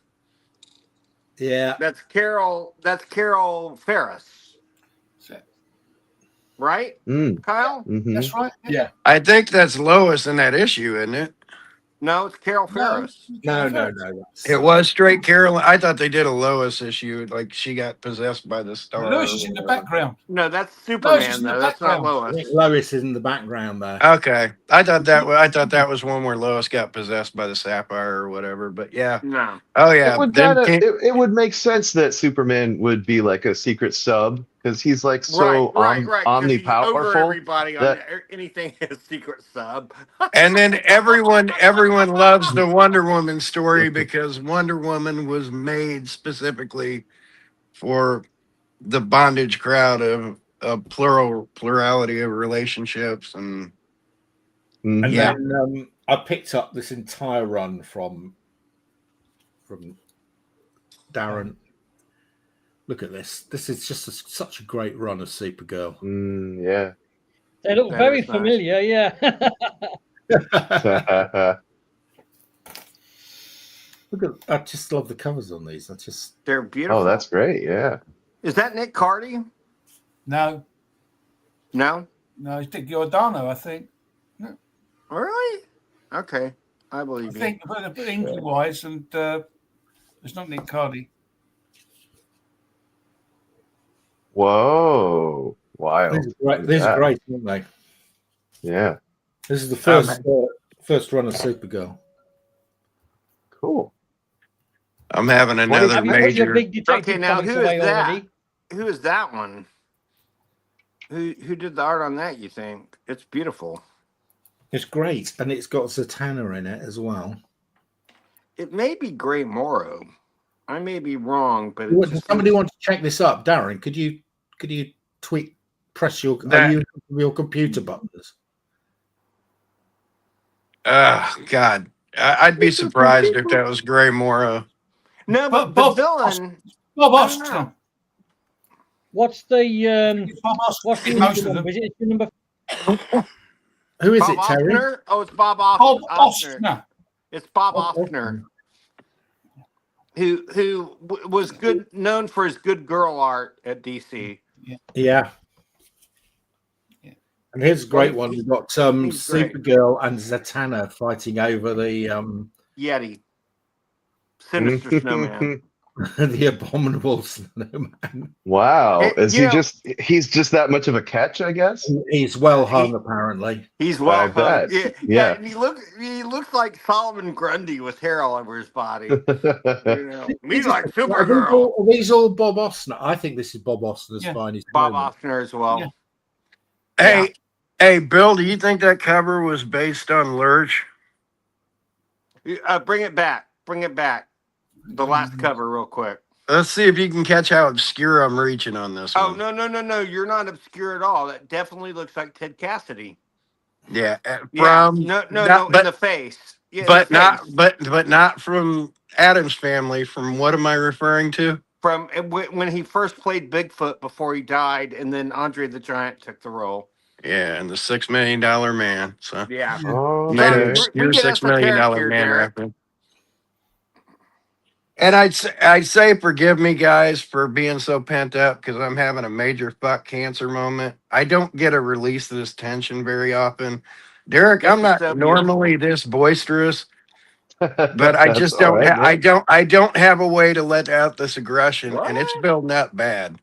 Yeah, That's Carol Ferris, right? Kyle? Mm-hmm. That's right. Yeah. I think that's Lois in that issue, isn't it? No, it's Carol Ferris. no. It was straight Carol. I thought they did a Lois issue, like she got possessed by the star. Lois is in the background. No, that's Superman, Lois is in the though. That's not background. I Lois. think Lois is in the background there. Okay, I thought that was one where Lois got possessed by the sapphire or whatever. But yeah, No. oh yeah, It would make sense that Superman would be like a secret sub because he's like so right. 'cause he's over omnipowerful. everybody on anything as secret sub. and then everyone loves the Wonder Woman story because Wonder Woman was made specifically for the bondage crowd of a plurality of relationships and And yeah. then I picked up this entire run from Darren. Look at this. This is just such a great run of Supergirl. Yeah. They look That very is nice. familiar, yeah. Look at, I just love the covers on these. They're beautiful. Oh, that's great. Yeah. Is that Nick Cardy? No, No? it's Dick Giordano, I think. Really? Okay. I I believe you. think English wise, and it's not Nick Cardy. Whoa. Wild. These are great, aren't they? Yeah. This is the first run of Supergirl. Cool. I'm having another Have you put your major. big detective Okay, now comics who away is that? already? Who is that one? Who did the art on that, you think? It's beautiful. It's great, and it's got Zatanna in it as well. It may be Gray Morrow. I may be wrong, but it Does just somebody want to check this up, Darren? Could you press your computer buttons? God, I'd be surprised if that was Gray Morrow. No, but the Bob villain. Bob I don't know. Austin. What's the Bob Austin. what's the Most of number? them. Is it number? Who is Bob it, Terry? Ostner? Oh, it's Bob Bob Ostner. Ostner. It's Bob Bob Ostner, who was known for his good girl art at DC. Yeah. And here's a great one. We've got He's great. Supergirl and Zatanna fighting over the Yeti, Sinister Snowman. the abominable snowman. Wow. It- you know- He's just that much of a catch, I guess? He's well hung, apparently. He's well I bet. hung. Yeah. And he looks like Solomon Grundy with hair all over his body. You know, he's like Supergirl. Are these all Bob Ostner? I think this is Bob Ostner's finest Bob moment. Ostner as well. Yeah. Hey, Bill, do you think that cover was based on Lurch? Bring it back. Bring it back. The last cover, real quick. Let's see if you can catch how obscure I'm reaching on this Oh, one. no. You're not obscure at all. That definitely looks like Ted Cassidy. Yeah, Yeah. from No, but, in the face. Yeah, in but the not face. but not from Adam's family. From what am I referring to? From when he first played Bigfoot before he died, and then Andre the Giant took the role. Yeah, and the $6 Million Man. So Yeah. Oh, made an okay. obscure We get $6 Million esoteric here, Man Derek. reference. And I'd say forgive me guys for being so pent up because I'm having a major fuck cancer moment. I don't get a release of this tension very often. Derek, I'm not so normally this boisterous, but I just That's don't. all right, man. I don't have a way to let out this aggression, and it's What? building up bad.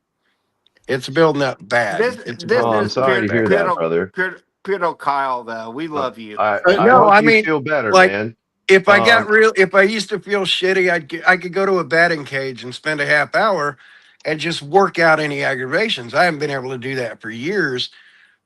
It's building up bad. This Oh, I'm is sorry to hear that, brother. Pedo Kyle, though. We love you. I No, hope I you mean, feel better, like, man. If I used to feel shitty, I could go to a batting cage and spend a half hour and just work out any aggravations. I haven't been able to do that for years.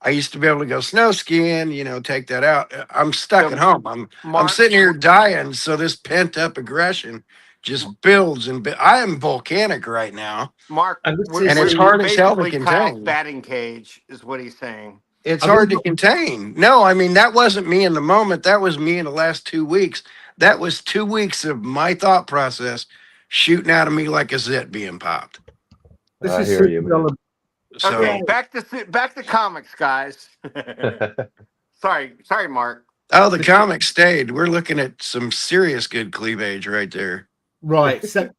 I used to be able to go snow skiing, take that out. I'm stuck at home. I'm sitting here dying, so this pent up aggression just builds I am volcanic right now. Mark, and it's hard as hell to Kyle's contain. batting cage is what he's saying. It's hard to contain. No, I mean, that wasn't me in the moment. That was me in the last 2 weeks. That was 2 weeks of my thought process shooting out of me like a zit being popped. I hear you, man. So, Okay, back to comics, guys. sorry, Mark. Oh, the comics stayed. We're looking at some serious good cleavage right there. Right. So,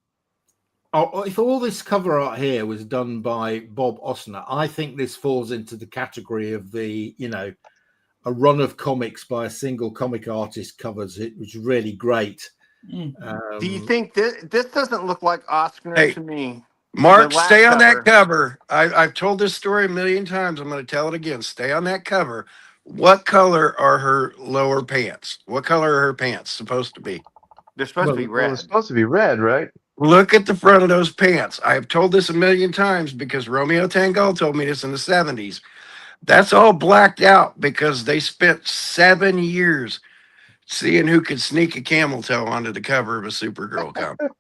if all this cover art here was done by Bob Osner, I think this falls into the category of a run of comics by a single comic artist covers it, which is really great. Do you think this doesn't look like Osner to me? Mark, stay on that cover. I've told this story a million times. I'm going to tell it again. Stay on that cover. What color are her lower pants? What color are her pants supposed to be? They're supposed to be red. It's supposed to be red, right? Look at the front of those pants. I have told this a million times because Romeo Tango told me this in the 70s. That's all blacked out because they spent 7 years seeing who could sneak a camel toe onto the cover of a Supergirl comic.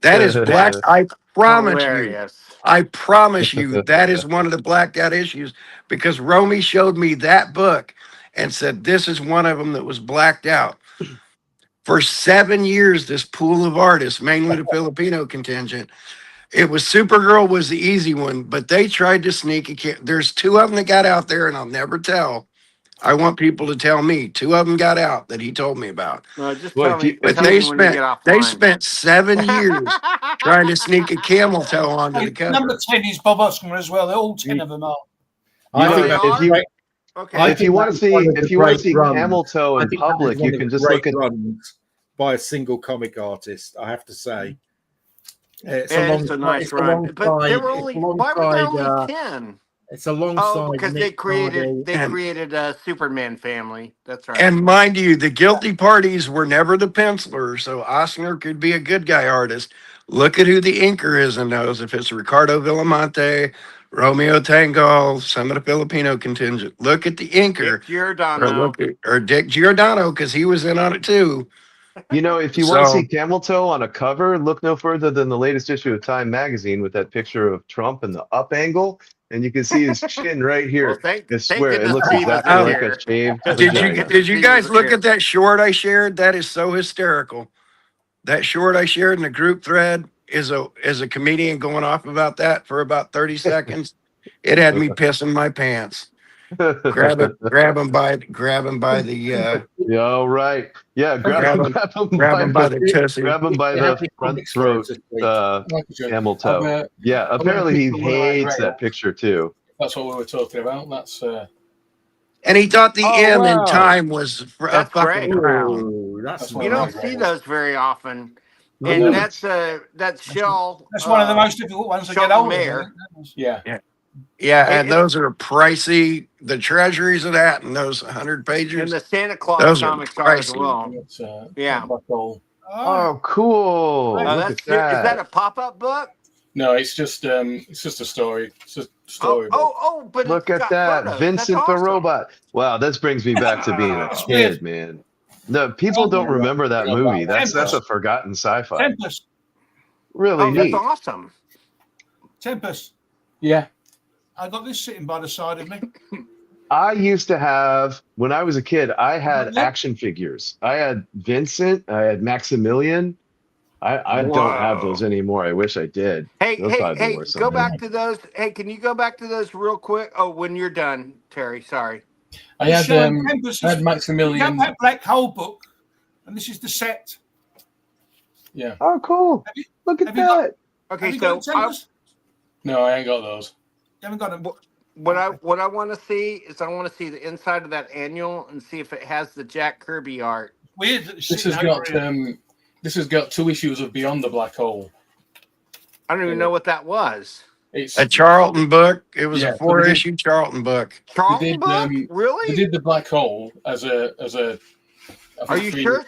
That is black. I promise you. I promise you that is one of the blacked out issues because Romy showed me that book and said this is one of them that was blacked out. For 7 years, this pool of artists, mainly the Filipino contingent, it was Supergirl was the easy one, but they tried to sneak there's 2 of them that got out there, and I'll never tell. I want people to tell me 2 of them got out that he told me about. Just tell me. But they spent 7 years trying to sneak a camel toe onto the cover. Number 10 is Bob Osmer as well. All 10 of them are. If you want to see camel toe in public, you can just look at runs by a single comic artist. I have to say, it's a nice run. But why were there only 10? It's alongside because they created a Superman family. That's right. And mind you, the guilty parties were never the penciler, so Osner could be a good guy artist. Look at who the inker is in those. If it's Ricardo Villamonte, Romeo Tango, some of the Filipino contingent. Look at the inker. Dick Giordano. Or Dick Giordano, because he was in on it too. If you want to see camel toe on a cover, look no further than the latest issue of Time magazine with that picture of Trump in the up angle, and you can see his chin right here. I swear, it looks exactly like a shaved. Did you guys look at that short I shared? That is so hysterical. That short I shared in the group thread is a comedian going off about that for about 30 seconds. It had me pissing my pants. grab him by the yeah, right. Yeah, grab him by the front throat camel toe. Yeah, apparently he hates that picture too. That's what we were talking about. That's and he thought the M in time was a fucking crown. You don't see those very often. And that's Shell. That's one of the most difficult ones to get older. Yeah, and those are pricey. The treasuries of that and those 100 pages. And the Santa Claus comics are as well. Yeah. Oh, cool. Is that a pop-up book? No, it's just a story. It's just a story. But look at that, photos. Vincent the Robot. Wow, this brings me back to being a kid, man. No, people don't remember that movie. That's a forgotten sci-fi. Tempest. Really neat. That's awesome. Tempest. Yeah. I got this sitting by the side of me. I used to have, when I was a kid, I had action figures. I had Vincent. I had Maximilian. I don't have those anymore. I wish I did. Hey, go back to those. Hey, can you go back to those real quick? Oh, when you're done, Terry. Sorry. I had Maximilian. You have that Black Hole book, and this is the set. Yeah. Oh, cool. Look at that. Okay, so no, I ain't got those. You haven't got them. What I want to see is I want to see the inside of that annual and see if it has the Jack Kirby art. Weird. This has got 2 issues of Beyond the Black Hole. I don't even know what that was. It's a Charlton book. It was a 4-issue Charlton book. Charlton book? Really? They did the Black Hole as a Are you sure?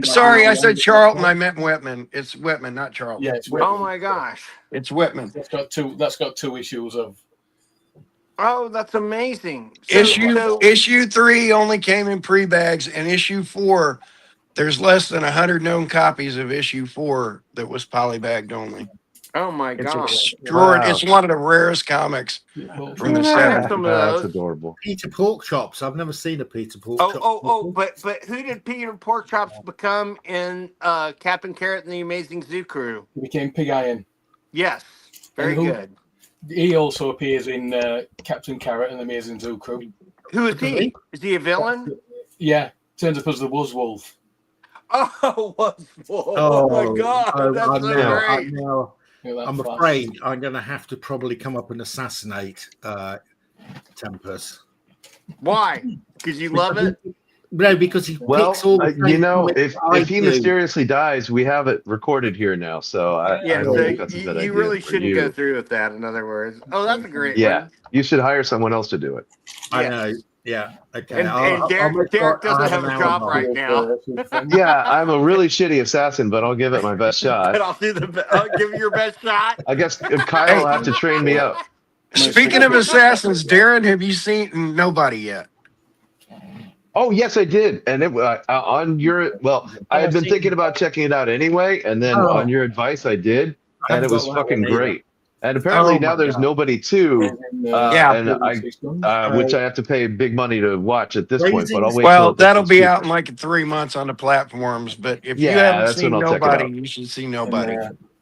Sorry, I said Charlton. I meant Whitman. It's Whitman, not Charlton. Yeah, it's Whitman. Oh my gosh. It's Whitman. That's got two issues of. Oh, that's amazing. Issue 3 only came in pre-bags, and issue 4, there's less than 100 known copies of issue 4 that was polybagged only. Oh my It's gosh. extraordinary. It's one of the rarest comics from the I have 70s. some of That's those. adorable. Peter Pork Chops. I've never seen a Peter Pork Chop. But who did Peter Pork Chops become in Captain Carrot and the Amazing Zoo Crew? He became Pig Iron. Yes, very And who- good. He also appears in Captain Carrot and the Amazing Zoo Crew. Who is he? Is he a villain? Yeah, turns up as the Wuzzwolf. Oh, oh my God, that's so great. I'm afraid I'm going to have to probably come up and assassinate Tempest. Why? Because you love it? No, because he Well, picks all the you know, things if he I do. mysteriously dies, we have it recorded here now. So I Yeah, don't so think that's a good idea. you really for shouldn't you. go through with that, in other words. Oh, that's a great Yeah, one. you should hire someone else to do it. I Yes. know. Yeah. Okay. And I'll Derek make sure doesn't I have a an job hour right now. Yeah, I'm a really shitty assassin, but I'll give it my best shot. And I'll give you your best shot. I guess Kyle will have to train me up. Speaking of assassins, Darren, have you seen Nobody yet? Oh, yes, I did. And it on your I had been thinking about checking it out anyway, and then on your advice, I did, and it was fucking great. And apparently now there's Nobody 2, and which I have to pay big money to watch at this point. But I'll wait. Well, that'll be out in like 3 months on the platforms. But if you haven't that's seen when I'll check it Nobody, out. you should see Nobody.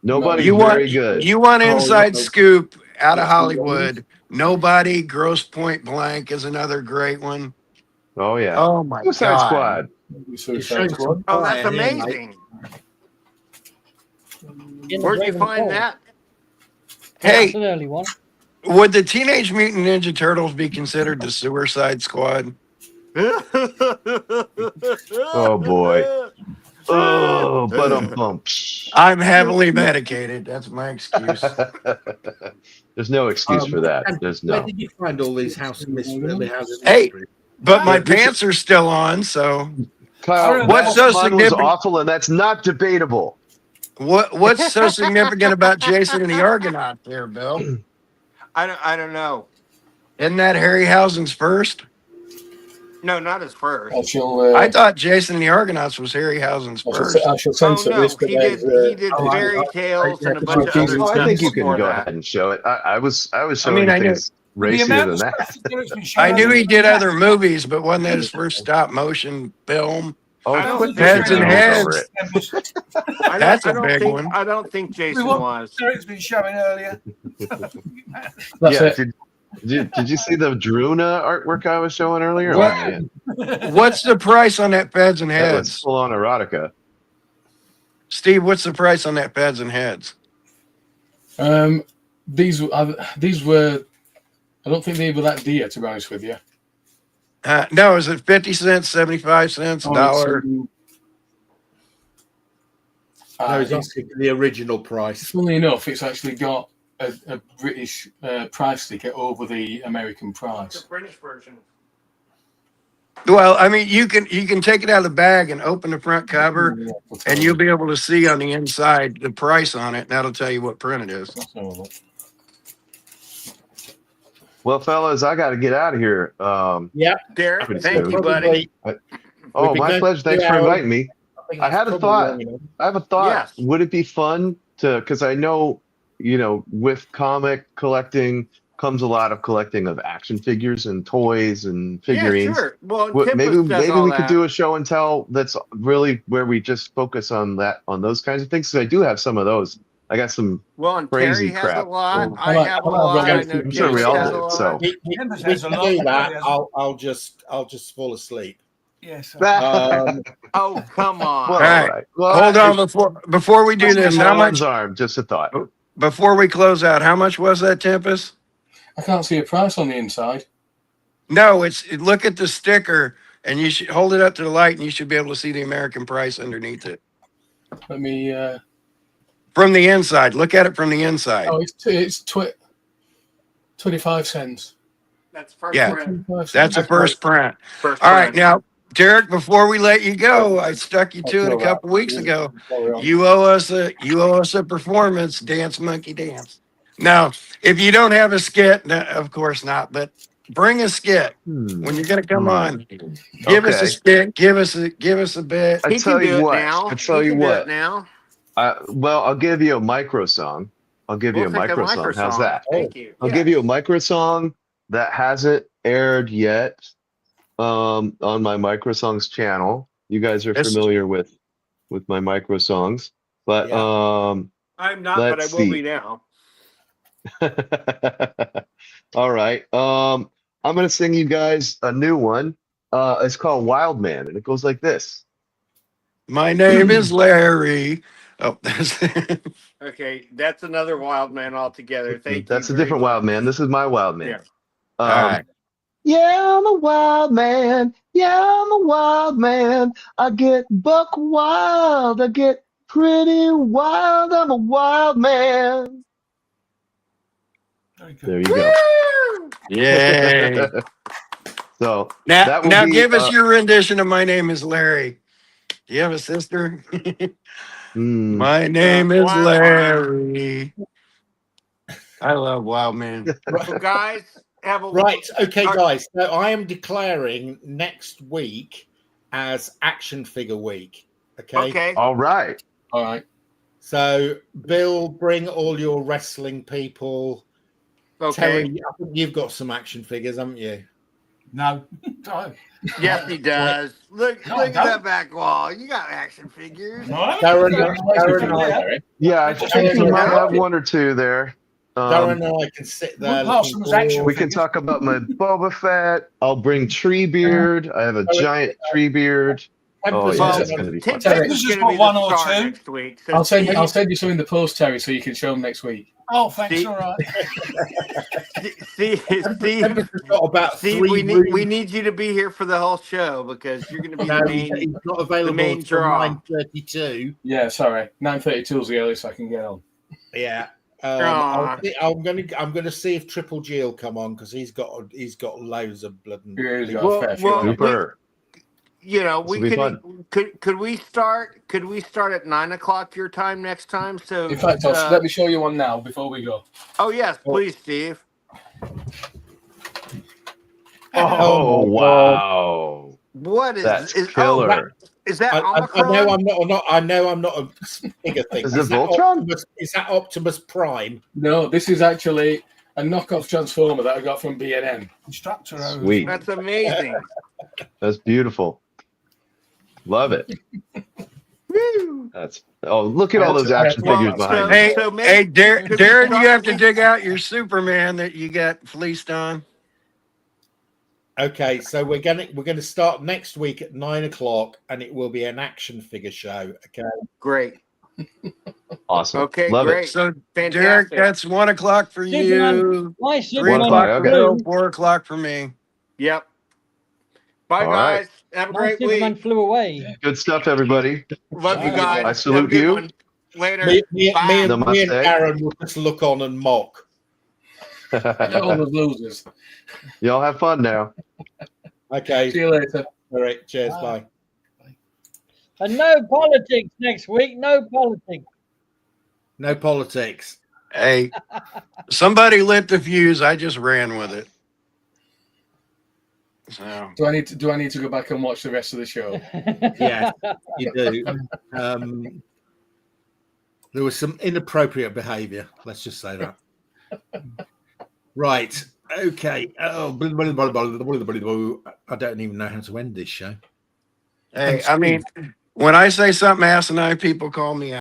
Nobody's You want very good. you want inside scoop out of Hollywood. Nobody. Gross Point Blank is another great one. Oh yeah. Oh my Suicide God. Squad. Oh, that's amazing. Where'd you find that? Hey, That's an early one. would the Teenage Mutant Ninja Turtles be considered the Suicide Squad? Oh boy. Oh, but I'm heavily medicated. That's my excuse. There's no excuse for that. There's Where no. did you find all these house mysteries? Hey, but my pants are still on, so Kyle, what's so mine was significant? awful, and that's not debatable. What's so significant about Jason and the Argonaut there, Bill? I don't know. Isn't that Harryhausen's first? No, not his first. I thought Jason and the Argonauts was Harryhausen's first. I shall Oh censor no, this. he did Fairy Tales and a bunch of other Oh, stuff. I think you can before go that. ahead and show it. I was showing I knew- things racier than that. I knew he did other movies, but wasn't that his first stop motion film? Oh, I don't quit think Heads and bitching over Heads. it. That's a big one. I don't think Jason What was. Derek's been showing earlier. That's Yeah, it. did you see the Druna artwork I was showing earlier? What? Oh, man. What's the price on that Feds and That was Heads? full on erotica. Steve, what's the price on that Feds and Heads? These were. I don't think they were that dear, to be honest with you. No, is it 50 cents, 75 cents, Oh, $1? No, he's asking for the original price. Funnily enough, it's actually got a British price ticket over the American price. British version. Well, I mean, you can take it out of the bag and open the front cover, and you'll be able to see on the inside the price on it, and that'll tell you what print it is. Well, fellas, I got to get out of here. Yeah, Derek, Pretty thank soon. you, buddy. Oh, my pleasure. Thanks for inviting me. I had a thought. I have a thought. Yes. Would it be fun to, because I know, with comic collecting comes a lot of collecting of action figures and toys and figurines. Yeah, sure. Well, Maybe Tempest does all we could that. do a show and tell that's really where we just focus on those kinds of things. Because I do have some of those. I got some Well, and crazy Terry has crap. a lot. Well, I have a lot. I know I'm sure we Jason all has a do. lot. So we Tempest can has a lot. do that. I'll just fall asleep. Yes. Oh, come on. Well, All right. all right. Well, Hold on before we do this. How much? Arm, just a thought. Before we close out, how much was that, Tempest? I can't see a price on the inside. No, look at the sticker, and you should hold it up to the light, and you should be able to see the American price underneath it. Let me. From the inside, look at it from the inside. Oh, it's 25 cents. That's first Yeah. print. 25 cents. That's a first print. First All right, print. now Derek, before we let you go, I stuck you to it a couple weeks ago. You owe us a performance, Dance Monkey Dance. Now, if you don't have a skit, no, of course not, but bring a skit when you're gonna come on. Give us a skit, give us a bit. He can do it now. I tell you Do what. it now. Well, I'll give you a micro song. How's that? Thank you. I'll give you a micro song that hasn't aired yet on my micro songs channel. You guys are familiar with my micro songs, but I'm not, but I will be now. All right. I'm gonna sing you guys a new one. It's called Wild Man, and it goes like this. My name is Larry. Oh, okay, that's another Wild Man altogether. Thank you. That's a different Wild Man. This is my Wild Man. Yeah. All right. Yeah, I'm a wild man. Yeah, I'm a wild man. I get buck wild. I get pretty wild. I'm a wild man. There you go. Yay. So now give us your rendition of My Name is Larry. Do you have a sister? My name is Larry. I love Wild Man. So guys, have a Okay, guys. So I am declaring next week as Action Figure Week. Okay. All right. So Bill, bring all your wrestling people. Okay. Terry, I think you've got some action figures, haven't you? No. Yes, he does. Look at that back wall. You got action figures. Darren, yeah, I think you might have one or two there. Darren and I can sit there. We can talk about my Boba Fett. I'll bring Treebeard. I have a giant Treebeard. Oh, yeah, that's going to be fun. This is for one or two. Next week. So I'll send you some in the post, Terry, so you can show them next week. Oh, thanks. All right. Steve, we need you to be here for the whole show because you're going to be he's not available the main draw. 9:32. Yeah, sorry. 9:32 is the earliest I can get on. Yeah. I'm gonna see if Triple G will come on because he's got loads of blood. And could we start at 9:00 your time next time? So in fact, let me show you one now before we go. Oh yes, please, Steve. Oh wow! What is that's is killer? Is that Omicron? I know I'm not a bigger thing. Is it Voltron? Is that Optimus Prime? No, this is actually a knockoff Transformer that I got from B&M. Instructor. Sweet. That's amazing. That's beautiful. Love it. Look at all those action figures behind me. Hey, Darren, you have to dig out your Superman that you got fleeced on. Okay, so we're gonna start next week at 9:00, and it will be an action figure show. Okay, great, awesome. Okay, love great. it. So, fantastic. Derek, that's 1 o'clock for you. 3 o'clock for Bill, 4 o'clock for me. Yep. Bye, all guys. Right. Have a great Superman week. flew away. Good stuff, everybody. Love you guys. I salute you. One. Later. Me and Aaron will just look on and mock. All the losers. Y'all have fun now. Okay. See you later. All right. Cheers. Bye. And no politics next week. No politics. No politics. Hey, somebody lit the fuse. I just ran with it. So. Do I need to go back and watch the rest of the show? Yeah, you do. There was some inappropriate behaviour. Let's just say that. Right. Okay. Oh, I don't even know how to end this show. Hey, I mean, when I say something asinine, people call me out.